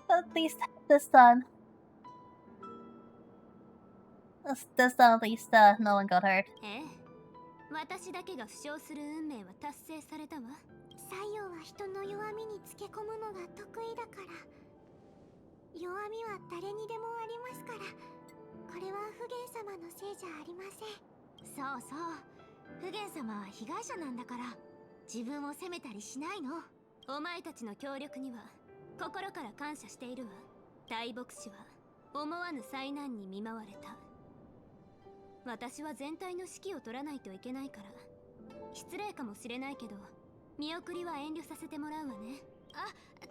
S1: At least this time. This time at least, no one got hurt.
S3: ええ、私だけが負傷する運命は達成されたわ。
S2: 西洋は人の弱みにつけ込むのが得意だから。弱みは誰にでもありますから。これは不言様のせいじゃありません。そうそう、不言様は被害者なんだから、自分を責めたりしないの。
S3: お前たちの協力には心から感謝しているわ。大牧師は思わぬ災難に見舞われた。私は全体の指揮を取らないといけないから、失礼かもしれないけど見送りは遠慮させてもらうわね。
S2: あ、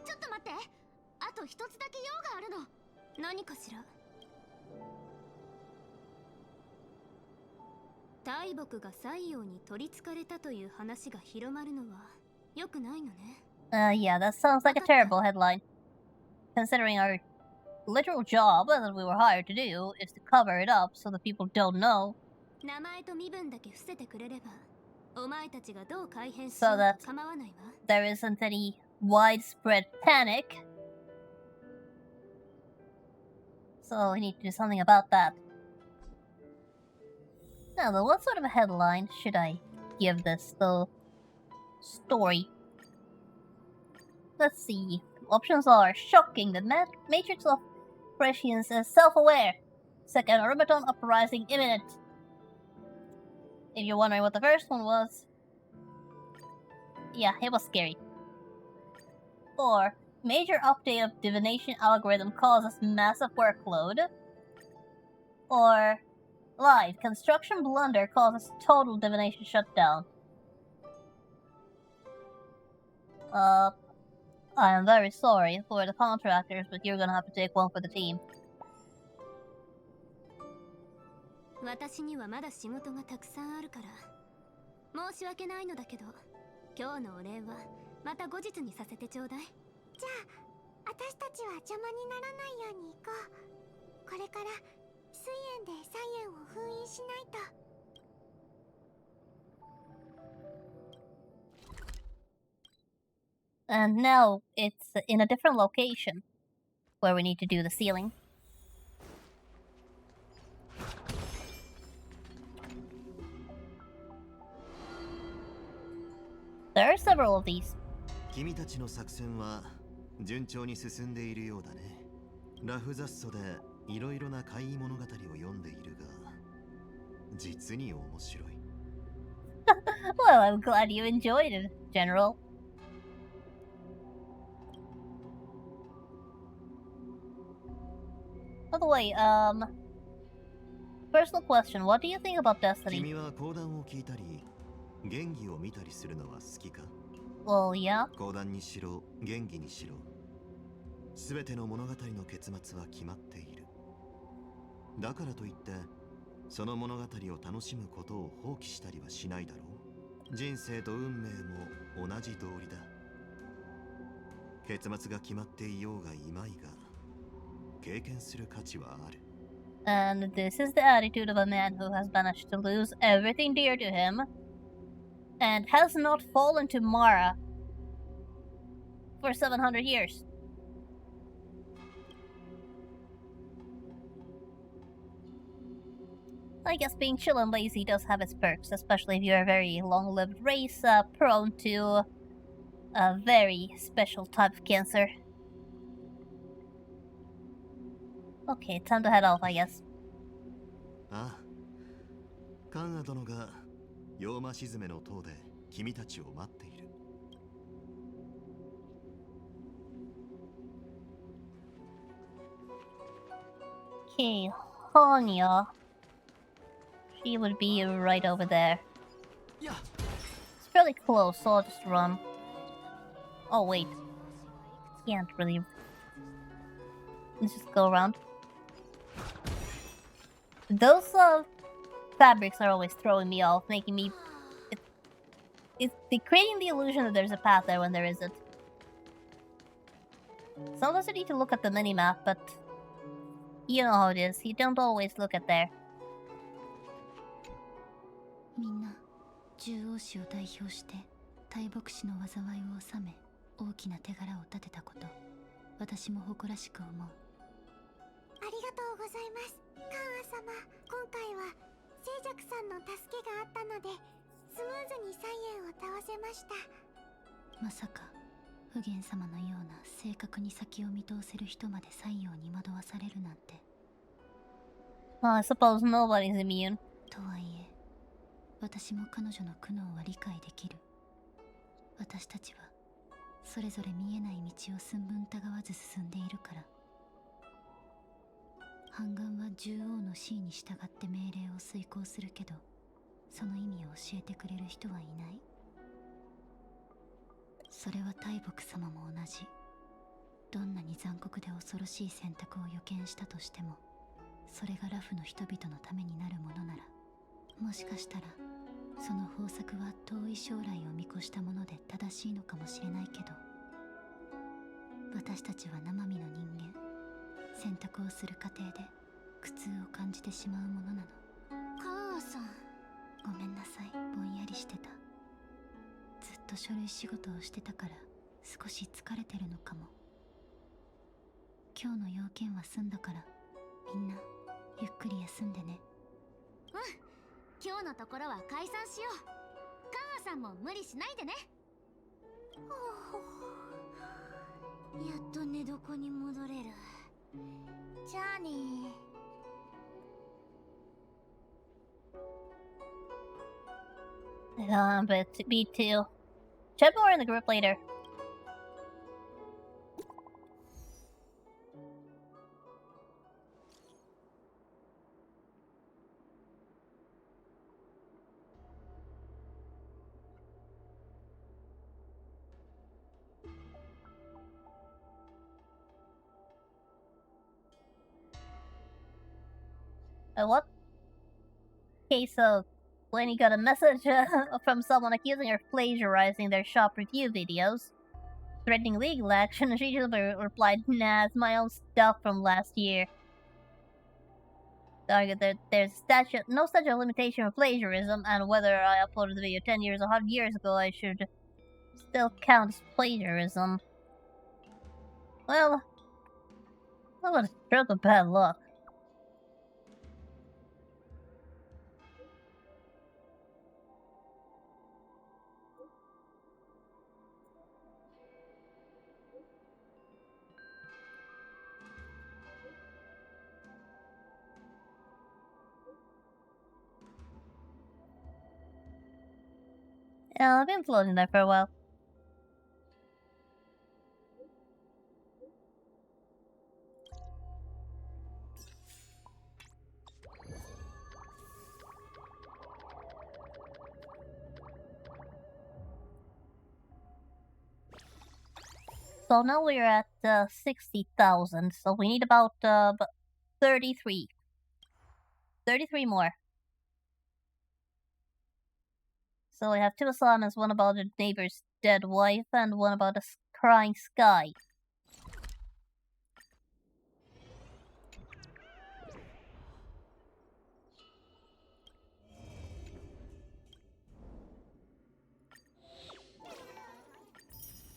S2: ちょっと待って。あと一つだけ用があるの。
S3: 何かしら。大木が西洋に取りつかれたという話が広まるのは良くないのね。
S1: Yeah, that sounds like a terrible headline. Considering our literal job that we were hired to do is to cover it up so that people don't know.
S3: 名前と身分だけ伏せてくれれば、お前たちがどう改変しようと構わないわ。
S1: There isn't any widespread panic. So we need to do something about that. Now, though, what sort of a headline should I give this, the story? Let's see. Options are shocking. The matrix of Prescience is self-aware. Second, Automaton uprising imminent. If you're wondering what the first one was, yeah, it was scary. 4. Major update of divination algorithm causes massive workload. Or 5. Construction blunder causes total divination shutdown. I am very sorry for the contractors, but you're gonna have to take one for the team.
S3: 私にはまだ仕事がたくさんあるから申し訳ないのだけど、今日のお礼はまた後日にさせてちょうだい。
S2: じゃあ私たちは邪魔にならないように行こう。これから水炎で菜園を封印しないと。
S1: And now it's in a different location where we need to do the sealing. There are several of these.
S5: 君たちの作戦は順調に進んでいるようだね。ラフ雑書でいろいろな怪異物語を読んでいるが、実に面白い。
S1: Well, I'm glad you enjoyed it, General. By the way, personal question, what do you think about Destiny?
S5: 君は講談を聞いたり、言技を見たりするのは好きか？
S1: Well, yeah.
S5: 講談にしろ、言技にしろ、すべての物語の結末は決まっている。だからといって、その物語を楽しむことを放棄したりはしないだろう。人生と運命も同じ道理だ。結末が決まっていようがいまいが、経験する価値はある。
S1: And this is the attitude of a man who has managed to lose everything dear to him and has not fallen to Mara for 700 years. I guess being chill and lazy does have its perks, especially if you're a very long-lived race prone to a very special type of cancer. Okay, time to head off, I guess.
S5: ああ、カンア殿が妖魔鎮めの塔で君たちを待っている。
S1: Okay, Hanya. She would be right over there.
S4: Yeah.
S1: It's fairly close, so I'll just run. Oh, wait. Can't really. Let's just go around. Those fabrics are always throwing me off, making me. It's creating the illusion that there's a path there when there isn't. Sometimes you need to look at the minimap, but you know how it is. You don't always look at there.
S2: みんな獣王氏を代表して大牧師の災いを収め大きな手柄を立てたこと私も誇らしく思うありがとうございますカーン様今回は静寂さんの助けがあったのでスムーズにサイエンを倒せましたまさか普賢様のような正確に先を見通せる人まで西洋に惑わされるなんて
S1: Well, I suppose nobody's immune.
S2: とはいえ私も彼女の苦悩は理解できる私たちはそれぞれ見えない道を寸分たがわず進んでいるから反願は獣王の指示に従って命令を遂行するけどその意味を教えてくれる人はいないそれは大木様も同じどんなに残酷で恐ろしい選択を予見したとしてもそれがラフの人々のためになるものならもしかしたらその方策は遠い将来を見越したもので正しいのかもしれないけど私たちは生身の人間選択をする過程で苦痛を感じてしまうものなのカーさんごめんなさいぼんやりしてたずっと書類仕事をしてたから少し疲れてるのかも今日の要件は済んだからみんなゆっくり休んでね今日のところは解散しようカーさんも無理しないでねやっと寝床に戻れるじゃあね
S1: But me too. Chat more in the group later. What? Okay, so Lenny got a message from someone accusing her of plagiarizing their shop review videos, threatening legal action. She just replied, "Nah, it's my own stuff from last year." Argued that there's no statute of limitation for plagiarism, and whether I uploaded the video 10 years or 100 years ago, I should still count as plagiarism. Well, what a stroke of bad luck. Yeah, I've been floating there for a while. So now we're at 60,000, so we need about 33. 33 more. So we have two assignments, one about a neighbor's dead wife and one about a crying sky.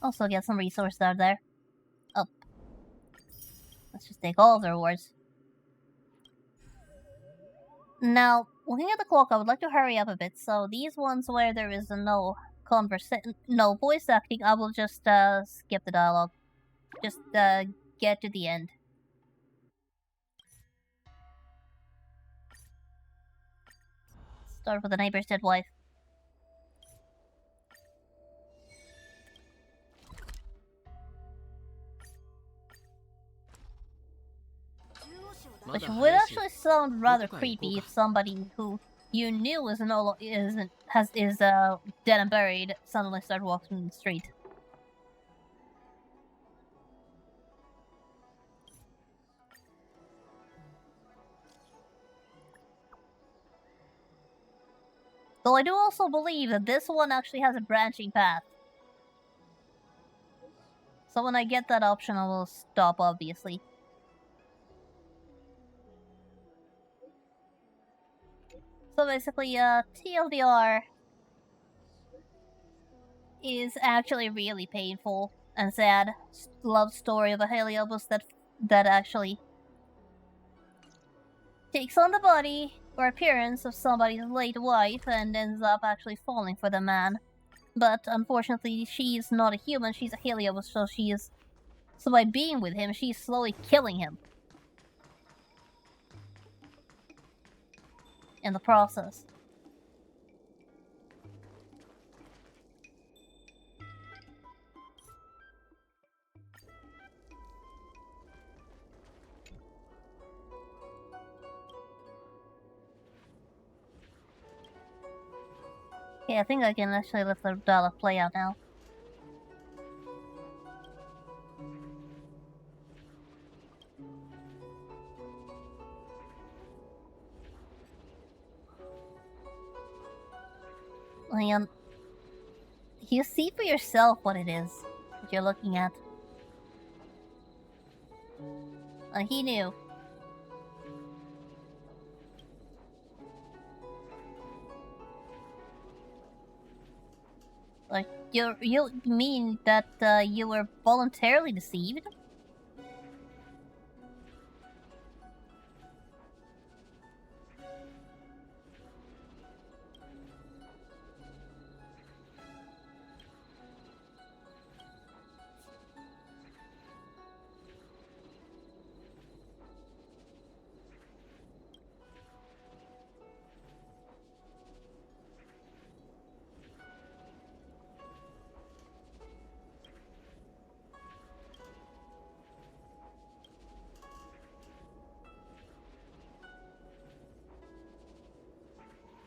S1: Also get some resources out there. Up. Let's just take all of the rewards. Now, looking at the clock, I would like to hurry up a bit, so these ones where there is no no voice acting, I will just skip the dialogue. Just get to the end. Start with the neighbor's dead wife. Which would actually sound rather creepy if somebody who you knew is dead and buried suddenly start walking the street. Though I do also believe that this one actually has a branching path. So when I get that option, I will stop, obviously. So basically, TLDR is actually really painful and sad love story of a Heliobus that actually takes on the body or appearance of somebody's late wife and ends up actually falling for the man. But unfortunately, she is not a human, she's a Heliobus, so by being with him, she's slowly killing him. In the process. Okay, I think I can actually let the dialogue play out now. Leon, you see for yourself what it is that you're looking at. He knew. Like, you mean that you were voluntarily deceived?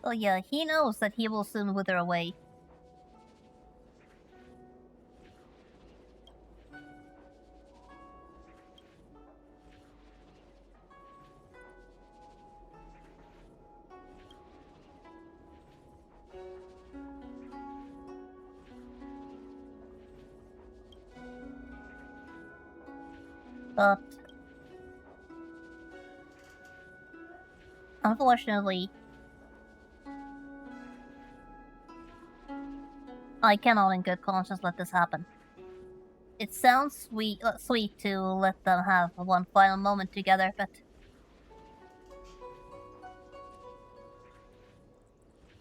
S1: Oh yeah, he knows that he will soon wither away. But unfortunately, I cannot in good conscience let this happen. It sounds sweet to let them have one final moment together, but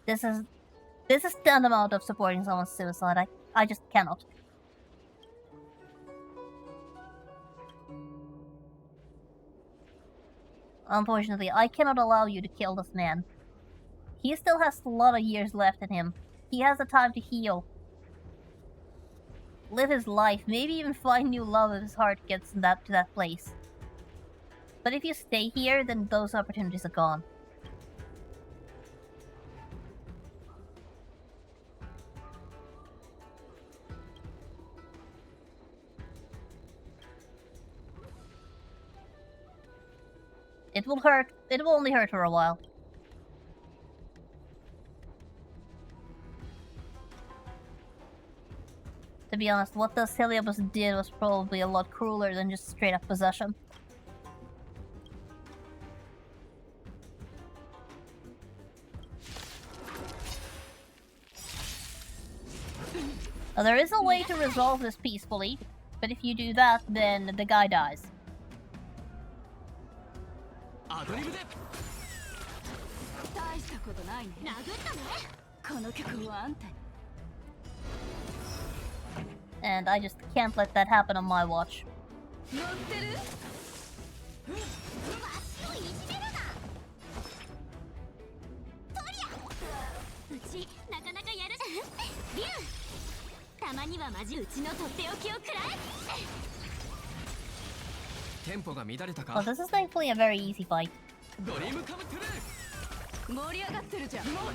S1: this is tantamount of supporting someone's suicide. I just cannot. Unfortunately, I cannot allow you to kill this man. He still has a lot of years left in him. He has the time to heal. Live his life, maybe even find new love if his heart gets to that place. But if you stay here, then those opportunities are gone. It will hurt. It will only hurt for a while. To be honest, what this Heliobus did was probably a lot crueler than just straight up possession. Now, there is a way to resolve this peacefully, but if you do that, then the guy dies. And I just can't let that happen on my watch. Well, this is thankfully a very easy fight.
S3: 盛り上がってるじゃん。もっと。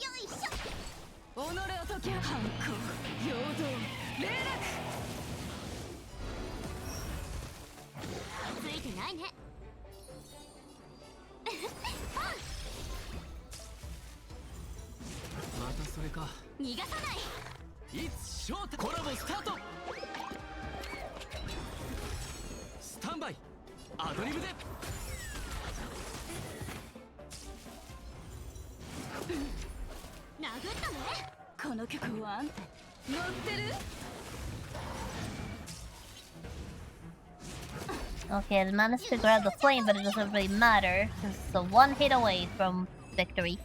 S2: よいしょ。
S3: 己を解き反抗、陽動、霊
S2: ついてないね。
S4: またそれか。
S2: 逃がさない。
S4: いつショータコラボスタート。スタンバイアドリブで。
S2: 殴ったね。
S3: この曲はあんた乗ってる。
S1: Okay, I managed to grab the flame, but it doesn't really matter. It's a one hit away from victory.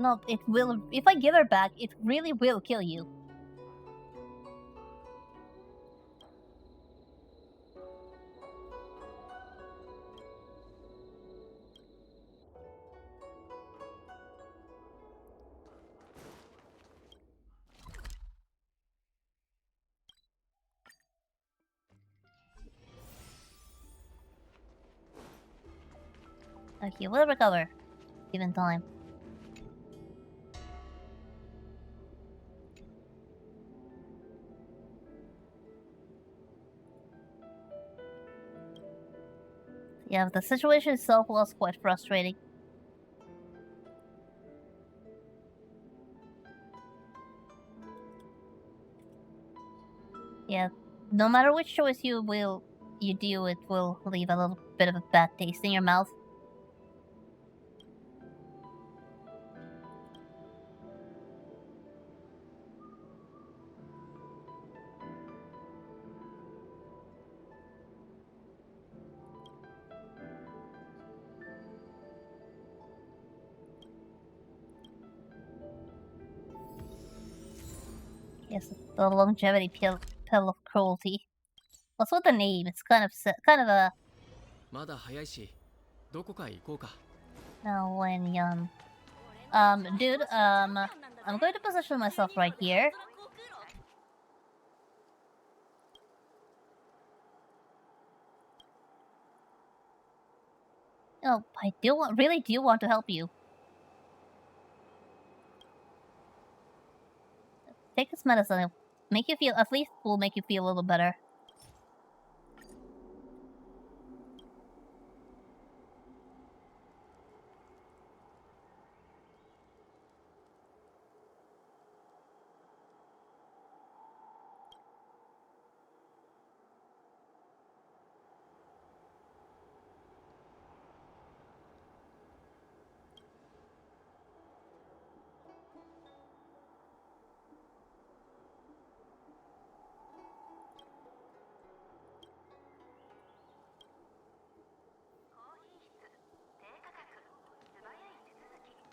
S1: No, it will. If I give her back, it really will kill you. Okay, we'll recover, given time. Yeah, the situation itself was quite frustrating. Yeah, no matter which choice you do, it will leave a little bit of a bad taste in your mouth. Yes, the longevity pill of cruelty. What's with the name? It's kind of a
S4: まだ早いし、どこかへ行こうか。
S1: no when young. Dude, I'm going to position myself right here. Oh, I really do want to help you. Take this medicine. It'll make you feel, at least will make you feel a little better.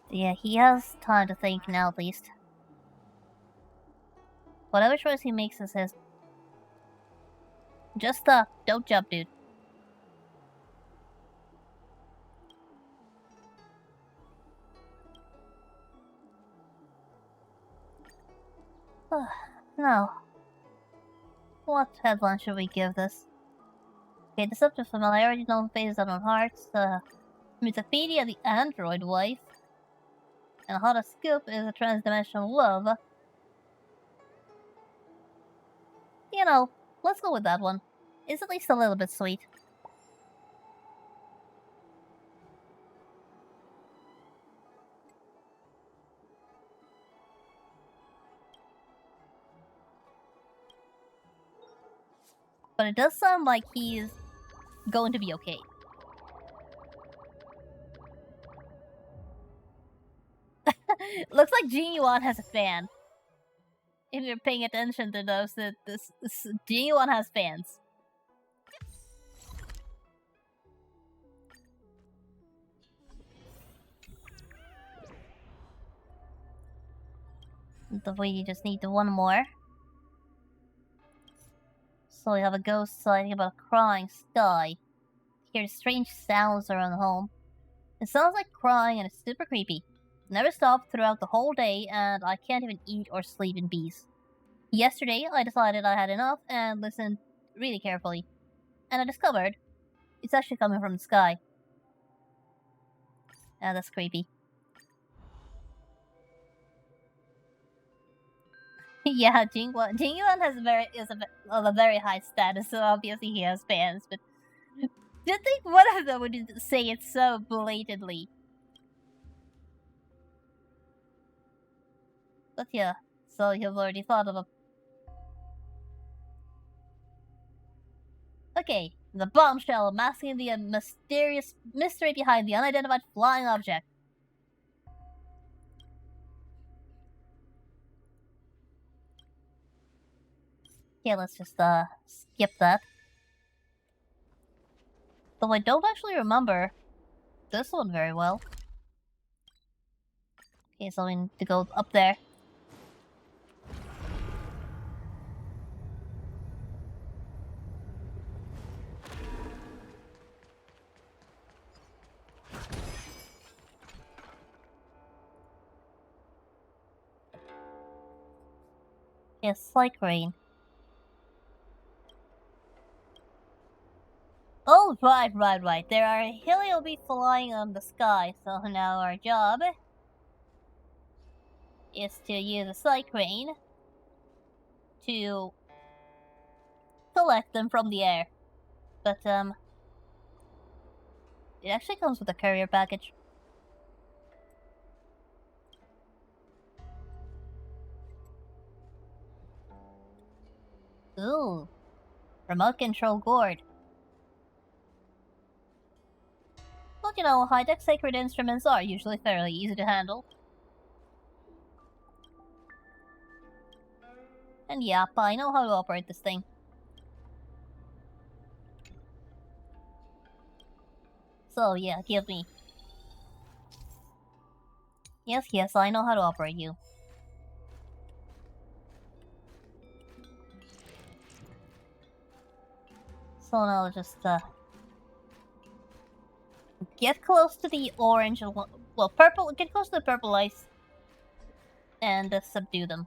S1: Yeah, he has time to think now, at least. Whatever choice he makes is his. Just don't jump, dude. No. What headline should we give this? Okay, deceptive familiarity, known faces, unknown hearts, Mutapedia, the android wife, and how to scoop is a transdimensional love. You know, let's go with that one. It's at least a little bit sweet. But it does sound like he's going to be okay. Looks like Jin Yuan has a fan. If you're paying attention to those, this Jin Yuan has fans. We just need one more. So we have a ghost sighting about a crying sky. Hear strange sounds around the home. It sounds like crying and it's super creepy. Never stopped throughout the whole day, and I can't even eat or sleep in peace. Yesterday, I decided I had enough and listened really carefully. And I discovered it's actually coming from the sky. Ah, that's creepy. Yeah, Jingyuan is of a very high status, so obviously he has fans, but to think one of them would say it so blatantly. But yeah, so you've already thought of a... Okay, the bombshell masking the mysterious mystery behind the unidentified flying object. Okay, let's just skip that. Though I don't actually remember this one very well. Okay, so we need to go up there. Yes, like rain. Oh, right. There are heliobi flying on the sky, so now our job is to use a psych rain to collect them from the air. But, it actually comes with a courier package. Ooh. Remote control gourd. Well, you know, high-tech sacred instruments are usually fairly easy to handle. And yep, I know how to operate this thing. So yeah, give me. Yes, I know how to operate you. So now just, get close to the orange, well, purple, get close to the purple ice, and subdue them.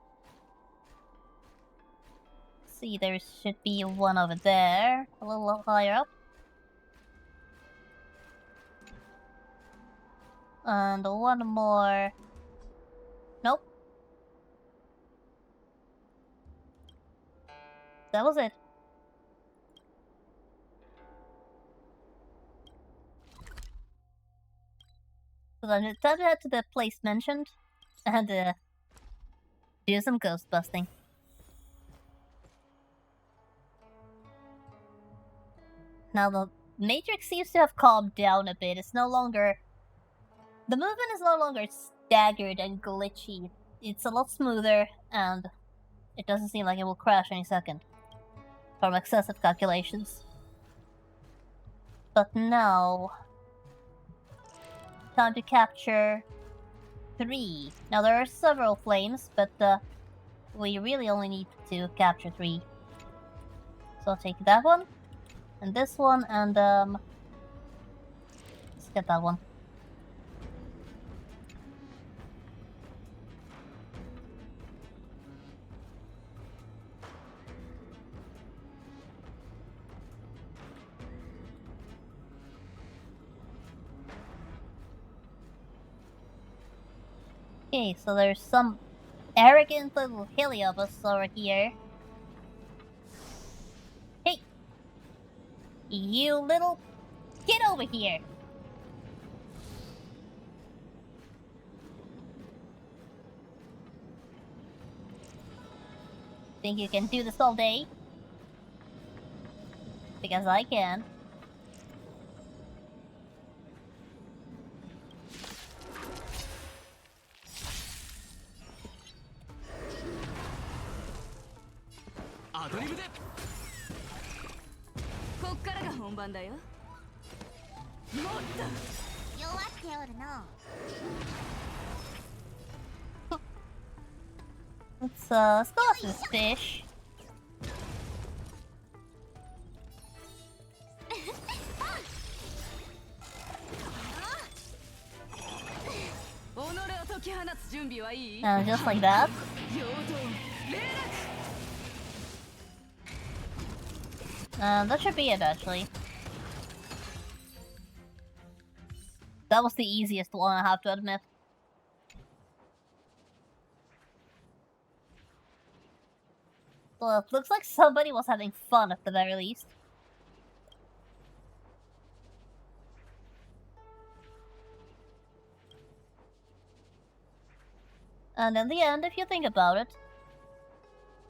S1: See, there should be one over there, a little higher up. And one more. Nope. That was it. So then it's time to head to the place mentioned and do some ghost busting. Now the Matrix seems to have calmed down a bit. It's no longer... The movement is no longer staggered and glitchy. It's a lot smoother, and it doesn't seem like it will crash any second from excessive calculations. But now... time to capture 3. Now there are several flames, but we really only need to capture 3. So I'll take that one, and this one, and let's get that one. Okay, so there's some arrogant little heliobus over here. Hey! You little... Get over here! Think you can do this all day? Because I can. Let's go after this fish. Just like that. That should be it, actually. That was the easiest one, I have to admit. Well, it looks like somebody was having fun at the very least. And in the end, if you think about it,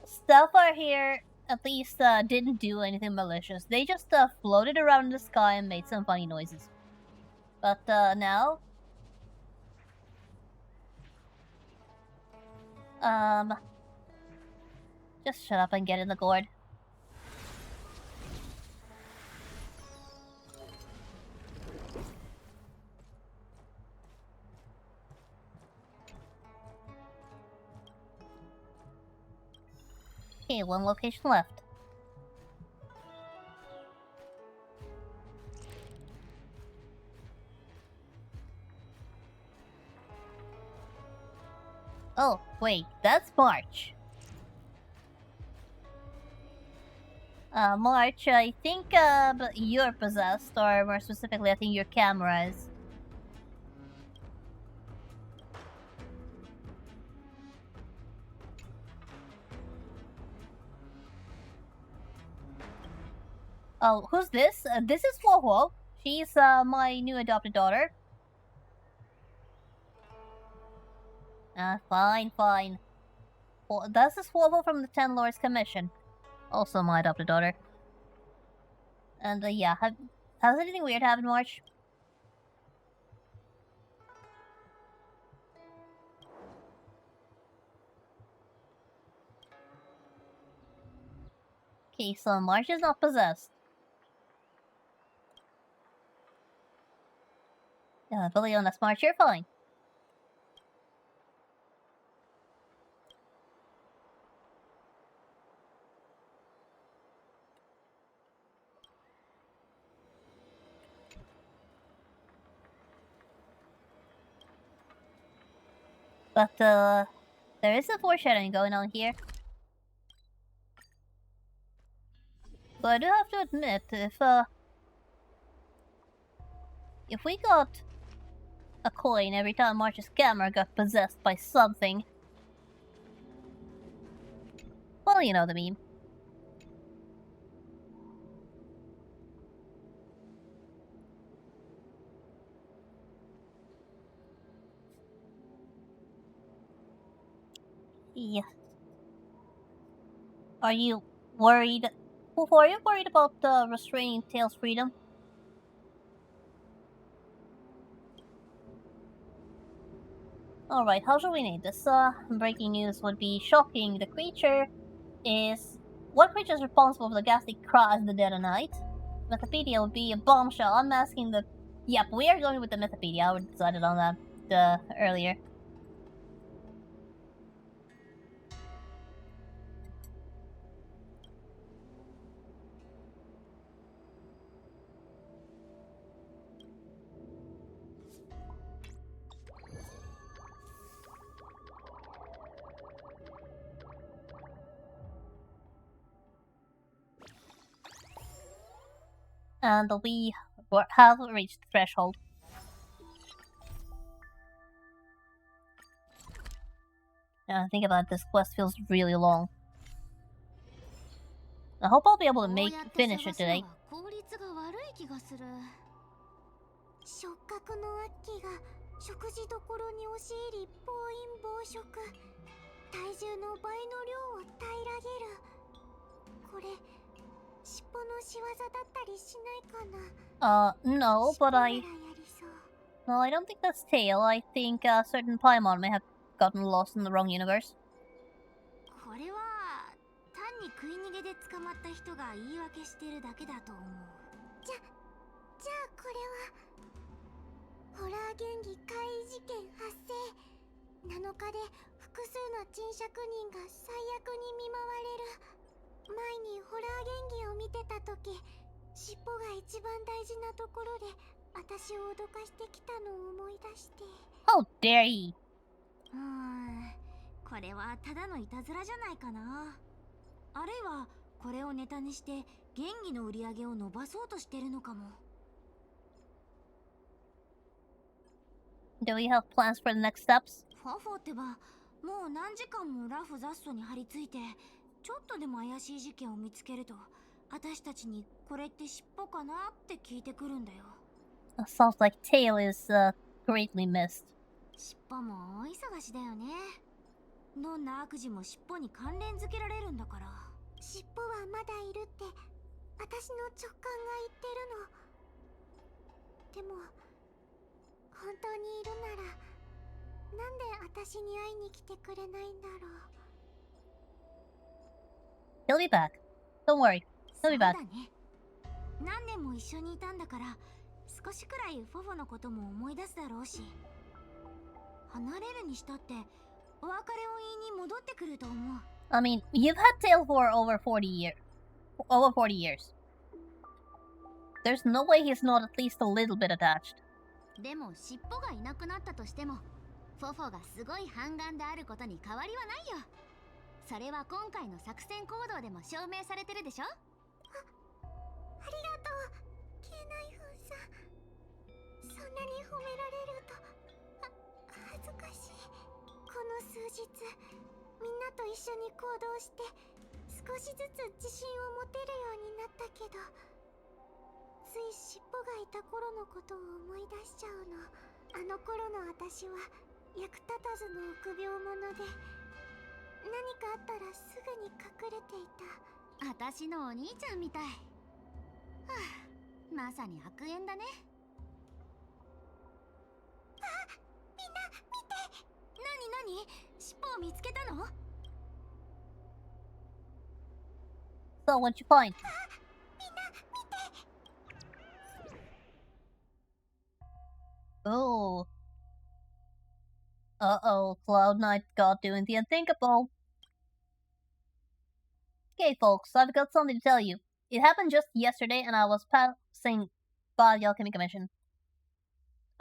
S1: Starfire here at least didn't do anything malicious. They just floated around in the sky and made some funny noises. But now... Just shut up and get in the gourd. Okay, one location left. Oh, wait, that's March. March, I think you're possessed, or more specifically, I think your camera is. Oh, who's this? This is Wowo. She's my new adopted daughter. Fine, fine. Well, this is Wowo from the Ten Lords Commission. Also my adopted daughter. And yeah, has anything weird happened, March? Okay, so March is not possessed. Billy, on that's March, you're fine. But, there is a foreshadowing going on here. So I do have to admit, if we got a coin every time March's camera got possessed by something... Well, you know the meme. Yeah. Are you worried? Who are you worried about restraining Tails' freedom? Alright, how shall we name this? Breaking news would be shocking. The creature is... What creature is responsible for the ghastly cries in the dead of night? Mythopedia would be a bombshell unmasking the... Yep, we are going with the Mythopedia. I already decided on that earlier. And we have reached the threshold. Think about it, this quest feels really long. I hope I'll be able to finish it today.
S2: 触覚のアッキーが食事どころに押し入り暴飲暴食体重の倍の量を平らげるこれ尻尾の仕業だったりしないかな
S1: No, but No, I don't think that's Tail. I think certain Paimon may have gotten lost in the wrong universe.
S2: これは単に食い逃げで捕まった人が言い訳してるだけだと思うじゃあこれはホラー原疑怪異事件発生7日で複数の沈借人が最悪に見舞われる前にホラー原疑を見てた時尻尾が一番大事なところで私を脅かしてきたのを思い出して
S1: How dare he!
S2: これはただのいたずらじゃないかな。あるいはこれをネタにして元気の売り上げを伸ばそうとしてるのかも。
S1: Do we have plans for the next steps?
S2: ファフォってばもう何時間もラフ雑草に張り付いて、ちょっとでも怪しい事件を見つけると私たちにこれって尻尾かなって聞いてくるんだよ。
S1: Sounds like Tail is greatly missed.
S2: 尻尾も大忙しだよね。どんな悪事も尻尾に関連づけられるんだから。尻尾はまだいるって私の直感が言ってるの。でも本当にいるならなんで私に会いに来てくれないんだろう。
S1: He'll be back. Don't worry.
S2: そ
S1: He'll
S2: う
S1: be
S2: だ
S1: back.
S2: ね。何年も一緒にいたんだから少しくらいフォフォのことも思い出すだろうし、離れるにしたってお別れを言いに戻ってくると思う。
S1: I mean, you've had Tail for over 40 years. Over 40 years. There's no way he's not at least a little bit attached.
S2: でも尻尾がいなくなったとしてもフォフォがすごい反感であることに変わりはないよ。それは今回の作戦行動でも証明されてるでしょ。ありがとう消えない風さん。そんなに褒められると恥ずかしい。この数日みんなと一緒に行動して少しずつ自信を持てるようになったけど、つい尻尾がいた頃のことを思い出しちゃうの。あの頃の私は役立たずの臆病者で何かあったらすぐに隠れていた。私のお兄ちゃんみたい。はあ、まさに悪縁だね。あ、みんな見て。何尻尾を見つけたの？
S1: So, what'd you find? Oh. Uh-oh, Cloud Knight got doing the unthinkable. Okay, folks, I've got something to tell you. It happened just yesterday, and I was passing by the Alchemy Commission.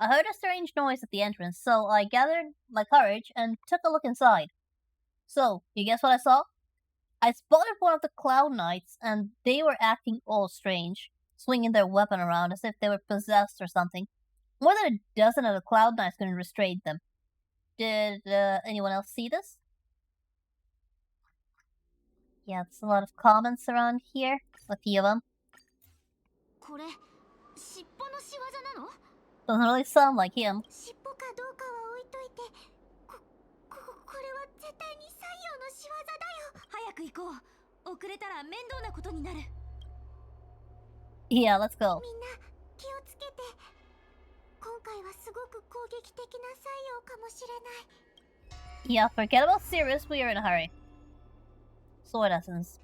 S1: I heard a strange noise at the entrance, so I gathered my courage and took a look inside. So, you guess what I saw? I spotted one of the Cloud Knights, and they were acting all strange, swinging their weapon around as if they were possessed or something. More than a dozen of the Cloud Knights couldn't restrain them. Did anyone else see this? Yeah, there's a lot of comments around here. A few of them.
S2: これ尻尾の仕業なの？
S1: Doesn't really sound like him.
S2: 尻尾かどうかは置いといて、これは絶対に西洋の仕業だよ。早く行こう。遅れたら面倒なことになる。
S1: Yeah, let's go.
S2: みんな気をつけて。今回はすごく攻撃的な西洋かもしれない。
S1: Yeah, forget about Sirius, we are in a hurry. Sword Essence.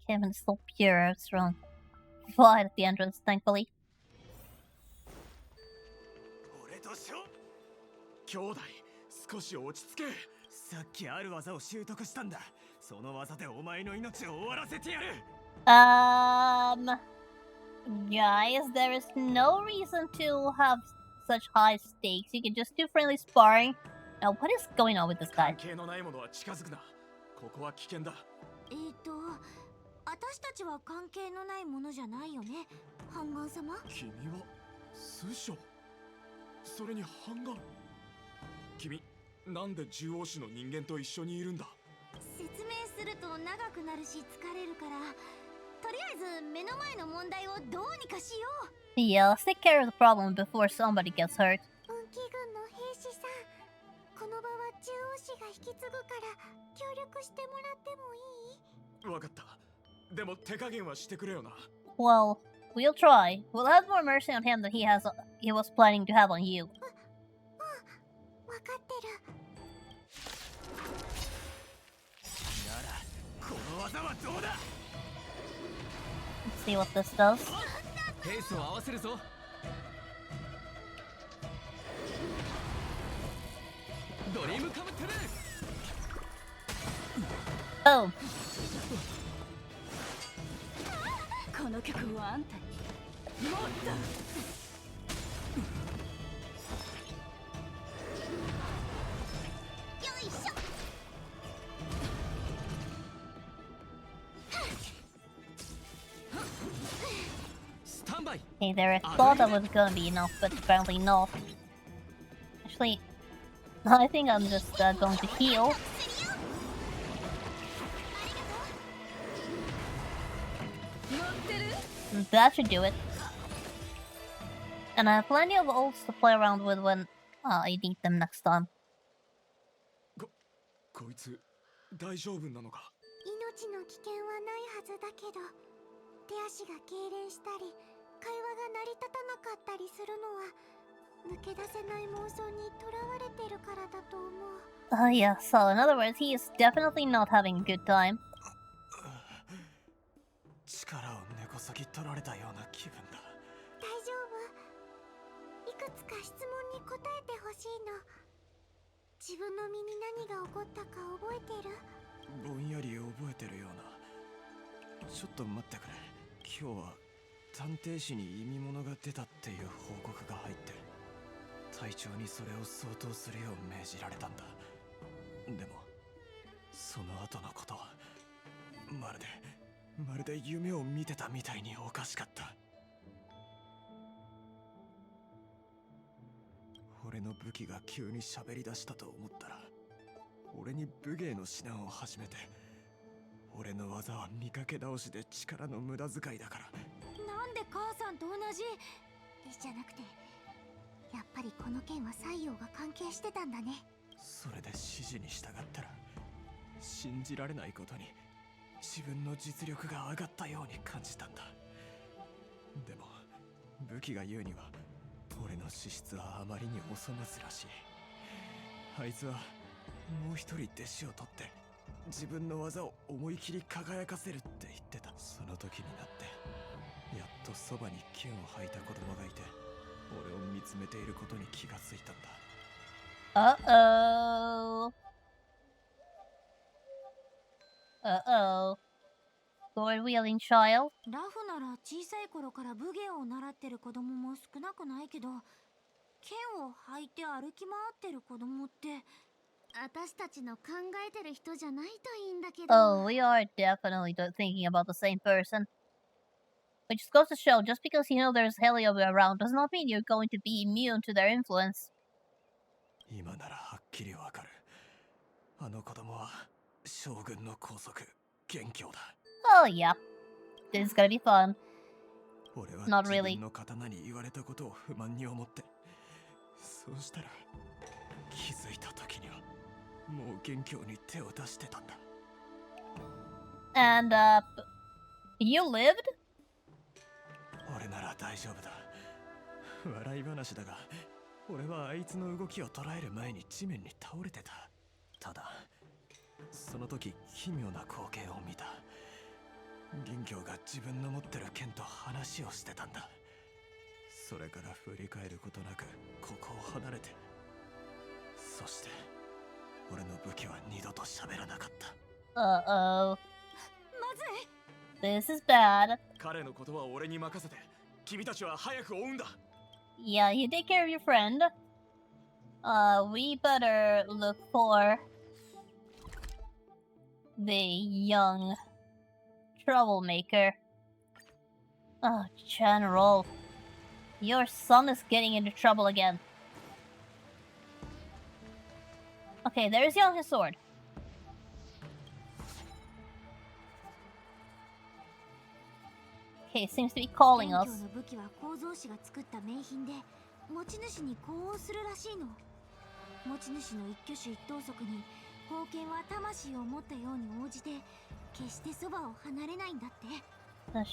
S1: Kevin is still pure, it's wrong. Flight at the entrance, thankfully.
S6: 俺としょ兄弟少し落ち着け。さっきある技を習得したんだ。その技でお前の命を終わらせてやる。
S1: Guys, there is no reason to have such high stakes. You can just do friendly sparring. Now, what is going on with this guy?
S6: 関係のないものは近づくな。ここは危険だ。
S2: 私たちは関係のないものじゃないよね、ハンガン様。
S6: 君は師匠。それにハンガン。君、なんで獣王種の人間と一緒にいるんだ？
S2: 説明すると長くなるし疲れるから、とりあえず目の前の問題をどうにかしよう。
S1: Yeah, let's take care of the problem before somebody gets hurt.
S2: 運気軍の兵士さん、この場は獣王氏が引き継ぐから協力してもらってもいい？
S6: わかった。でも手加減はしてくれよな。
S1: Well, we'll try. We'll have more mercy on him than he was planning to have on you.
S2: わかってる。
S6: ならこの技はどうだ？
S1: Let's see what this does.
S4: ペースを合わせるぞ。ドリームカムトゥルー。
S1: Oh,
S3: この曲をあんたにもっと。
S2: よいしょ。
S4: スタンバイ。
S1: Okay, there I thought that was gonna be enough, but apparently not. Actually, I think I'm just going to heal. That should do it. And I have plenty of ults to play around with when I need them next time.
S6: こいつ大丈夫なのか。
S2: 命の危険はないはずだけど、手足が痙攣したり会話が成り立たなかったりするのは抜け出せない妄想にとらわれてるからだと思う。
S1: Yeah, so in other words, he is definitely not having a good time.
S6: 力を根こそぎ取られたような気分だ。
S2: 大丈夫。いくつか質問に答えてほしいの。自分の身に何が起こったか覚えてる？
S6: ぼんやり覚えてるような。ちょっと待ってくれ。今日は探偵士に意味物が出たっていう報告が入って、隊長にそれを相当するよう命じられたんだ。でもその後のことはまるで夢を見てたみたいにおかしかった。俺の武器が急に喋り出したと思ったら、俺に武芸の指南を始めて、俺の技は見かけ倒しで力の無駄遣いだから。
S2: なんで母さんと同じじゃなくて、やっぱりこの件は西洋が関係してたんだね。
S6: それで指示に従ったら、信じられないことに自分の実力が上がったように感じたんだ。でも武器が言うには、俺の資質はあまりにお粗末らしい。あいつはもう一人弟子を取って自分の技を思い切り輝かせるって言ってた。その時になってやっとそばに剣を吐いた子供がいて、俺を見つめていることに気がついたんだ。
S1: Uh-oh. Uh-oh. Sword-wielding child?
S2: ラフなら小さい頃から武芸を習ってる子供も少なくないけど、剣を履いて歩き回ってる子供って私たちの考えてる人じゃないといいんだけど。
S1: Oh, we are definitely thinking about the same person. Which goes to show, just because you know there's Helio around does not mean you're going to be immune to their influence.
S6: 今ならはっきりわかる。あの子供は将軍の拘束、元凶だ。
S1: Oh yeah. This is gonna be fun.
S6: 俺は
S1: Not
S6: 自
S1: really.
S6: 分の刀に言われたことを不満に思って、そうしたら気づいた時にはもう元凶に手を出してたんだ。
S1: And, you lived?
S6: 俺なら大丈夫だ。笑い話だが、俺はあいつの動きを捉える前に地面に倒れてた。ただその時奇妙な光景を見た。元凶が自分の持ってる剣と話をしてたんだ。それから振り返ることなくここを離れて、そして俺の武器は二度と喋らなかった。
S1: Uh-oh.
S2: まずい。
S1: This is bad.
S6: 彼のことは俺に任せて、君たちは早く追うんだ。
S1: Yeah, you take care of your friend. We better look for the young troublemaker. Oh, General. Your son is getting into trouble again. Okay, there's Young's sword. Okay, seems to be calling
S2: 元
S1: us.
S2: 凶の武器は構造師が作った名品で、持ち主に呼応するらしいの。持ち主の一挙手一投足に宝剣は魂を持ったように応じて、決してそばを離れないんだって。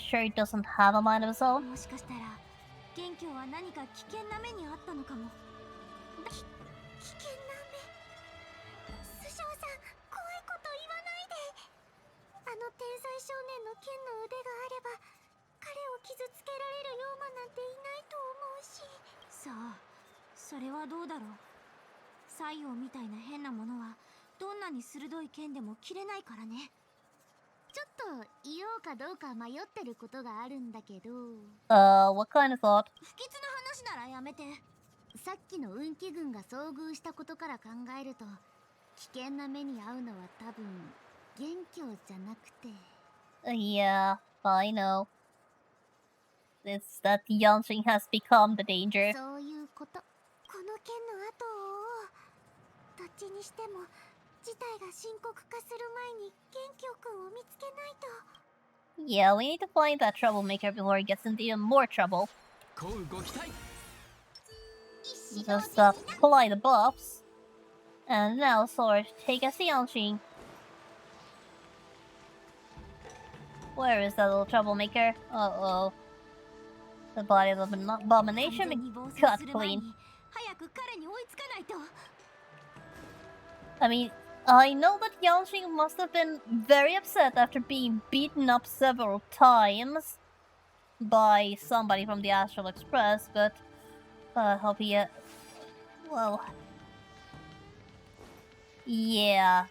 S1: Sure he doesn't have a mind of his own.
S2: もしかしたら元凶は何か危険な目にあったのかも。危険な目。師匠さん、怖いこと言わないで。あの天才少年の剣の腕があれば、彼を傷つけられる妖魔なんていないと思うし。さあ、それはどうだろう。西洋みたいな変なものはどんなに鋭い剣でも切れないからね。ちょっと言おうかどうか迷ってることがあるんだけど、
S1: What kind of thought?
S2: 不吉な話ならやめて。さっきの運気軍が遭遇したことから考えると、危険な目に遭うのは多分元凶じゃなくて。
S1: Yeah, I know. It's that Yanshin has become the danger.
S2: そういうこと。この件の後を、どっちにしても事態が深刻化する前に元凶くんを見つけないと。
S1: Yeah, we need to find that troublemaker before he gets into even more trouble.
S4: こうご期待。
S1: Just apply the buffs. And now, Sword, take us to Yanshin. Where is that little troublemaker? Uh-oh. The body of the abomination cut clean.
S2: 早く彼に追いつかないと。
S1: I mean, I know that Yanshin must have been very upset after being beaten up several times by somebody from the Astral Express, but hope he, well, yeah,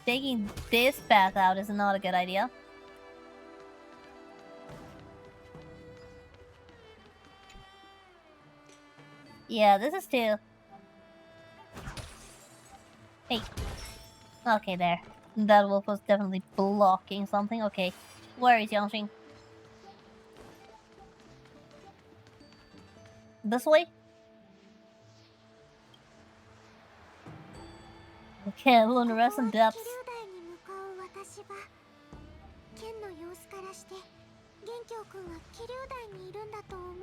S1: taking this path out is not a good idea. Yeah, this is too. Hey. Okay, there. That wolf was definitely blocking something. Okay. Where is Yanshin? This way? Okay, a little rest in depths.
S2: 剣の様子からして、元凶くんは気流台にいるんだと思う。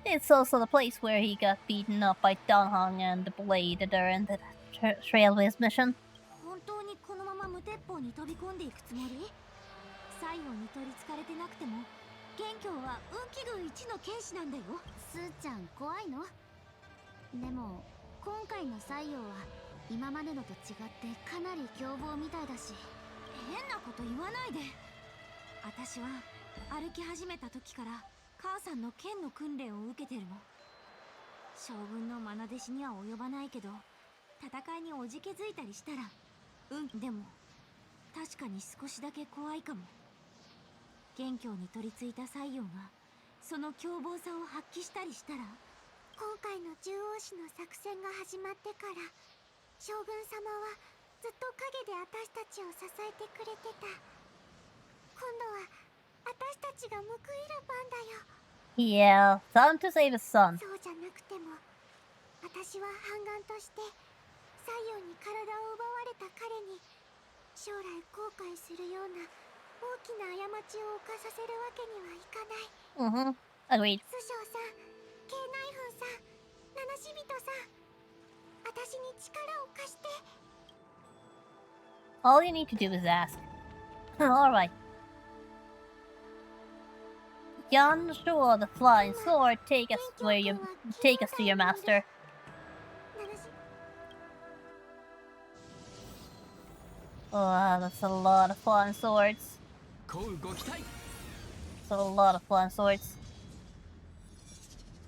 S1: It's also the place where he got beaten up by Donghong and the Blade during the Trailways mission.
S2: 本当にこのまま無鉄砲に飛び込んでいくつもり？西洋に取り憑かれてなくても、元凶は運気軍一の剣士なんだよ。スーちゃん怖いの？でも今回の西洋は今までのと違ってかなり凶暴みたいだし。変なこと言わないで。私は歩き始めた時から母さんの剣の訓練を受けてるの。将軍の愛弟子には及ばないけど、戦いにおじけづいたりしたら、でも確かに少しだけ怖いかも。元凶に取り付いた西洋がその凶暴さを発揮したりしたら。今回の獣王氏の作戦が始まってから、将軍様はずっと陰で私たちを支えてくれてた。今度は私たちが報いる番だよ。
S1: Yeah, time to save his son.
S2: そうじゃなくても、私は反乱として西洋に体を奪われた彼に将来後悔するような大きな過ちを犯させるわけにはいかない。
S1: Agreed.
S2: 師匠さん、慶内粉さん、七死人さん、私に力を貸して。
S1: All you need to do is ask. Alright. Yan Shuo, the flying sword, take us to your master. Oh, that's a lot of flying swords.
S4: こうご期待。
S1: That's a lot of flying swords.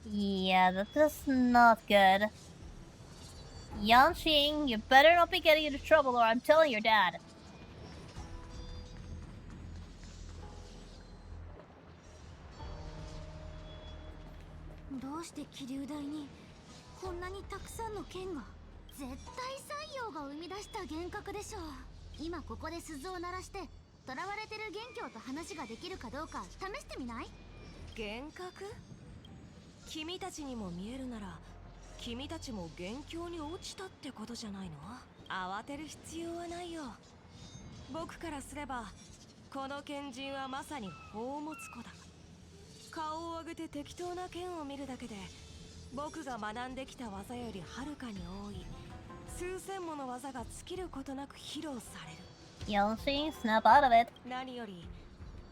S1: Yeah, that is not good. Yanxing, you better not be getting into trouble or I'm telling your dad.
S2: どうして気流台にこんなにたくさんの剣が？絶対西洋が生み出した幻覚でしょう。今ここで鈴を鳴らして囚われてる元凶と話ができるかどうか試してみない？
S3: 幻覚？君たちにも見えるなら、君たちも元凶に落ちたってことじゃないの？慌てる必要はないよ。僕からすればこの賢人はまさに宝物庫だ。顔を上げて適当な剣を見るだけで僕が学んできた技よりはるかに多い数千もの技が尽きることなく披露される。
S1: Yanxing, snap out of it.
S3: 何より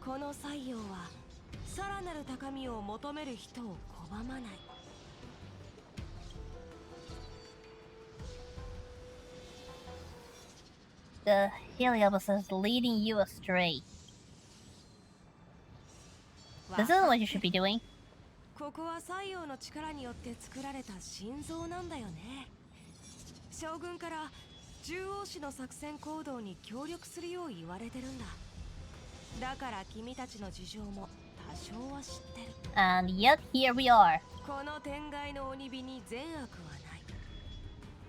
S3: この西洋はさらなる高みを求める人を拒まない。
S1: The Heliobus is leading you astray. This isn't what you should be doing.
S3: ここは西洋の力によって作られた心臓なんだよね。将軍から獣王氏の作戦行動に協力するよう言われてるんだ。
S7: だから君たちの事情も多少は知ってる。
S1: And yet here we are.
S7: この天外の鬼火に善悪はない。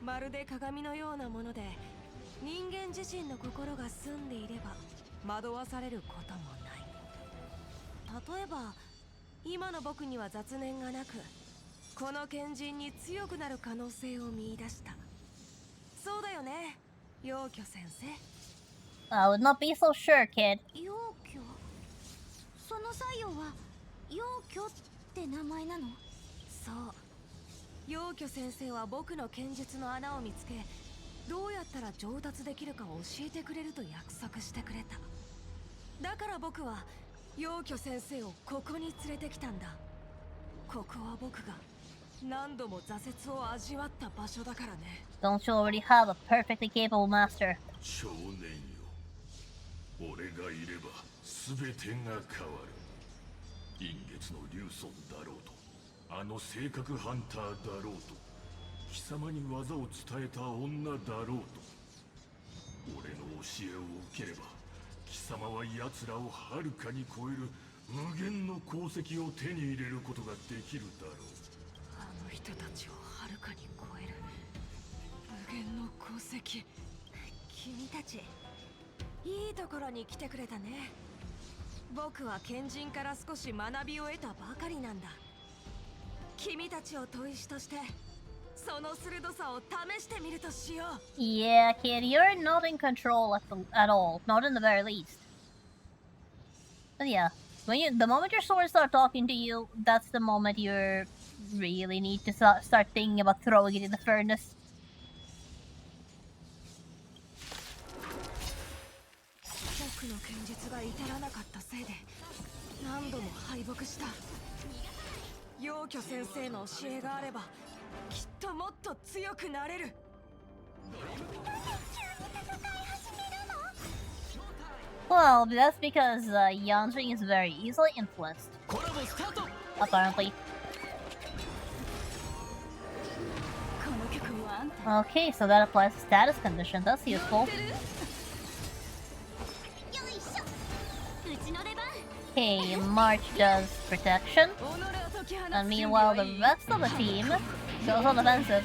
S7: まるで鏡のようなもので、人間自身の心が澄んでいれば惑わされることもない。例えば今の僕には雑念がなく、この賢人に強くなる可能性を見出した。そうだよね、陽虚先生。
S1: I would not be so sure, kid.
S2: 陽虚？その作用は陽虚って名前なの？
S7: そう、陽虚先生は僕の剣術の穴を見つけ、どうやったら上達できるかを教えてくれると約束してくれた。だから僕は陽虚先生をここに連れてきたんだ。ここは僕が何度も挫折を味わった場所だからね。
S1: Don't you already have a perfectly capable master?
S8: 少年よ、俺がいれば全てが変わる。陰月の竜尊だろうと、あの性格ハンターだろうと、貴様に技を伝えた女だろうと、俺の教えを受ければ貴様は奴らをはるかに超える無限の功績を手に入れることができるだろう。
S7: あの人たちをはるかに超える無限の功績。君たちいいところに来てくれたね。僕は賢人から少し学びを得たばかりなんだ。君たちを砥石としてその鋭さを試してみるとしよう。
S1: Yeah, kid, you're not in control at all. Not in the very least. But yeah, the moment your swords start talking to you, that's the moment you really need to start thinking about throwing it in the furnace.
S7: 僕の剣術が至らなかったせいで何度も敗北した。陽虚先生の教えがあればきっともっと強くなれる。
S1: Well, that's because Yanjing is very easily influenced. Apparently. Okay, so that applies to status condition. That's useful. Okay, March does protection. And meanwhile, the rest of the team goes on offensive.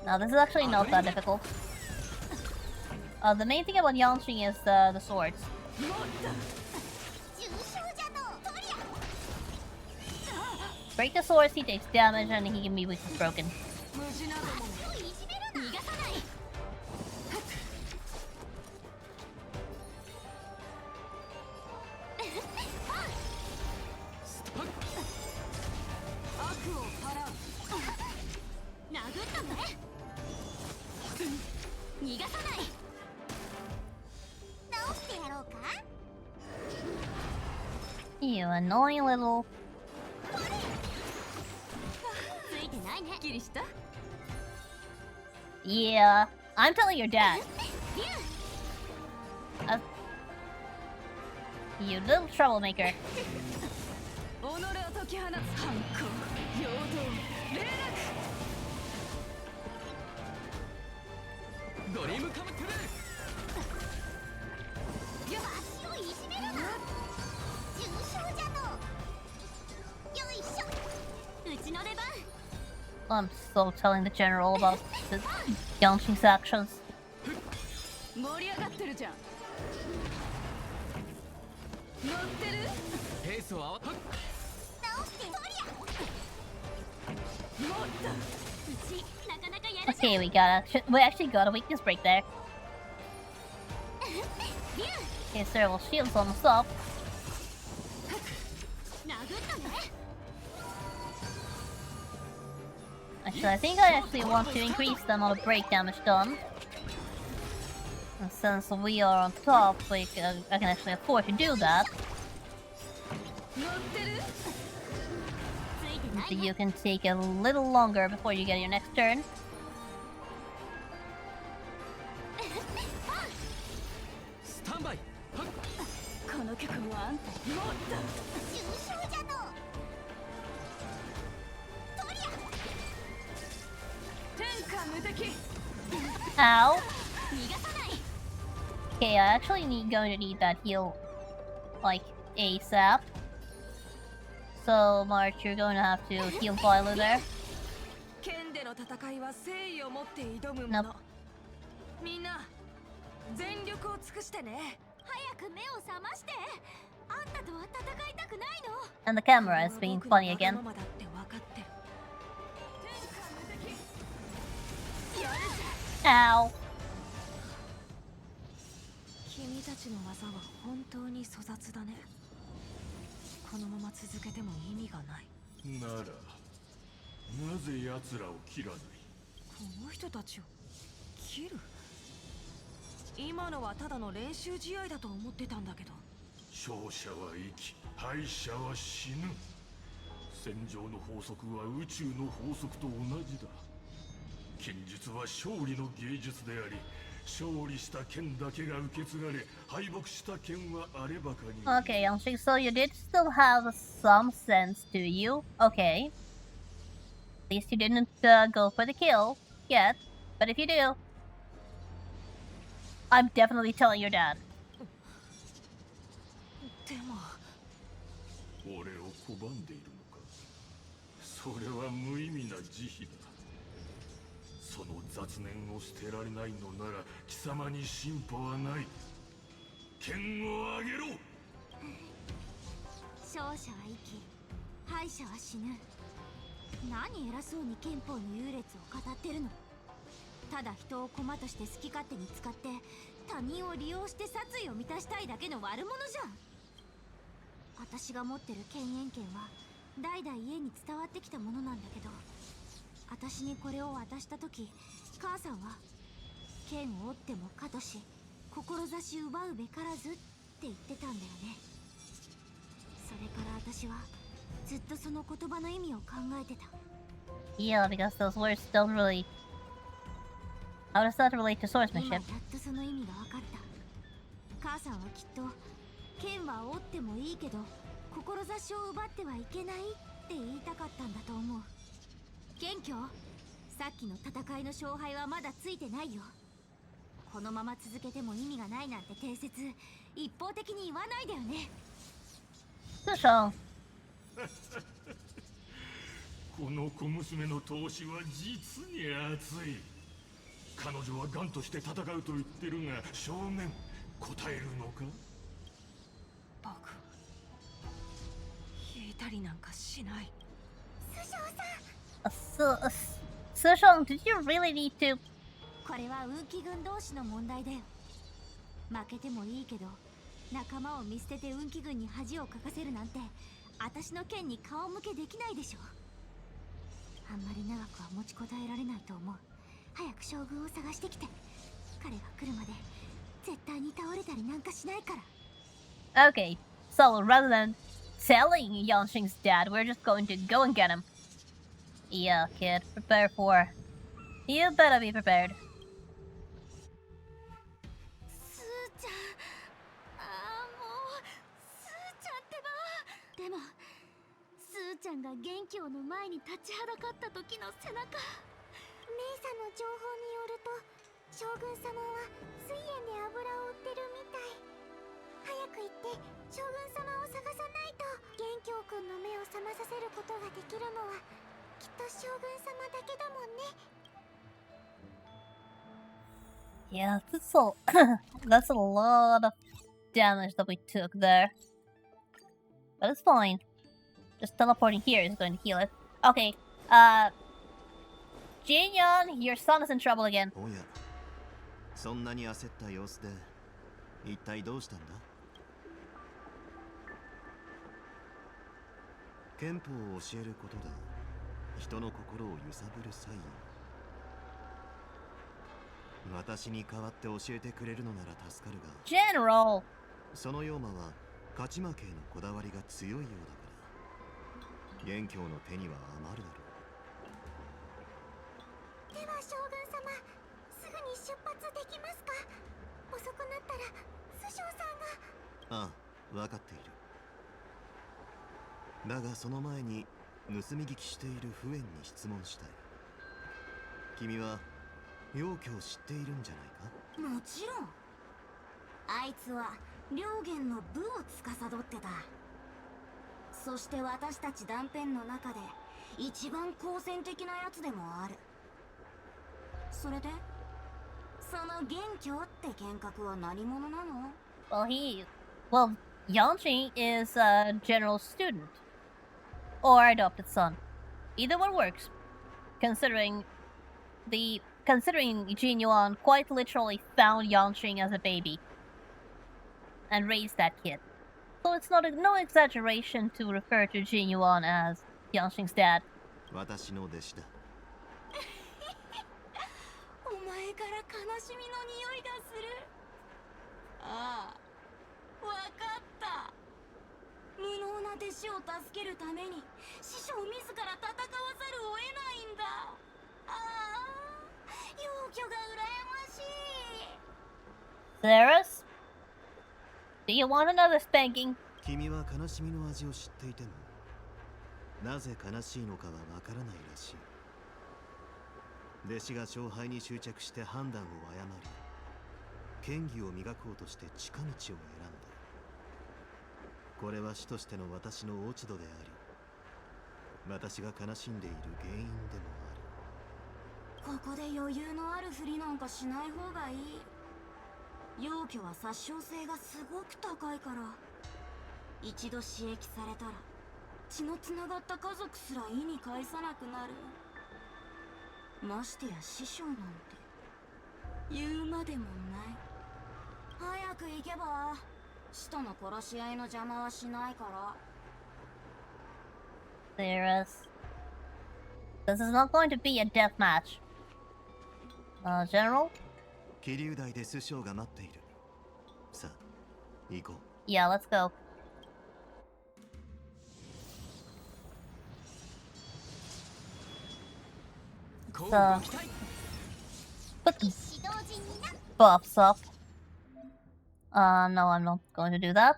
S1: Now, this is actually not that difficult. The main thing about Yanqing is the swords. Break the swords, he takes damage, and he can be weak and broken. You annoying little... Yeah, I'm telling your dad. You little troublemaker.
S4: ドリームカムトゥル
S1: I'm so telling the general about the Yanqing's actions.
S3: 盛り上がってるじゃん。乗ってる？
S4: ペースを合わせ
S1: Okay, we actually got a weakness break there. Okay, several shields almost up. Actually, I think I actually want to increase the amount of break damage done. And since we are on top, I can actually afford to do that. So you can take a little longer before you get your next turn.
S4: Stand by.
S3: この曲もあんた。天下無敵。
S1: Ow. Okay, I actually going to need that heal, like, ASAP. So, March, you're going to have to heal Violet there.
S7: 剣での戦いは誠意を持って挑むも
S1: Nope.
S7: の。みんな全力を尽くしてね。
S2: 早く目を覚まして。あんたとは戦いたくないの。
S1: And the camera is being funny again.
S7: ママだって分かってる。
S1: Ow.
S7: 君たちの技は本当に粗雑だね。このまま続けても意味がない。
S8: ならなぜ奴らを切らない？
S7: この人たちを切る？今のはただの練習試合だと思ってたんだけど。
S8: 勝者は生き、敗者は死ぬ。戦場の法則は宇宙の法則と同じだ。剣術は勝利の芸術であり、勝利した剣だけが受け継がれ、敗北した剣はあればかに。
S1: Okay, Youngshik, so you did still have some sense to you. Okay. At least you didn't go for the kill yet. But if you do, I'm definitely telling your dad.
S7: でも
S8: 俺を拒んでいるのか。それは無意味な慈悲だ。その雑念を捨てられないのなら貴様に進歩はない。剣をあげろ。
S2: 勝者は生き、敗者は死ぬ。何偉そうに憲法の優劣を語ってるの。ただ人を駒として好き勝手に使って他人を利用して殺意を満たしたいだけの悪者じゃん。私が持ってる権限権は代々家に伝わってきたものなんだけど、私にこれを渡した時、母さんは剣を折ってもかとし志奪うべからずって言ってたんだよね。それから私はずっとその言葉の意味を考えてた。
S1: Yeah, because those words don't really... How does that relate to
S2: 今や
S1: swordsmanship?
S2: っとその意味が分かった。母さんはきっと剣は折ってもいいけど志を奪ってはいけないって言いたかったんだと思う。謙虚、さっきの戦いの勝敗はまだついてないよ。このまま続けても意味がないなんて定説一方的に言わないでよね。
S1: So,
S8: この小娘の闘志は実に熱い。彼女はガンとして戦うと言ってるが、少年答えるのか？
S7: 僕引いたりなんかしない。
S1: Sushong, did you really need to...
S2: これは運気軍同士の問題だよ。負けてもいいけど仲間を見捨てて運気軍に恥をかかせるなんて私の剣に顔向けできないでしょ。あんまり長くは持ちこたえられないと思う。早く将軍を探してきて。彼が来るまで絶対に倒れたりなんかしないから。
S1: Okay, so rather than telling Yanxing's dad, we're just going to go and get him. Yeah, kid, prepare for... You better be prepared.
S2: スーちゃん、もうスーちゃんってば。でもスーちゃんが元凶の前に立ちはだかった時の背中。メイさんの情報によると将軍様は水煙で油を売ってるみたい。早く行って将軍様を探さないと。元凶くんの目を覚まさせることができるのはきっと将軍様だけだもんね。
S1: Yeah, that's that's a lot of damage that we took there. But it's fine. Just teleporting here is going to heal it. Okay, Jinyon, your son is in trouble again.
S5: おや、そんなに焦った様子で一体どうしたんだ？憲法を教えることで人の心を揺さぶる作用。私に代わって教えてくれるのなら助かるが、
S1: General!
S5: その妖魔は勝ち負けへのこだわりが強いようだから元凶の手には余るだろう。
S2: では将軍様、すぐに出発できますか？遅くなったら師匠さんが。
S5: ああ、分かっている。だがその前に盗み聞きしているフエンに質問したい。君は容器を知っているんじゃないか。
S2: もちろん。あいつは両元の部を司ってた。そして私たち断片の中で一番好戦的なやつでもある。それでその元凶って幻覚は何者なの？
S1: Well, Yanqing is a general student or adopted son. Either one works, considering Jin Yuan quite literally found Yanqing as a baby and raised that kid. So it's no exaggeration to refer to Jin Yuan as Yanqing's dad.
S5: 私の弟子だ。
S2: お前から悲しみの匂いがする。ああ、わかった。無能な弟子を助けるために師匠自ら戦わざるを得ないんだ。ああ、陽虚が羨ましい。
S1: Ceres, do you want another spanking?
S5: 君は悲しみの味を知っていても、なぜ悲しいのかはわからないらしい。弟子が勝敗に執着して判断を誤り、剣技を磨こうとして近道を選んだ。これは師としての私の落ち度であり、私が悲しんでいる原因でもある。
S2: ここで余裕のあるふりなんかしない方がいい。陽虚は殺傷性がすごく高いから、一度刺激されたら血のつながった家族すら意に介さなくなる。ましてや師匠なんて言うまでもない。早く行けば師との殺し合いの邪魔はしないから。
S1: Ceres, this is not going to be a death match. General?
S5: 桐生台で師匠が待っている。さあ、行こう。
S1: Yeah, let's go. So, put the buffs up. No, I'm not going to do that.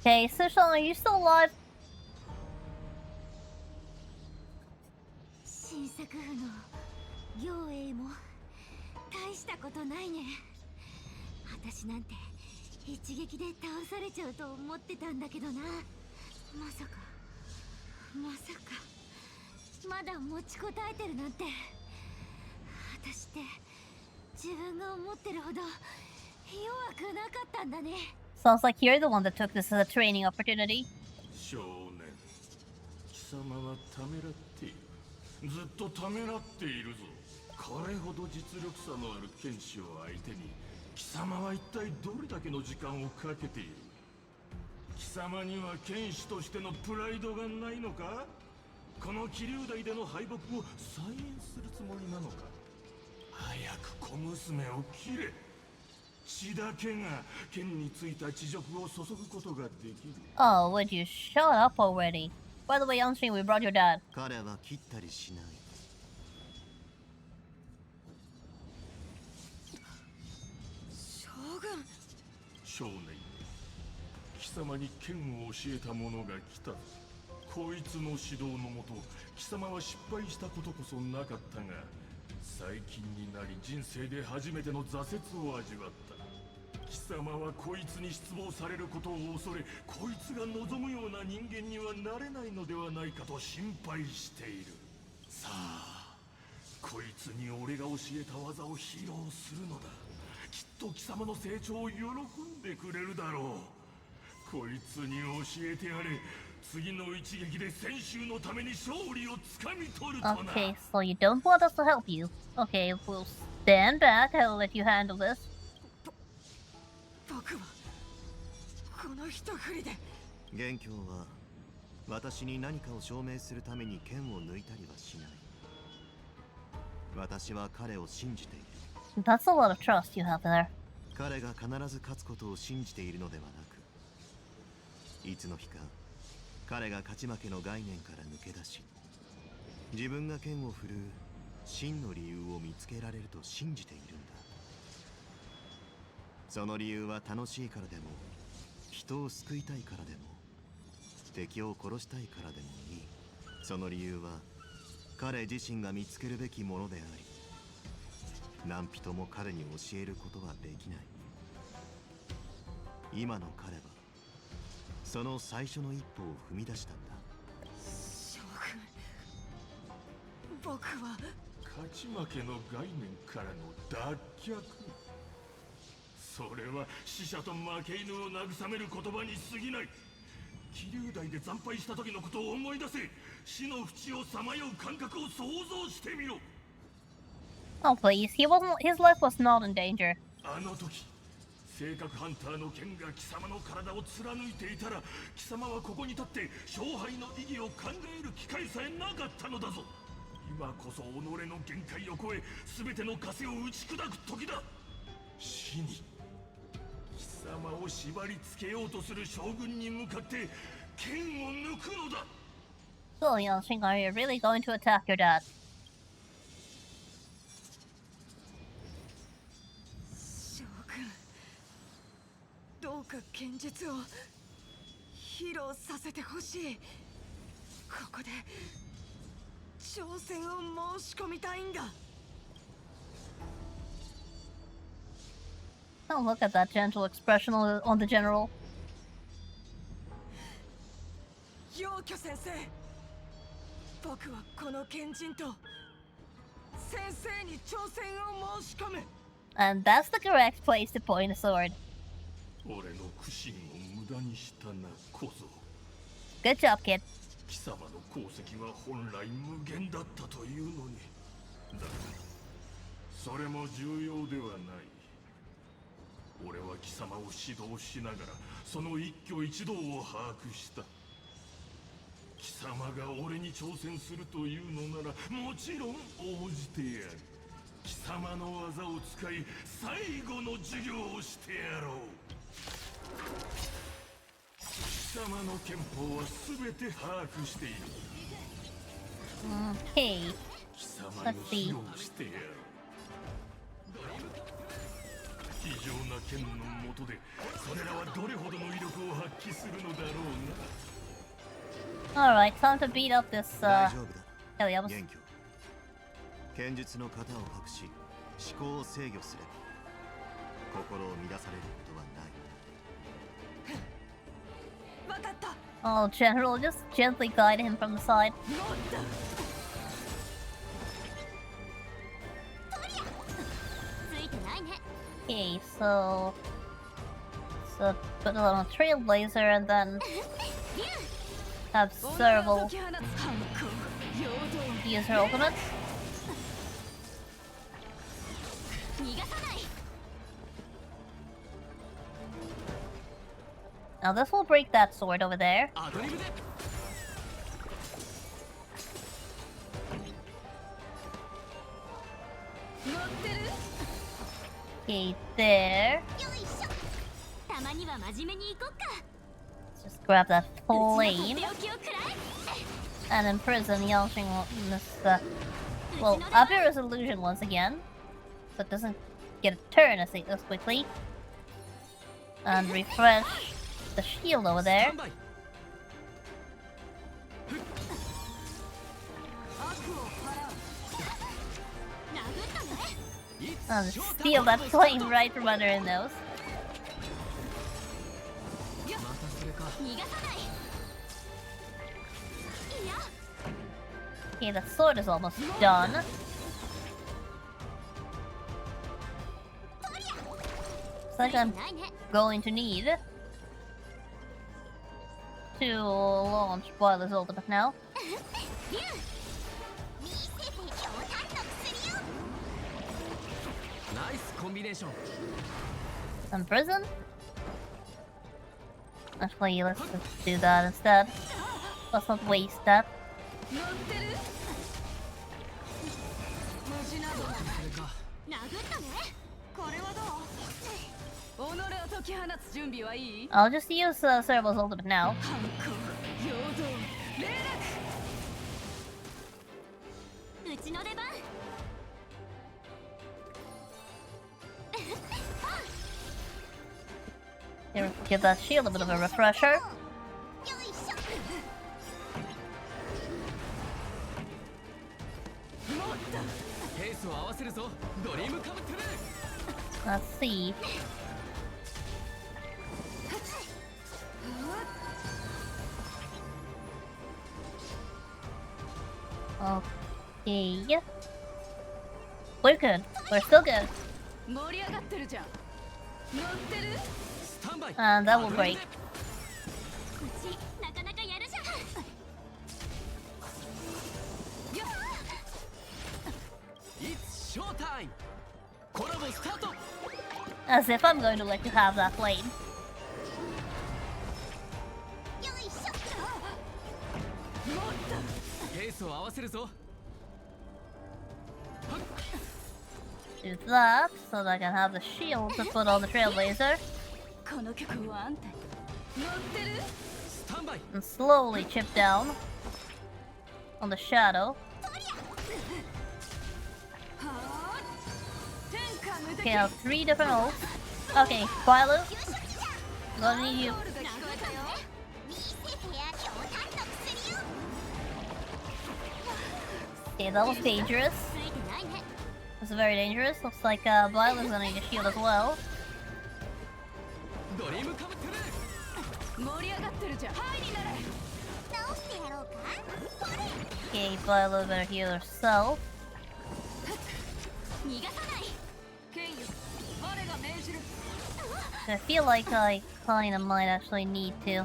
S1: Okay, Sushan, are you still alive?
S2: 新作府の行英も大したことないね。私なんて一撃で倒されちゃうと思ってたんだけどな。まさかまだ持ちこたえてるなんて。私って自分が思ってるほど弱くなかったんだね。
S1: Sounds like you're the one that took this as a training opportunity.
S8: 少年、貴様はためらっている。ずっとためらっているぞ。これほど実力差のある剣士を相手に貴様は一体どれだけの時間をかけている。貴様には剣士としてのプライドがないのか。この桐生台での敗北を再演するつもりなのか。早く小娘を切れ。血だけが剣についた恥辱を注ぐことができる。
S1: Oh, would you shut up already? By the way, Yanshin, we brought your dad.
S5: 彼は切ったりしない。
S7: 将軍。
S8: 少年、貴様に剣を教えた者が来た。こいつの指導のもと貴様は失敗したことこそなかったが、最近になり人生で初めての挫折を味わった。貴様はこいつに失望されることを恐れ、こいつが望むような人間にはなれないのではないかと心配している。さあ、こいつに俺が教えた技を披露するのだ。きっと貴様の成長を喜んでくれるだろう。こいつに教えてやれ。次の一撃で先週のために勝利をつかみ取るとな。
S1: Okay, so you don't want us to help you. Okay, we'll stand back. I'll let you handle this.
S7: 僕はこの一振りで。
S5: 元凶は私に何かを証明するために剣を抜いたりはしない。私は彼を信じている。
S1: That's a lot of trust you have there.
S5: 彼が必ず勝つことを信じているのではなく、いつの日か彼が勝ち負けの概念から抜け出し、自分が剣を振るう真の理由を見つけられると信じているんだ。その理由は楽しいからでも、人を救いたいからでも、敵を殺したいからでもいい。その理由は彼自身が見つけるべきものであり、何人も彼に教えることはできない。今の彼はその最初の一歩を踏み出したんだ。
S7: 将軍、僕は
S8: 勝ち負けの概念からの脱却。それは死者と負け犬を慰める言葉に過ぎない。気流台で惨敗した時のことを思い出せ。死の淵をさまよう感覚を想像してみろ。
S1: Oh please, his life was not in danger.
S8: あの時性格ハンターの剣が貴様の体を貫いていたら、貴様はここに立って勝敗の意義を考える機会さえなかったのだぞ。今こそ己の限界を超え、全ての枷を打ち砕く時だ。死に貴様を縛り付けようとする将軍に向かって剣を抜くのだ。
S1: So, Yangqing, are you really going to attack your dad?
S7: 将軍、どうか剣術を披露させてほしい。ここで挑戦を申し込みたいんだ。
S1: Oh, look at that gentle expression on the general.
S7: 陽巨先生、僕はこの賢人と先生に挑戦を申し込む。
S1: And that's the correct place to point a sword.
S8: 俺の苦心を無駄にしたな小僧。
S1: Good job, kid.
S8: 貴様の功績は本来無限だったというのに。だがそれも重要ではない。俺は貴様を指導しながらその一挙一動を把握した。貴様が俺に挑戦するというのならもちろん応じてやる。貴様の技を使い最後の授業をしてやろう。貴様の憲法は全て把握している。
S1: Okay.
S8: 貴様に披露してやろう。非常な剣の下でそれらはどれほどの威力を発揮するのだろうな。
S1: Alright, time to beat up this,
S5: 大丈夫だ。
S1: Helios.
S5: 元凶。剣術の型を隠し思考を制御すれば心を乱されることはない。
S7: わかった。
S1: Oh, General, just gently guide him from the side.
S7: もっと
S1: Okay, so put on a trailblazer and then have Serval
S7: 解き放つ反抗陽動
S1: use her ultimate.
S3: 逃がさない。
S1: Now this will break that sword over there.
S4: アドリブで
S7: 乗ってる。
S1: Okay, there.
S3: よいしょ。たまには真面目に行こっか。
S1: Just grab that
S3: うちのと
S1: flame
S3: っておきを食らえ。
S1: and imprison Yangqing in this, well, up here is illusion once again. So it doesn't get a turn as quickly. And refresh the shield over
S4: ス
S1: there.
S4: タンバイ
S3: 殴ったね。
S1: And steal that flame right from under her nose.
S4: またそれか。
S3: 逃がさない。いや、
S1: Okay, the sword is almost done. Looks like I'm
S3: ないね。
S1: going to need to launch Boiler's ultimate now.
S3: リュウ。見せて冗談の薬よ。
S4: ナイスコンビネーション。
S1: Imprison? Actually, let's just do that instead. Let's not waste that.
S7: 乗ってる。無事など
S4: それか。
S3: 殴ったね。
S7: これはどう。己を解き放つ準備はいい。
S1: I'll just use Serval's ultimate now.
S7: 反抗陽動霊落。
S3: うちの出番。
S1: Here, give that shield a bit of a refresher.
S3: よいしょ。
S6: ペースを合わせるぞドリームカムトゥルー
S1: Let's see. Okay. We're good. We're still good.
S3: 盛り上がってるじゃん乗ってる
S6: スタンバイ
S1: And that will break.
S3: うちなかなかやるじゃん
S6: It's show time コラボスタート
S1: As if I'm going to let you have that lane.
S2: よいしょ。
S6: ペースを合わせるぞ
S1: Do that so that I can have the shield to put on the Trailblazer
S3: この曲はあんた乗ってる
S6: スタンバイ
S1: and slowly chip down on the shadow.
S3: 天下無敵
S1: Okay, I have 3 different ults. Okay, Violet, gonna need you.
S3: ゴールが聞こえたよ
S2: 見せてや強胆の薬よ。
S1: Okay, that was dangerous.
S2: ついてないね。
S1: That's very dangerous. Looks like Violet's gonna need a shield as well.
S6: ドリームカムトゥルー
S3: 盛り上がってるじゃんはいになれ
S2: 直してやろうか。ほれ。
S1: Okay, Violet better heal herself.
S3: 逃がさない剣よ我が命じる
S1: I feel like I kinda might actually need to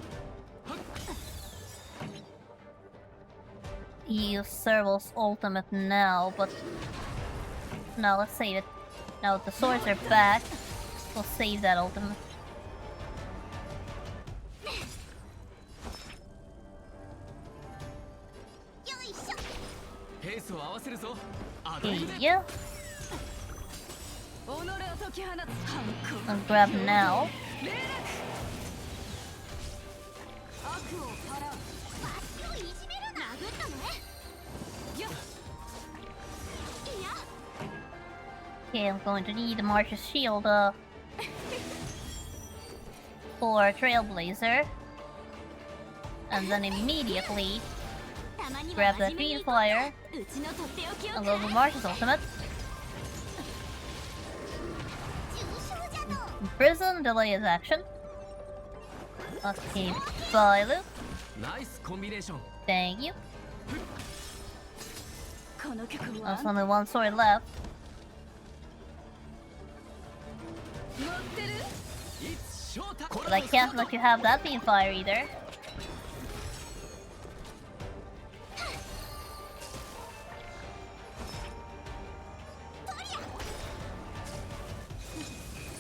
S1: use Serval's ultimate now, but no, let's save it. Now that the swords are back, we'll save that ultimate.
S2: よいしょ。
S6: ペースを合わせるぞアドリブ
S1: Okay,
S6: で
S1: yeah.
S3: 己を解き放つ反
S1: I'll grab now.
S3: 霊落悪を払う
S2: わしをいじめるな。殴ったね。
S3: よっいや
S1: Okay, I'm going to need March's shield for Trailblazer. And then immediately
S3: たまに
S1: grab
S3: は
S1: that
S3: 真面目に
S1: Fiend Fire
S3: うちのとっておきを
S1: and go for March's ultimate.
S2: 重傷じゃの。
S1: Imprison, delay his action. Okay, Violet,
S6: ナイスコンビネーション
S1: thank you.
S3: この曲は
S1: There's only one sword left.
S3: 乗ってる
S6: It's show time コ
S1: But
S6: ラ
S1: I
S6: ボスタ
S1: can't
S6: ー
S1: let
S6: ト
S1: you have that Fiend Fire either.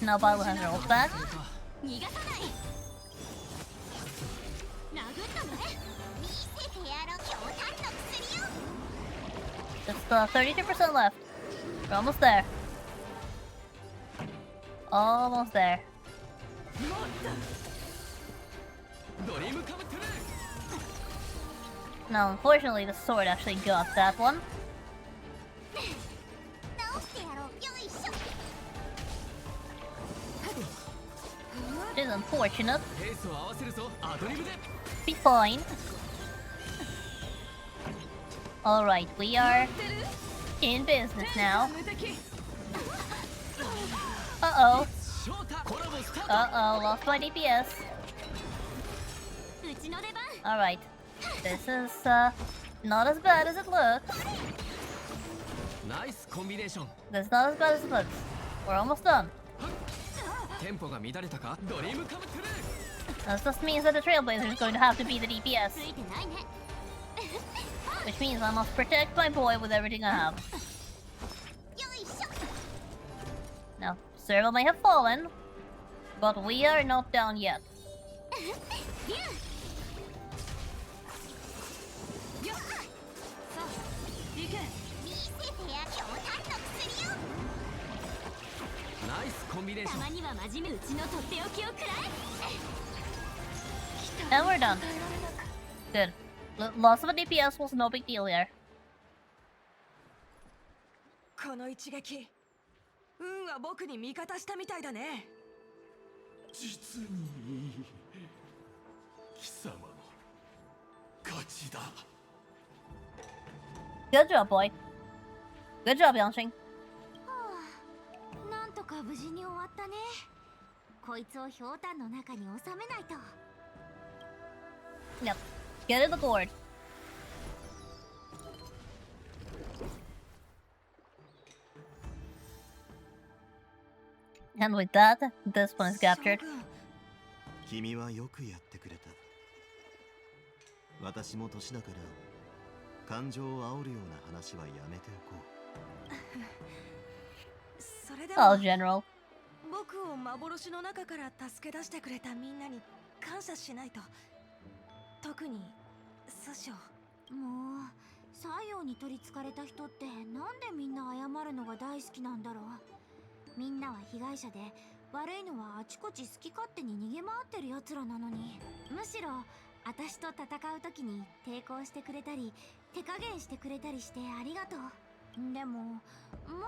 S1: Now Violet has her ult back.
S3: 逃がさない殴ったね
S2: 見せてやろう強胆の薬よ。
S1: Just 32% left. We're almost there. Almost there.
S6: ドリームカムトゥルー
S1: Now, unfortunately, the sword actually got that one.
S2: 直してやろう。よいしょ。
S1: Which is unfortunate.
S6: ペースを合わせるぞアドリブで
S1: Be fine. Alright, we are in business now.
S3: 無敵
S1: Uh-oh.
S6: ショータコラボスタート
S1: Uh-oh, lost my DPS.
S3: うちの出番
S1: Alright. This is, not as bad as it looks.
S6: ナイスコンビネーション
S1: This is not as bad as it looks. We're almost done.
S6: テンポが乱れたかドリームカムトゥルー
S1: This just means that the Trailblazer is going to have to be the DPS.
S2: ついてないね。
S1: Which means I must protect my boy with everything I have.
S2: よいしょ。
S1: Now, Serval may have fallen, but we are not down yet.
S3: よっさあ行け
S2: 見せてや強胆の薬よ。
S6: ナイスコンビネーション
S3: たまには真面目うちのとっておきをくらえ
S1: And we're done. Good. Loss of a DPS was no big deal here.
S7: この一撃運は僕に味方したみたいだね。
S8: 実に貴様の勝ちだ。
S1: Good job, boy. Good job, Yanshin.
S2: なんとか無事に終わったね。こいつをひょうたんの中に収めないと。
S1: Yep. Get in the gourd. And with that, this one is captured.
S5: 君はよくやってくれた。私も年だから感情を煽るような話はやめておこ
S7: う。それで
S1: Oh,
S7: も
S1: General.
S7: 僕を幻の中から助け出してくれたみんなに感謝しないと。特に師匠。
S2: もう西洋に取りつかれた人ってなんでみんな謝るのが大好きなんだろう。みんなは被害者で、悪いのはあちこち好き勝手に逃げ回ってるやつらなのに、むしろ私と戦う時に抵抗してくれたり手加減してくれたりしてありがとう。でもも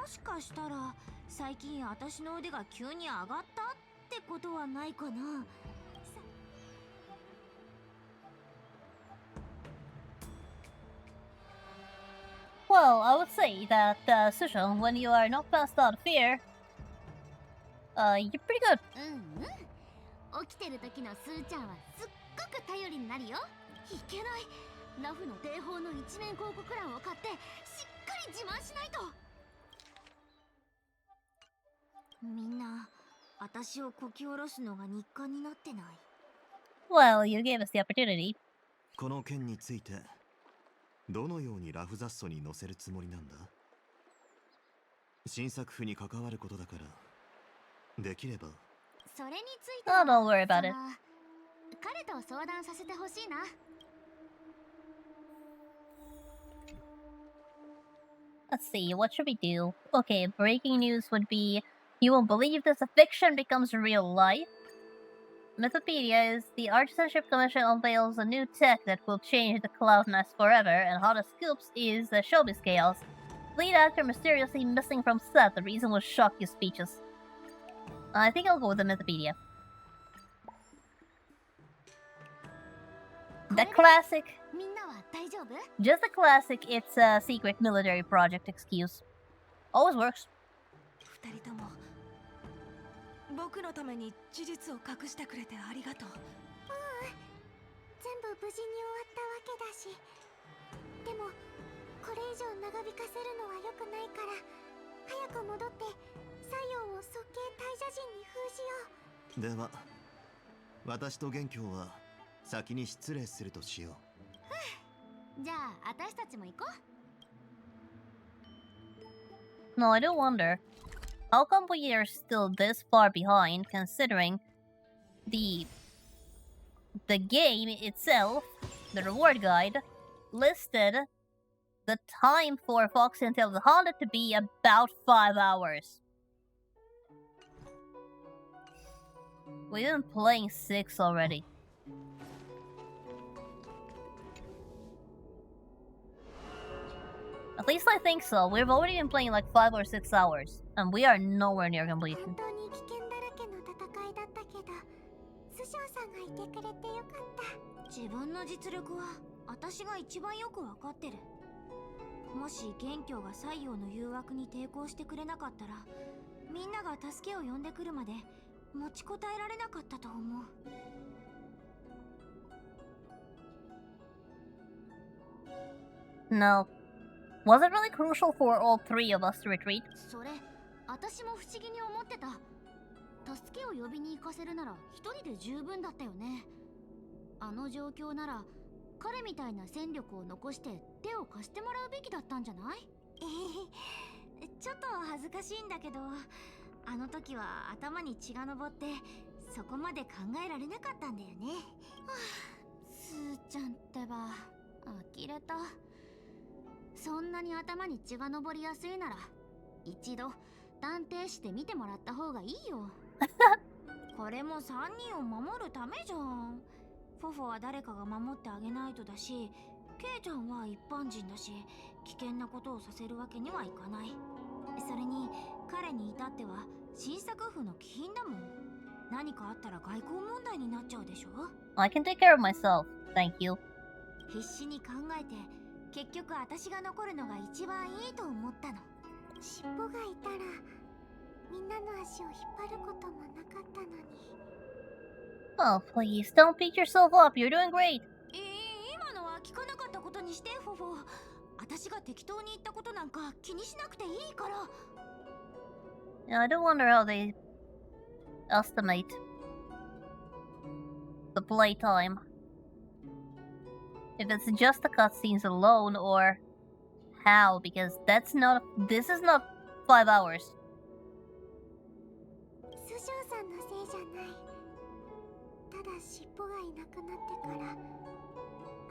S2: しかしたら最近私の腕が急に上がったってことはないかな。
S1: Well, I would say that, Susho, when you are not passed out of fear, you're pretty good.
S2: 起きてる時のスーちゃんはすっごく頼りになるよ。いけない。ラフの定法の一面広告欄を買ってしっかり自慢しないと。みんな私をこき下ろすのが日課になってない。
S1: Well, you gave us the opportunity.
S5: う。この件についてどのようにラフ雑誌に載せるつもりなんだ？新作譜に関わることだからできれば。
S2: それについて
S1: Oh, don't worry about it.
S2: 彼と相談させてほしいな。
S1: Let's see, what should we do? Okay, breaking news would be, you won't believe this, a fiction becomes real life. Mythopedia is the Artisanship Commission unveils a new tech that will change the Cloud Nest forever, and Hottest Scoops is the showbiz chaos. Lead actor mysteriously missing from set, the reason will shock you speeches. I think I'll go with the Mythopedia. The classic,
S2: みんなは大丈夫？
S1: just the classic, it's a secret military project excuse. Always works.
S7: 二人とも僕のために事実を隠してくれてありがとう。
S2: 全部無事に終わったわけだし。でもこれ以上長引かせるのは良くないから、早く戻って西洋を即形大蛇人に封じよう。
S5: では私と元凶は先に失礼するとしよ
S2: じゃあ私たちも行こう。
S1: No, I do wonder. How come we are still this far behind, considering the game itself, the reward guide, listed the time for Foxian Tale of the Honda to be about 5 hours. We've been playing 6 already. At least I think so. We've already been playing like 5 or 6 hours, and we are nowhere near
S2: 本
S1: completion.
S2: 当に危険だらけの戦いだったけど、師匠さんがいてくれてよかった。自分の実力は私が一番よくわかってる。もし元凶が西洋の誘惑に抵抗してくれなかったら、みんなが助けを呼んでくるまで持ちこたえられなかったと思う。
S1: No. Was it really crucial for all 3 of us to retreat?
S2: それ、私も不思議に思ってた。助けを呼びに行かせるなら一人で十分だったよね。あの状況なら彼みたいな戦力を残して手を貸してもらうべきだったんじゃない？ちょっと恥ずかしいんだけど、あの時は頭に血が上ってそこまで考えられなかったんだよね。スーちゃんってば呆れた。そんなに頭に血が上りやすいなら一度断定して見てもらった方がいいよ。これも3人を守るためじゃん。フォフォは誰かが守ってあげないとだし、ケイちゃんは一般人だし、危険なことをさせるわけにはいかない。それに彼に至っては新作譜の貴賓だもん。何かあったら外交問題になっちゃうでしょ。
S1: I can take care of myself. Thank you.
S2: 必死に考えて結局私が残るのが一番いいと思ったの。尻尾がいたらみんなの足を引っ張ることもなかったのに。
S1: Oh, please, don't beat yourself up. You're doing great.
S2: 今のは聞かなかったことにして、フォフォ。私が適当に言ったことなんか気にしなくていいから。
S1: I do wonder how they estimate the playtime. If it's just the cutscenes alone, or how, because this is not 5 hours.
S2: スジョーさんのせいじゃない。ただ尻尾がいなくなってから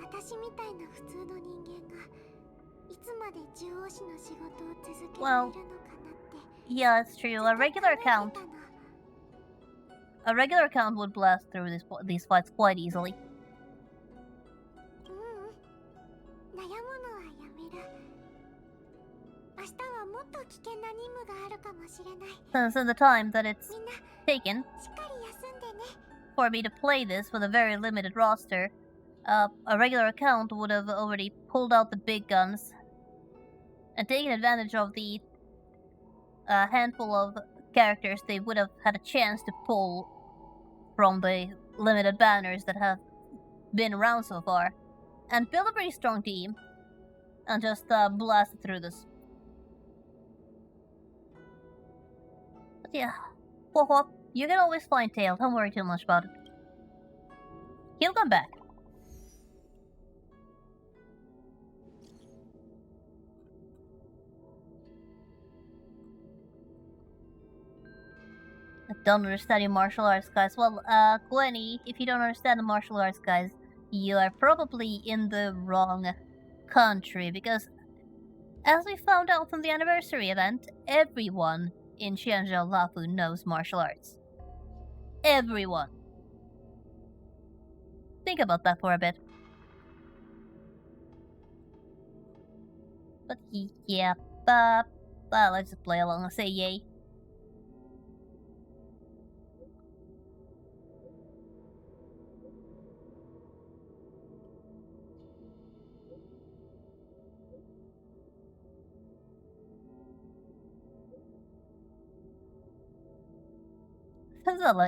S2: 私みたいな普通の人間がいつまで獣王師の仕事を続けられるのかなって。
S1: Yeah, it's true. A regular account would blast through these fights quite easily.
S2: 悩むのはやめる。明日はもっと危険な任務があるかもしれない。
S1: Since in the time that it's
S2: みんな
S1: taken
S2: しっかり休んでね。
S1: for me to play this with a very limited roster, a regular account would have already pulled out the big guns and taken advantage of the handful of characters they would have had a chance to pull from the limited banners that have been around so far, and build a pretty strong team and just blast it through this. But yeah, Whoop, you can always find Tail, don't worry too much about it. He'll come back. I don't understand your martial arts, guys. Well, Gwenny, if you don't understand the martial arts, guys, you are probably in the wrong country, because as we found out from the anniversary event, everyone in Xianzhou Lafu knows martial arts. Everyone. Think about that for a bit. But yeah, let's just play along and say yay.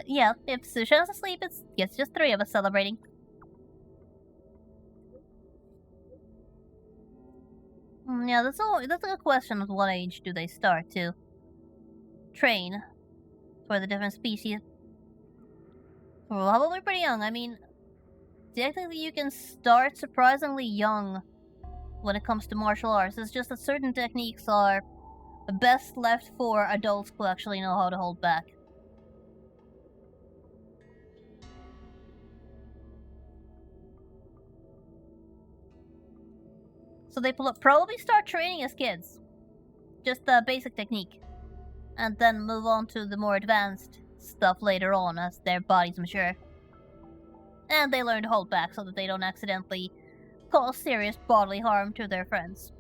S1: Yeah, if Susha's asleep, it's just 3 of us celebrating. Yeah, that's a good question of what age do they start to train for the different species. Probably pretty young. I mean, technically you can start surprisingly young when it comes to martial arts. It's just that certain techniques are best left for adults who actually know how to hold back. So they probably start training as kids. Just the basic technique. And then move on to the more advanced stuff later on as their bodies mature. And they learn to hold back so that they don't accidentally cause serious bodily harm to their friends.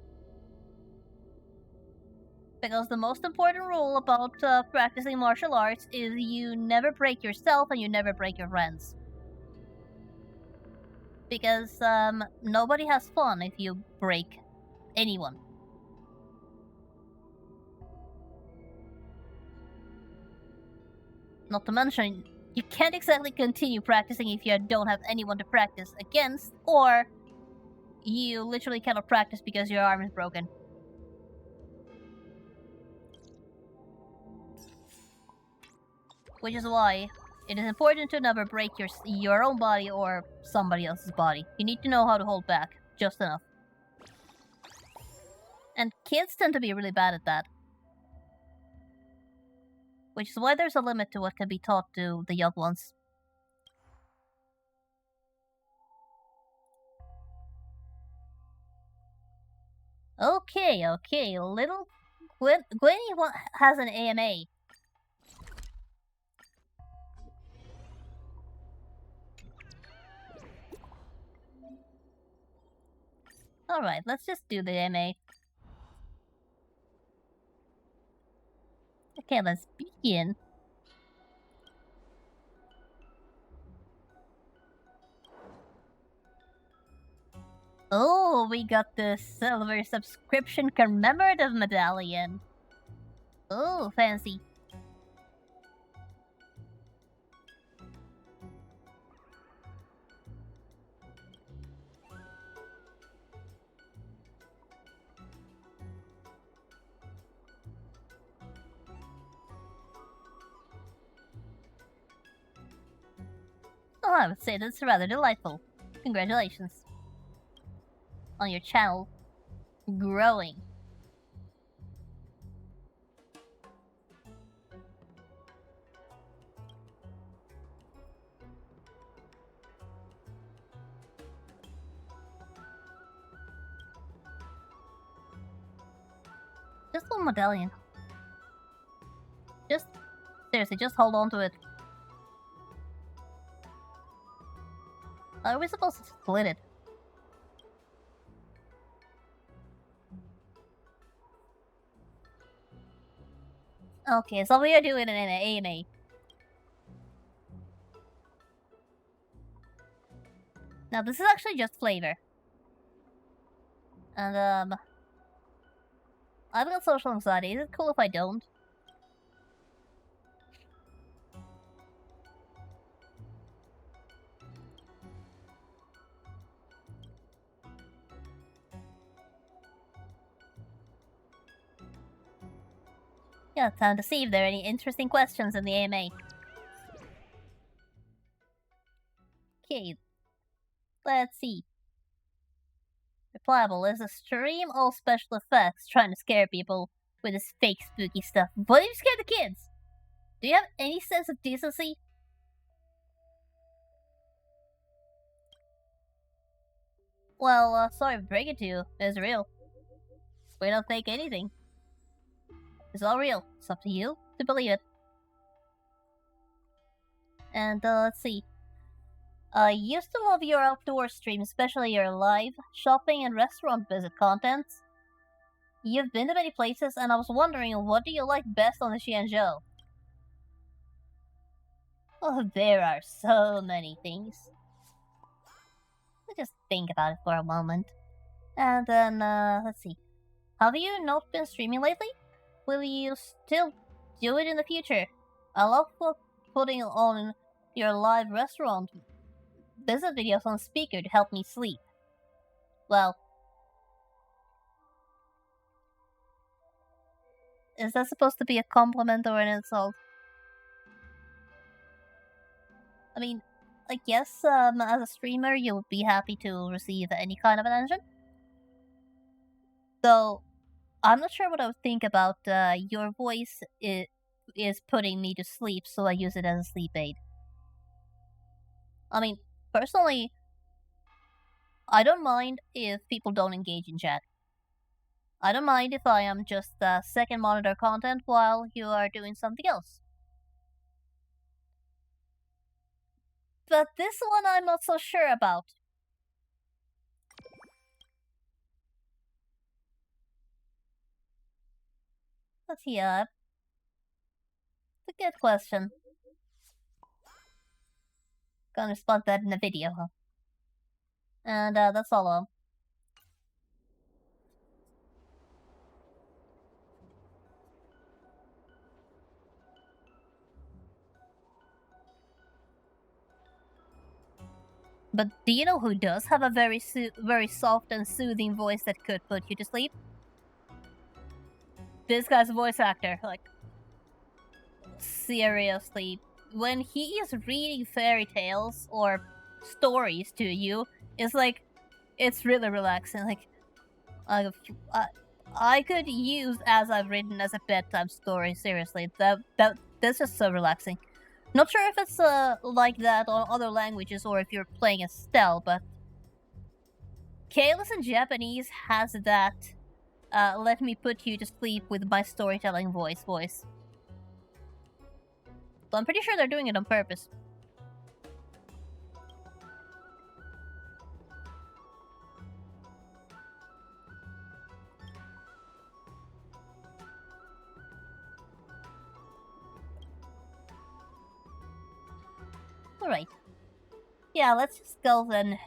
S1: Because the most important rule about practicing martial arts is you never break yourself and you never break your friends. Because nobody has fun if you break anyone. Not to mention, you can't exactly continue practicing if you don't have anyone to practice against, or you literally cannot practice because your arm is broken. Which is why it is important to never break your own body or somebody else's body. You need to know how to hold back, just enough. And kids tend to be really bad at that. Which is why there's a limit to what can be taught to the young ones. Okay, little Gwenny has an AMA. Alright, let's just do the AMA. Okay, let's begin. Oh, we got the silver subscription commemorative medallion. Oh, fancy. Oh, I would say that's rather delightful. Congratulations on your channel growing. Just one medallion. Seriously, just hold on to it. Are we supposed to split it? Okay, so we are doing an AMA. Now this is actually just flavor. And I've got social anxiety. Is it cool if I don't? Yeah, time to see if there are any interesting questions in the AMA. Okay, let's see. Replyable, is a stream all special effects trying to scare people with this fake spooky stuff. But you scare the kids! Do you have any sense of decency? Well, sorry to break it to you, it's real. We don't fake anything. It's all real. It's up to you to believe it. And let's see. I used to love your outdoor streams, especially your live shopping and restaurant visit content. You've been to many places, and I was wondering, what do you like best on the Xianzhou? Oh, there are so many things. Let's just think about it for a moment. And then, let's see. Have you not been streaming lately? Will you still do it in the future? I love putting on your live restaurant visit videos on speaker to help me sleep. Well, is that supposed to be a compliment or an insult? I mean, I guess as a streamer you would be happy to receive any kind of attention. Though, I'm not sure what I would think about your voice is putting me to sleep, so I use it as a sleep aid. I mean, personally, I don't mind if people don't engage in chat. I don't mind if I am just second monitor content while you are doing something else. But this one I'm not so sure about. Let's see, it's a good question. Gonna respond to that in the video, huh? And that's all. But do you know who does have a very soft and soothing voice that could put you to sleep? This guy's a voice actor. Like, seriously, when he is reading fairy tales or stories to you, it's really relaxing. Like, I could use As I've Written as a bedtime story. Seriously, that's just so relaxing. Not sure if it's like that on other languages or if you're playing Estelle, but Kalis in Japanese has that let me put you to sleep with my storytelling voice. So I'm pretty sure they're doing it on purpose. Alright. Yeah, let's just go and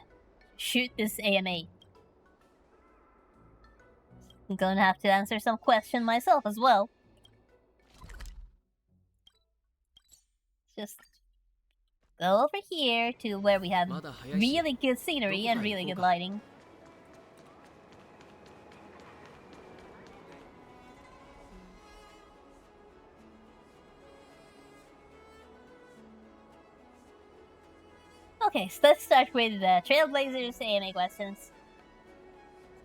S1: shoot this AMA. I'm gonna have to answer some question myself as well. just go over here to where we have
S9: まだ早いし
S1: really good scenery and really good lighting. Okay, so let's start with the Trailblazers AMA questions.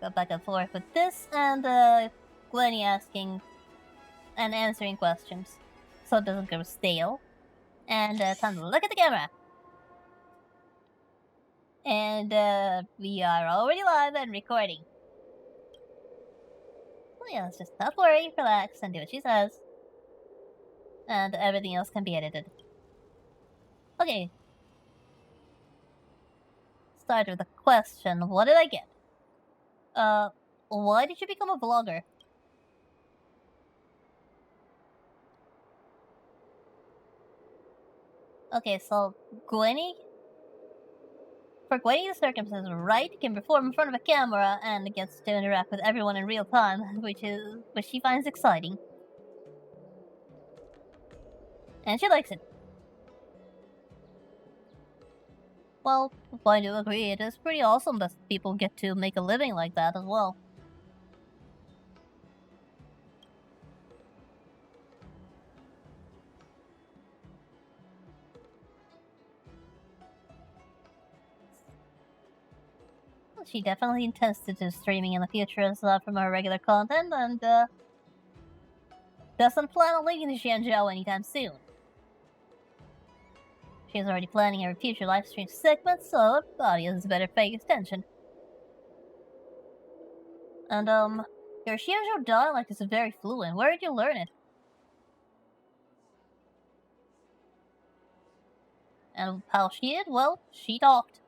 S1: Let's go back and forth with this, and Glennie asking and answering questions, so it doesn't go stale. And time to look at the camera. And we are already live and recording. So yeah, let's just not worry, relax, and do what she says. And everything else can be edited. Okay. Start with a question. What did I get? Why did you become a vlogger? Okay, so Gwenny? For Gwenny, the circumstances are right, can perform in front of a camera, and gets to interact with everyone in real time, which she finds exciting. And she likes it. Well, I do agree, it is pretty awesome that people get to make a living like that as well. She definitely intends to do streaming in the future aside from her regular content, and doesn't plan on leaving the Xianzhou anytime soon. She's already planning her future live stream segments, so the audience better pay attention. And your Xianzhou dialect is very fluent. Where did you learn it? And how she did? Well, she talked.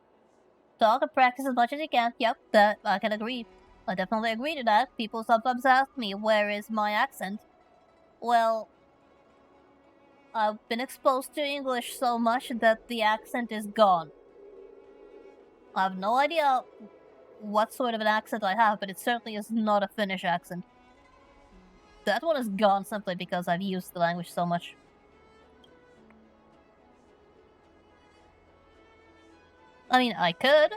S1: Talk and practice as much as you can. Yep, that I can agree. I definitely agree to that. People sometimes ask me, where is my accent? Well, I've been exposed to English so much that the accent is gone. I have no idea what sort of an accent I have, but it certainly is not a Finnish accent. That one is gone simply because I've used the language so much. I mean, I could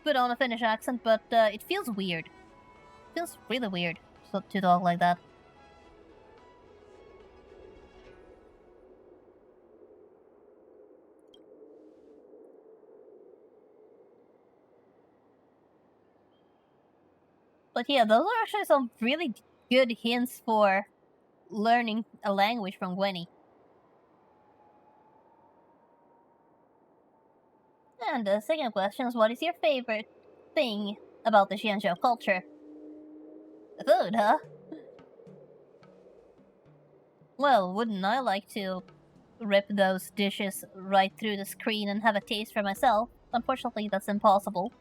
S1: put on a Finnish accent, but it feels weird. It feels really weird to talk like that. But yeah, those are actually some really good hints for learning a language from Gwenny. And the second question is, what is your favorite thing about the Xianzhou culture? The food, huh? Well, wouldn't I like to rip those dishes right through the screen and have a taste for myself? Unfortunately, that's impossible.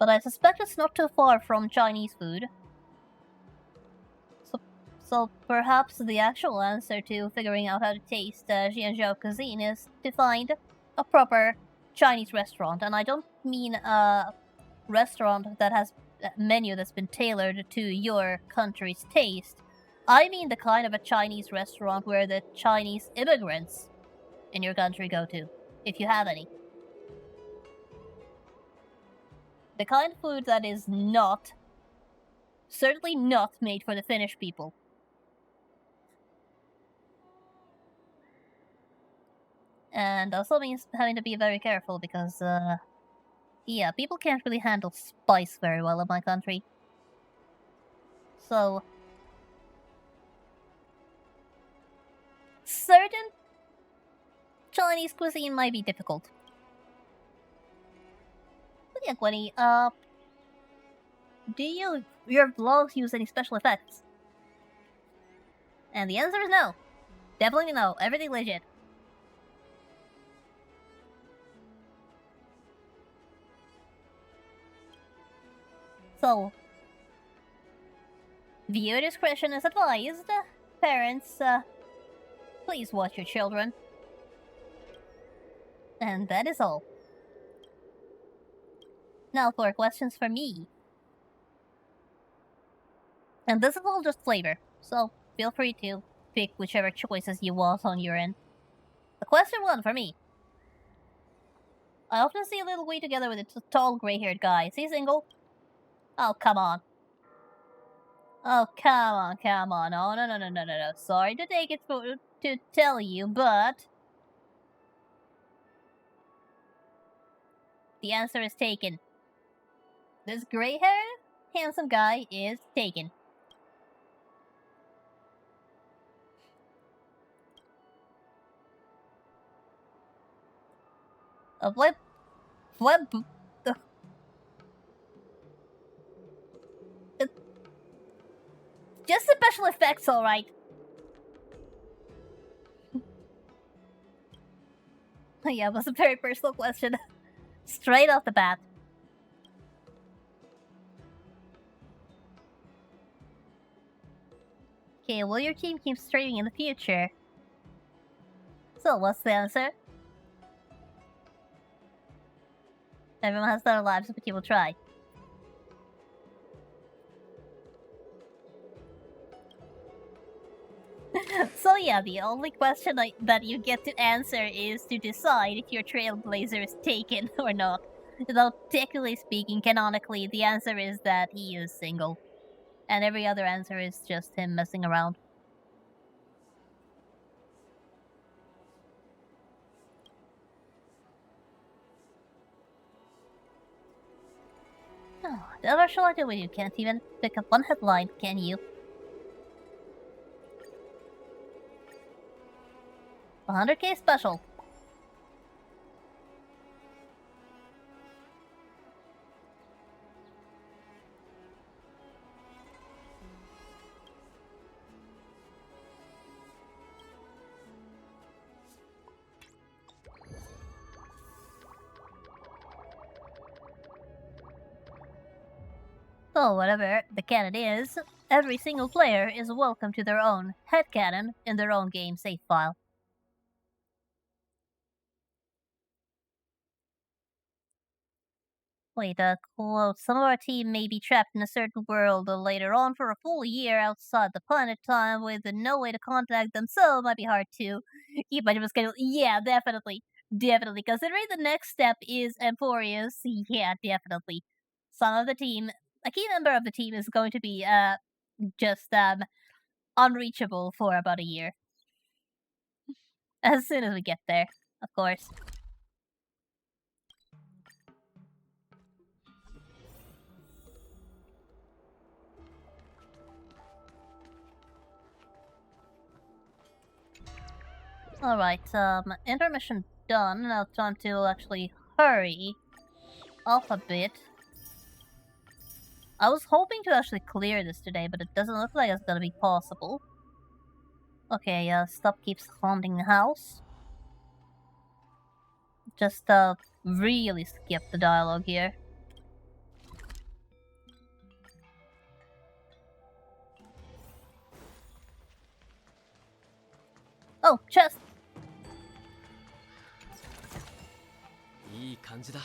S1: But I suspect it's not too far from Chinese food. So perhaps the actual answer to figuring out how to taste Xianzhou cuisine is to find a proper Chinese restaurant. And I don't mean a restaurant that has a menu that's been tailored to your country's taste. I mean the kind of a Chinese restaurant where the Chinese immigrants in your country go to, if you have any. The kind of food that is certainly not made for the Finnish people. And also means having to be very careful because, yeah, people can't really handle spice very well in my country. So, certain Chinese cuisine might be difficult. But yeah, Gwenny, do your vlogs use any special effects? And the answer is no. Definitely no. Everything legit. So, viewer discretion is advised. Parents, please watch your children. And that is all. Now for questions for me. And this is all just flavor, so feel free to pick whichever choices you want on your end. The question one for me. I often see a little way together with a tall gray-haired guy. Is he single? Oh, come on. Oh, come on. Oh, no. Sorry to take it to tell you, but the answer is taken. This gray-haired, handsome guy is taken. What? Just the special effects, alright. Yeah, it was a very personal question. Straight off the bat. Okay, will your team keep streaming in the future? So, what's the answer? Everyone has their lives, but you will try. So yeah, the only question that you get to answer is to decide if your Trailblazer is taken or not. Though technically speaking, canonically, the answer is that he is single. And every other answer is just him messing around. Oh, whatever shall I do with you? Can't even pick up one headline, can you? 100k special. So whatever the canon is, every single player is welcome to their own headcanon in their own game save file. Wait, quote, some of our team may be trapped in a certain world later on for a full year outside the planet time with no way to contact them, so it might be hard to keep much of a schedule. Yeah, definitely. Definitely. Considering the next step is Emporius, yeah, definitely. Some of the team, a key member of the team is going to be, just, unreachable for about a year. As soon as we get there, of course. Alright, intermission done. Now time to actually hurry off a bit. I was hoping to actually clear this today, but it doesn't look like it's gonna be possible. Okay, Stop keeps haunting the house. Just, really skip the dialogue here. Oh, chest!
S9: いい感じだ。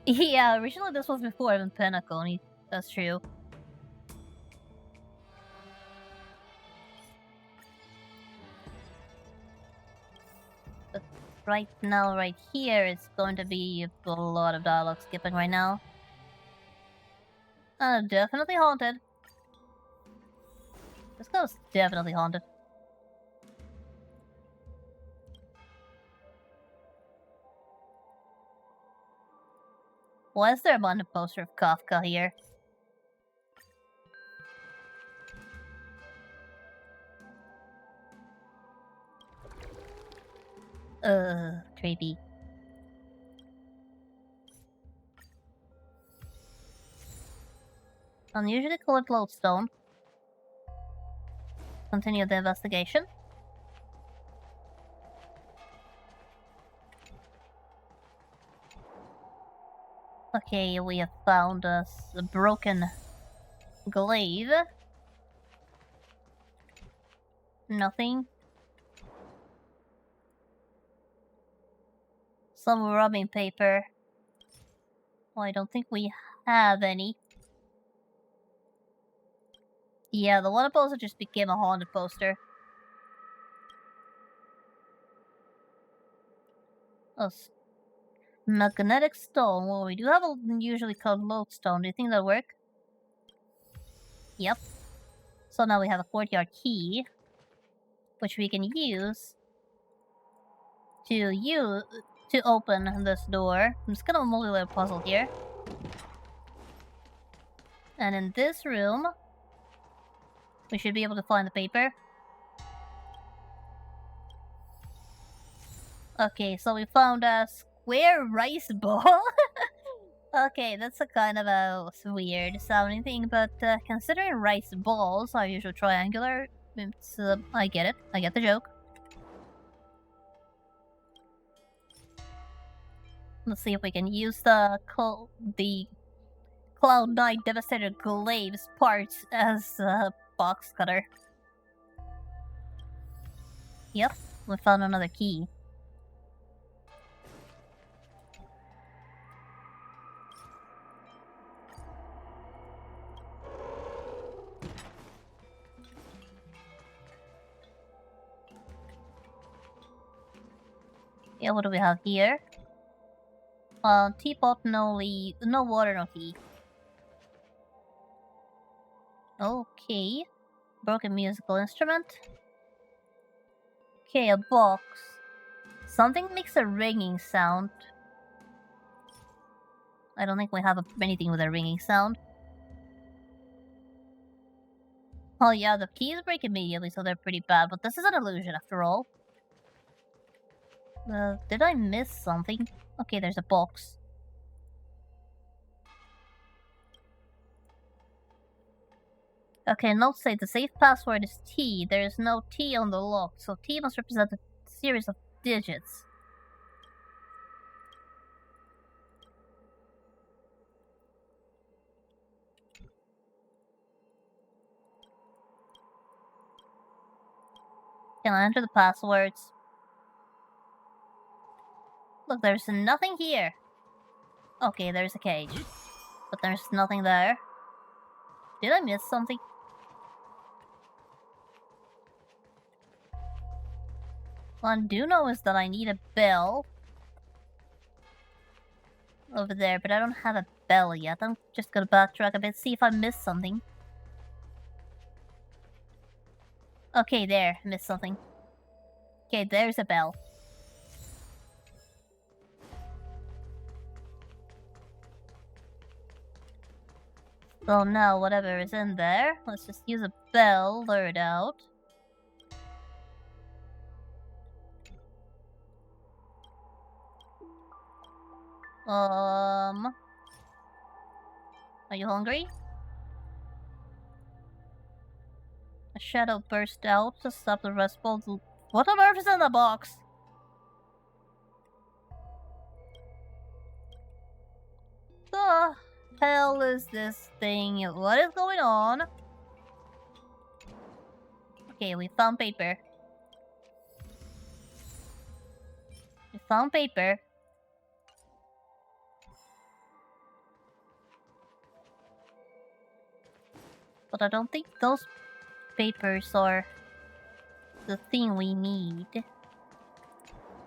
S1: Yeah, originally this was before even Pinnacle, that's true. But right now, right here, it's going to be a lot of dialogue skipping right now. Definitely haunted. This ghost definitely haunted. Why is there a button poster of Kafka here? Creepy. Unusually colored lodestone. Continue the investigation. Okay, we have found a broken glaive. Nothing. Some rubbing paper. Well, I don't think we have any. Yeah, the one poster just became a haunted poster. Oh, magnetic stone. Well, we do have a usually called lodestone. Do you think that'll work? Yep. So now we have a courtyard key, which we can use to open this door. It's kind of a multi-layer puzzle here. And in this room, we should be able to find the paper. Okay, so we found a square rice ball. Okay, that's a kind of a weird sounding thing, but considering rice balls are usually triangular, it's, I get it. I get the joke. Let's see if we can use the Cloud Knight Devastator Glaive's parts as a box cutter. Yep, we found another key. Yeah, what do we have here? Teapot, no water, no tea. Okay. Broken musical instrument. Okay, a box. Something makes a ringing sound. I don't think we have anything with a ringing sound. Oh yeah, the keys break immediately, so they're pretty bad, but this is an illusion after all. Did I miss something? Okay, there's a box. Okay, note say the safe password is T. There is no T on the lock, so T must represent a series of digits. Can I enter the passwords? Look, there's nothing here. Okay, there's a cage. But there's nothing there. Did I miss something? What I do know is that I need a bell over there, but I don't have a bell yet. I'm just gonna backtrack a bit, see if I missed something. Okay, there, missed something. Okay, there's a bell. So now, whatever is in there, let's just use a bell, lure it out. Are you hungry? A shadow burst out to stop the rest ball. What on earth is in the box? The hell is this thing? What is going on? Okay, we found paper. We found paper. But I don't think those papers are the thing we need.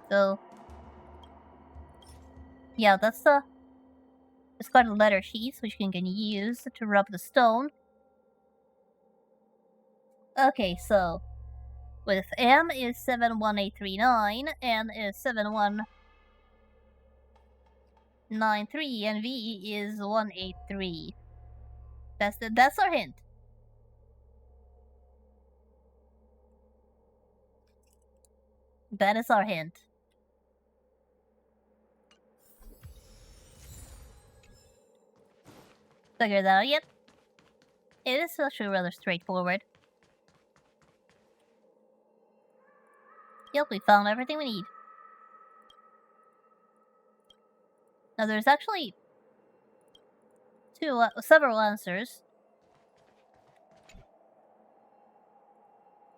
S1: So, yeah, that's the discarded letter sheets, which you can use to rub the stone. Okay, so with M is 71839, N is 7193, and V is 183. That's our hint. That is our hint. Figure that out yet? It is actually rather straightforward. Yep, we found everything we need. Now there's actually several answers.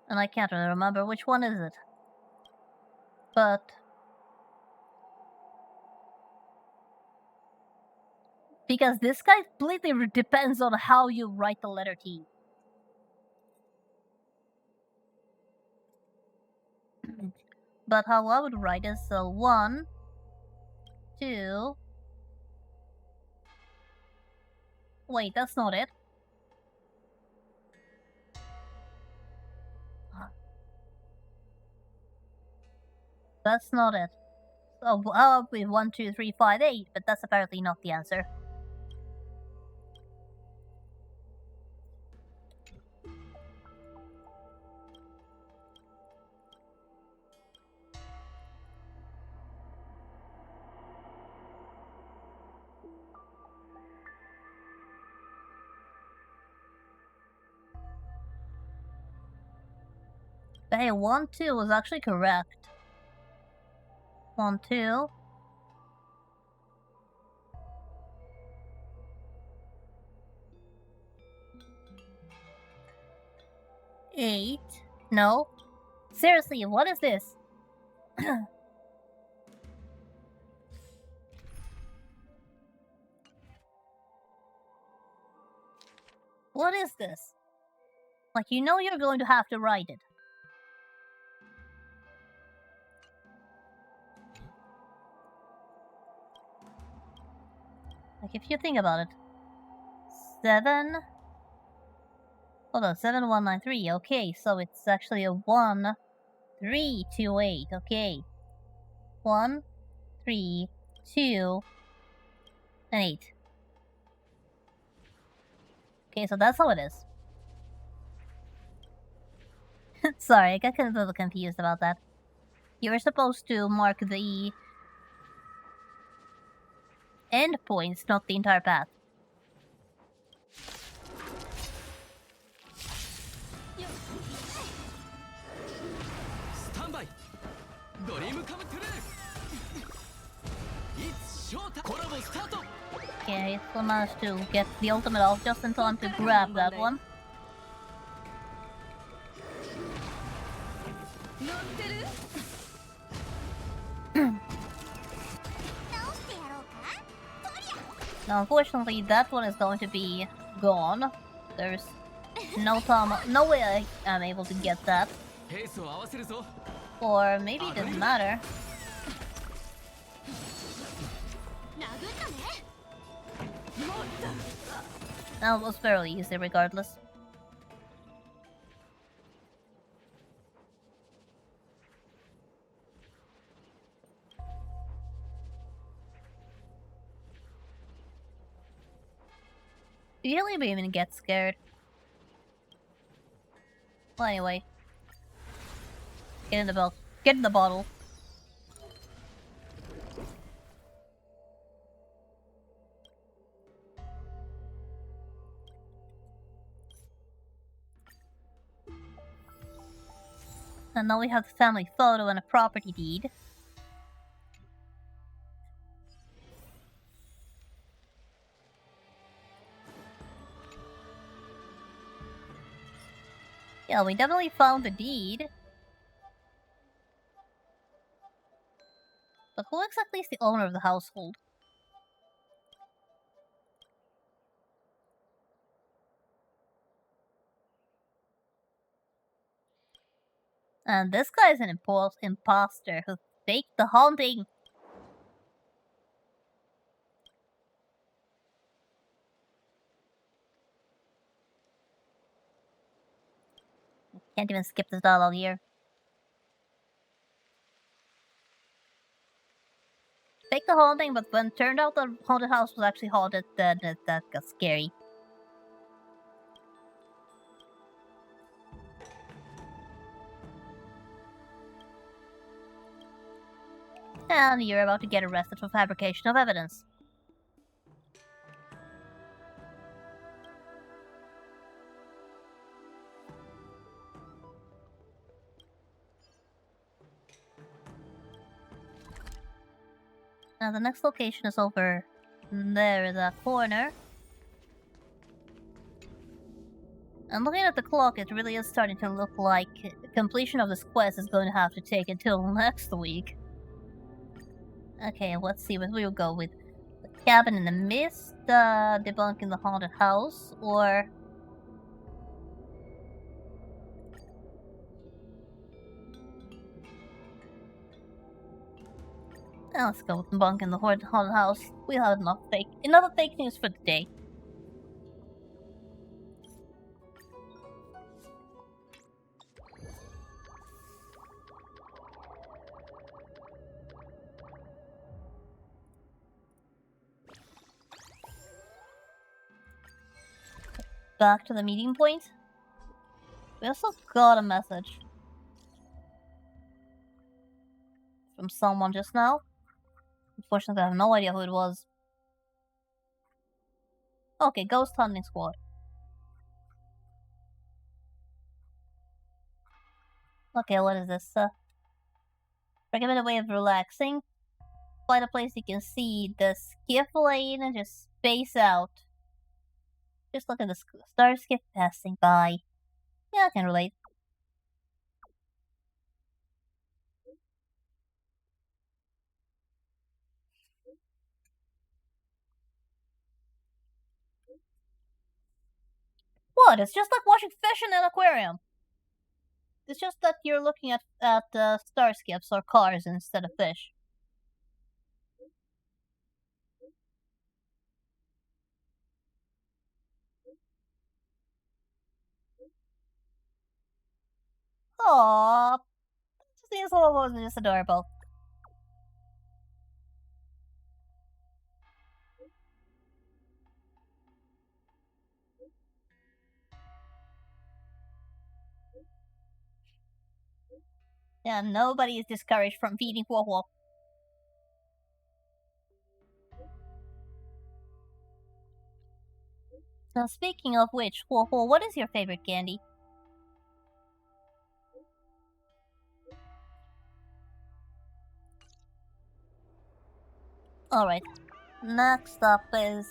S1: And I can't really remember which one is it. But Because this guy completely depends on how you write the letter T. But how I would write is 1, 2. Wait, that's not it. That's not it. So how would be 1, 2, 3, 5, 8? But that's apparently not the answer. But hey, 1, 2 was actually correct. 1, 2. Eight. No. Seriously, what is this? What is this? Like, you know you're going to have to write it. Like, if you think about it. 7. Hold on, 7193. Okay, so it's actually a 1, 3, 2, 8. Okay. 1, 3, 2, and 8. Okay, so that's how it is. Sorry, I got kind of a little confused about that. You're supposed to mark the end points, not the entire path.
S9: Stand by. Dream come true. It's showtime. Collabo start.
S1: Okay, so managed to get the ultimate off just in time to grab that one. Now, unfortunately, that one is going to be gone. There's no time, no way I am able to get that. Or maybe it doesn't matter. That was fairly easy regardless. Usually we even get scared. Well, anyway. Get in the belt. Get in the bottle. And now we have the family photo and a property deed. Yeah, we definitely found the deed. But who exactly is the owner of the household? And this guy is an imposter who faked the haunting. Can't even skip this dialogue here. Faked the haunting, but when it turned out the haunted house was actually haunted, that got scary. And you're about to get arrested for fabrication of evidence. Now the next location is over there in that corner. And looking at the clock, it really is starting to look like completion of this quest is going to have to take until next week. Okay, let's see what we'll go with. Cabin in the Mist, debunking the haunted house, or let's go with debunking the haunted house. We have enough fake news for the day. Back to the meeting point. We also got a message from someone just now. Unfortunately, I have no idea who it was. Okay, Ghost Hunting Squad. Okay, what is this? Recommend a way of relaxing. Find a place you can see the skiff lane and just space out. Just look at the star skiff passing by. Yeah, I can relate. What? It's just like watching fish in an aquarium. It's just that you're looking at star skiffs or cars instead of fish. Aww. These little ones are just adorable. Yeah, nobody is discouraged from feeding Huohuo. Now, speaking of which, Huohuo, what is your favorite candy? Alright. Next up is...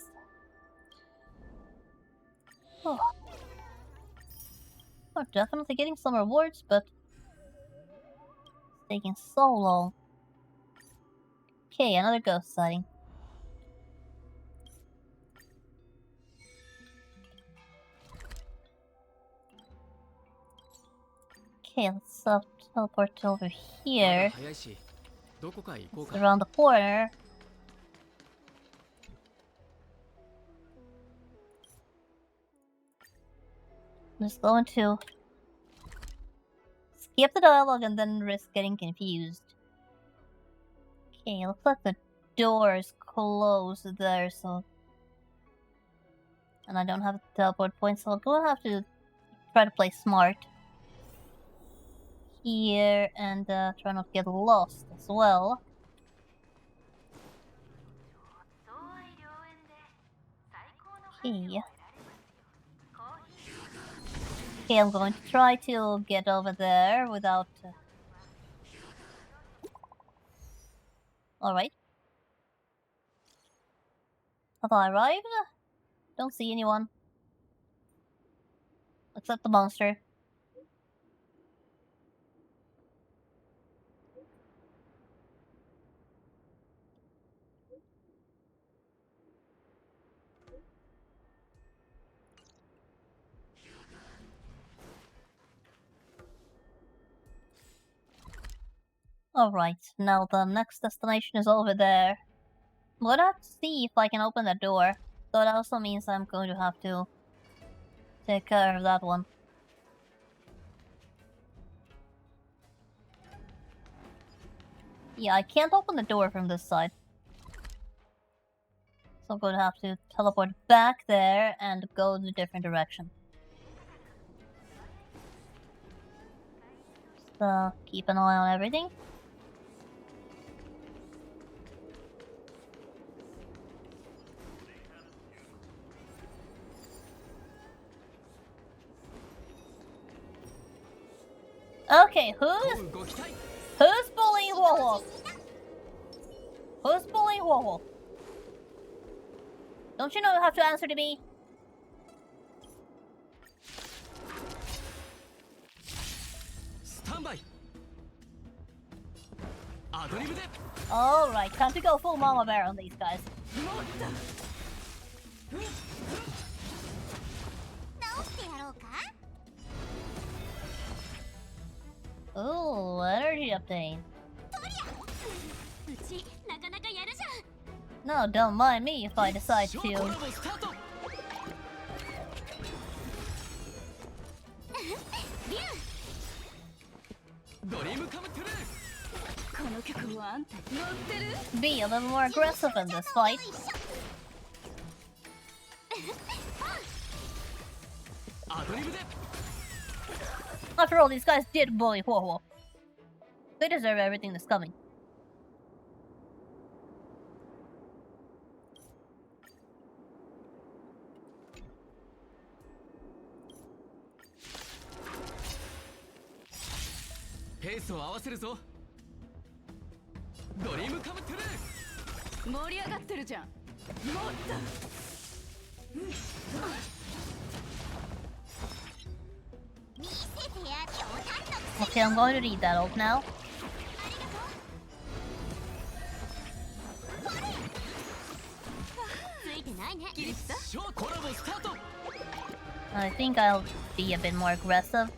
S1: Oh. We're definitely getting some rewards, but... it's taking so long. Okay, another ghost sighting. Okay, let's teleport over here. It's around the corner. I'm just going to skip the dialogue and then risk getting confused. Okay, looks like the door is closed there, so... and I don't have a teleport point, so I'm gonna have to try to play smart here and try not to get lost as well. Okay. Okay, I'm going to try to get over there without... Alright. Have I arrived? Don't see anyone. Except the monster. Alright, now the next destination is over there. I'm gonna have to see if I can open the door. So that also means I'm going to have to take care of that one. Yeah, I can't open the door from this side. So I'm going to have to teleport back there and go in a different direction. So keep an eye on everything. Okay, who's bullying Huohuo? Who's bullying Huohuo? Don't you know you have to answer to me? Alright, time to go full mama bear on these guys.
S2: 直してやろうか。
S1: Oh, energy obtained.
S3: うちなかなかやるじゃん。
S1: No, don't mind me if I decide
S9: コラ
S1: to.
S9: ボスタート。ドリームカムトゥルー。
S3: この曲もあんた乗ってる？
S1: Be a little more aggressive in this fight.
S9: アドリブで。
S1: After all, these guys did bully Huohuo. They deserve everything that's coming.
S9: Pace ペースを合わせるぞ。ドリームカムトゥルー。
S3: 盛り上がってるじゃん。もっと。
S2: 見せてや冗談の
S1: Okay, I'm going to read that off now.
S3: ついてないね。
S9: 一緒コラボスタート。
S1: I think I'll be a bit more aggressive.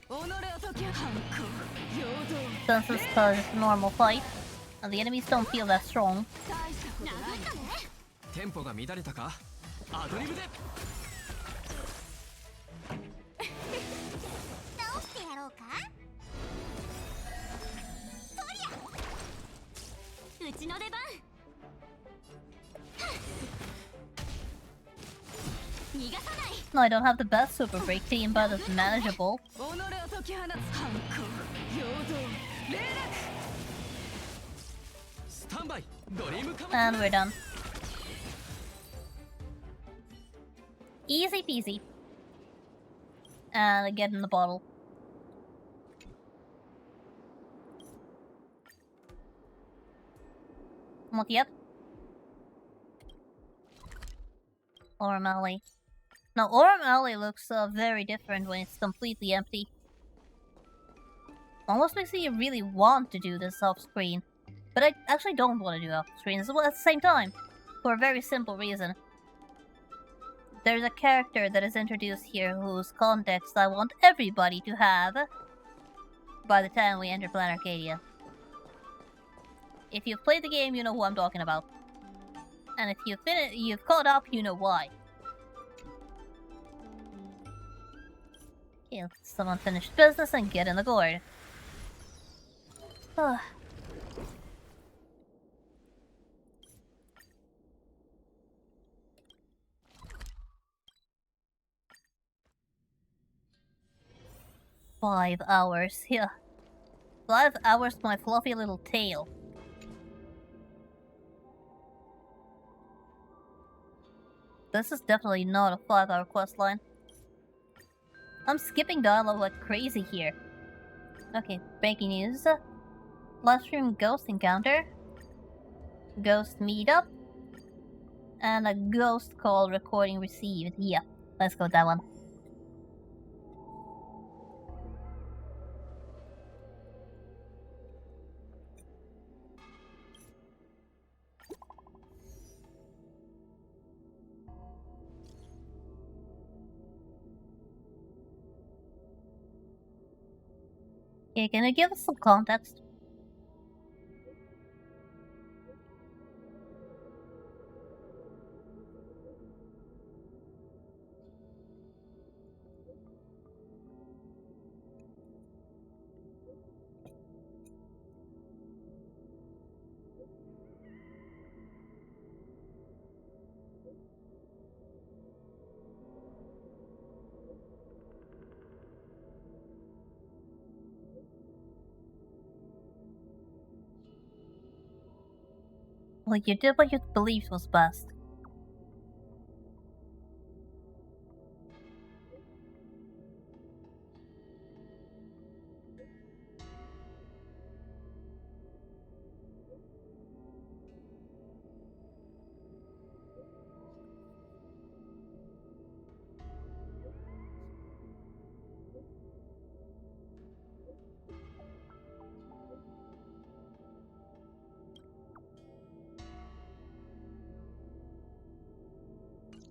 S3: 己を解き反抗。陽動。
S1: Since this is a normal fight, and the enemies don't feel that strong.
S3: 大したことないかね。
S9: テンポが乱れたか。アドリブで。
S2: 直してやろうか。
S3: うちの出番。逃がさない。
S1: No, I don't have the best Super Break team, but it's manageable.
S3: 己を解き放つ反抗。陽動。霊落。
S9: スタンバイ。ドリームカムトゥル
S1: And
S9: ー。
S1: we're done. Easy peasy. And I get in the bottle. What yet? Orem Alley. Now, Orem Alley looks very different when it's completely empty. Almost makes me really want to do this off screen. But I actually don't want to do it off screen as well at the same time. For a very simple reason. There's a character that is introduced here whose context I want everybody to have by the time we enter Planet Arcadia. If you've played the game, you know who I'm talking about. And if you've caught up, you know why. Okay, let someone finish business and get in the gourd. 5 hours, yeah. 5 hours, my fluffy little tail. This is definitely not a 5-hour questline. I'm skipping dialogue like crazy here. Okay, breaking news. Live stream ghost encounter. Ghost meetup. And a ghost call recording received. Yeah, let's go with that one. Okay, can you give us some context? Well, you did what you believed was best.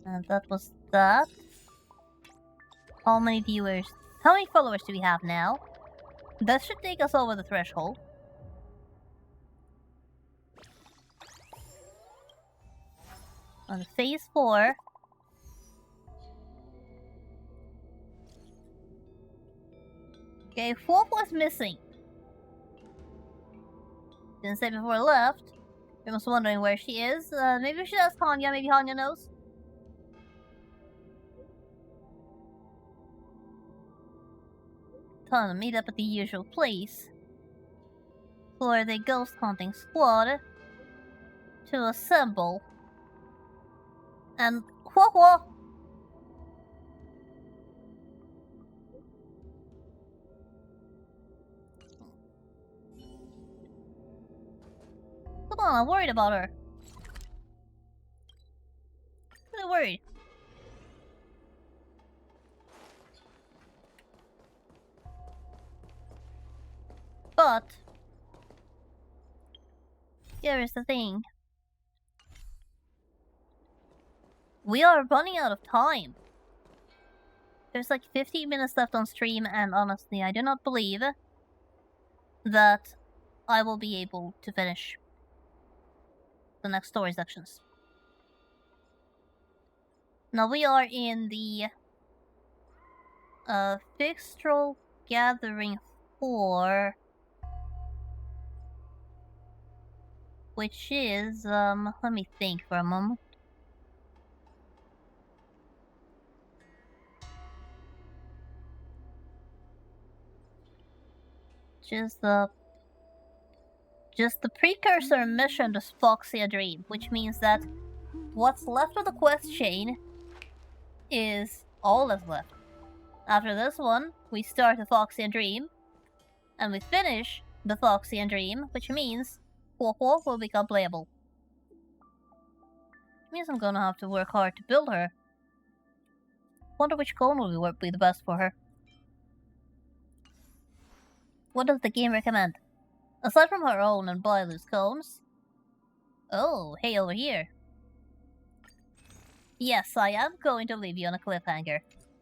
S1: And that was that. How many viewers? How many followers do we have now? That should take us over the threshold. On phase 4. Okay, 4 was missing. Didn't say before I left. I was wondering where she is. Maybe we should ask Hanya. Maybe Hanya knows. Tell them to meet up at the usual place for the ghost hunting squad to assemble. And whoa! Come on, I'm worried about her. Really worried. But here is the thing. We are running out of time. There's like 15 minutes left on stream, and honestly, I do not believe that I will be able to finish the next story sections. Now we are in the Fixtral Gathering 4, which is, let me think for a moment. Just the precursor mission to Foxian Dream, which means that what's left of the quest chain is all that's left. After this one, we start the Foxian Dream, and we finish the Foxian Dream, which means Huohuo will become playable. It means I'm gonna have to work hard to build her. Wonder which clone will be the best for her. What does the game recommend? Aside from her own and Bailu's cones. Oh, hey over here. Yes, I am going to leave you on a cliffhanger.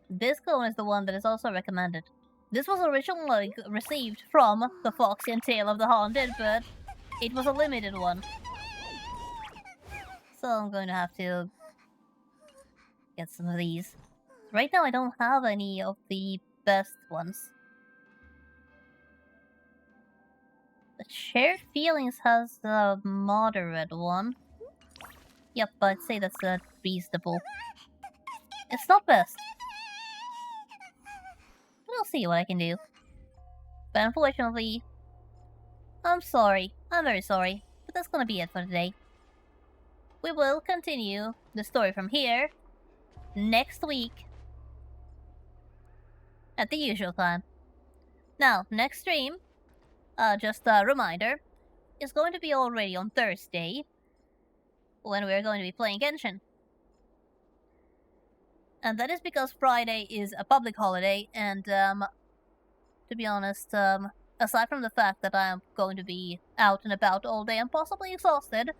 S1: This cone is the one that is also recommended. This was originally received from the Foxian Tale of the Haunted, but it was a limited one. So I'm going to have to get some of these. Right now I don't have any of the best ones. The Shared Feelings has the moderate one. Yep, I'd say that's reasonable. It's not best. We'll see what I can do. But unfortunately, I'm sorry. I'm very sorry. But that's gonna be it for today. We will continue the story from here next week at the usual time. Now, next stream, just a reminder, is going to be already on Thursday when we're going to be playing Genshin. And that is because Friday is a public holiday, and to be honest, aside from the fact that I am going to be out and about all day and possibly exhausted,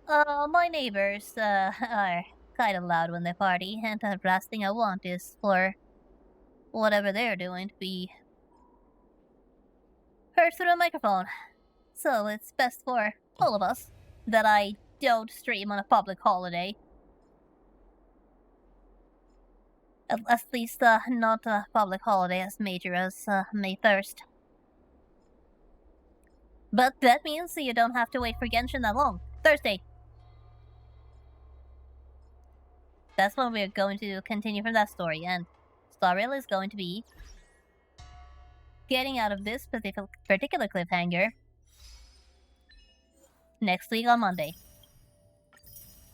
S1: my neighbors are kind of loud when they party, and the last thing I want is for whatever they're doing to be heard through a microphone. So it's best for all of us that I don't stream on a public holiday. At least not a public holiday as major as May 1st. But that means you don't have to wait for Genshin that long. Thursday. That's when we're going to continue from that story, and Starrail is going to be getting out of this particular cliffhanger next week on Monday.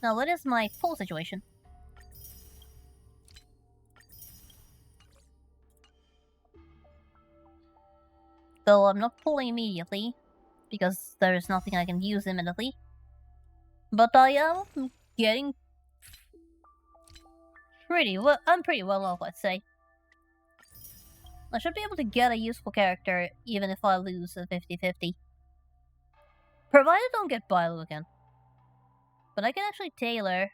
S1: Now, what is my full situation? Though I'm not pulling immediately, because there is nothing I can use immediately. But I am getting I'm pretty well off, I'd say. I should be able to get a useful character even if I lose a 50-50. Provided I don't get Bailu again. But I can actually tailor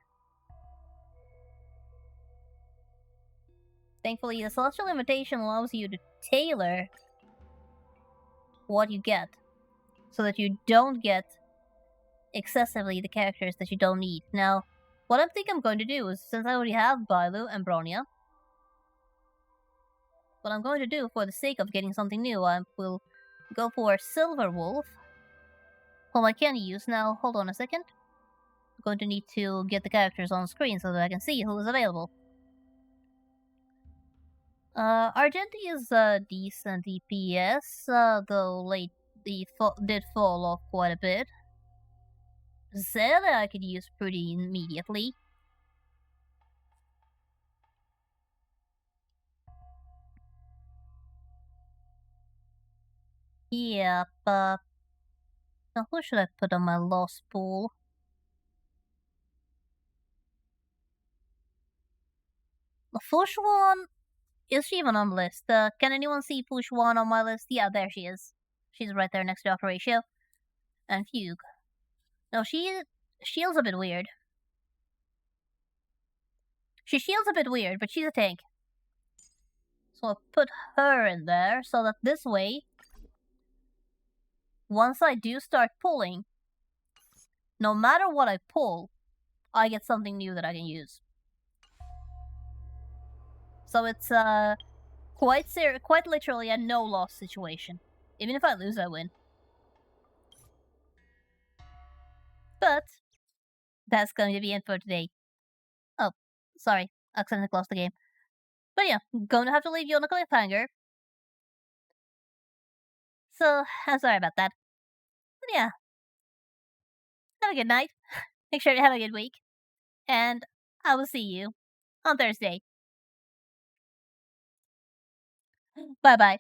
S1: Thankfully, the Celestial Invitation allows you to tailor what you get, so that you don't get excessively the characters that you don't need. Now, what I think I'm going to do is, since I already have Bailu and Bronya, what I'm going to do for the sake of getting something new, I will go for Silver Wolf, whom I can use. Now, hold on a second. I'm going to need to get the characters on screen so that I can see who is available. Argenti is a decent DPS, though late did fall off quite a bit. Zeta I could use pretty immediately. Yeah, but now who should I put on my lost pool? Fushwan? Is she even on the list? Can anyone see Fushwan on my list? Yeah, there she is. She's right there next to Operatio. And Fugue. No, she shields a bit weird. She shields a bit weird, but she's a tank. So I'll put her in there so that this way, once I do start pulling, no matter what I pull, I get something new that I can use. So it's quite literally a no loss situation. Even if I lose, I win. But that's going to be it for today. Oh, sorry, accidentally closed the game. But yeah, going to have to leave you on a cliffhanger. So I'm sorry about that. But yeah, have a good night. Make sure to have a good week, and I will see you on Thursday. Bye bye.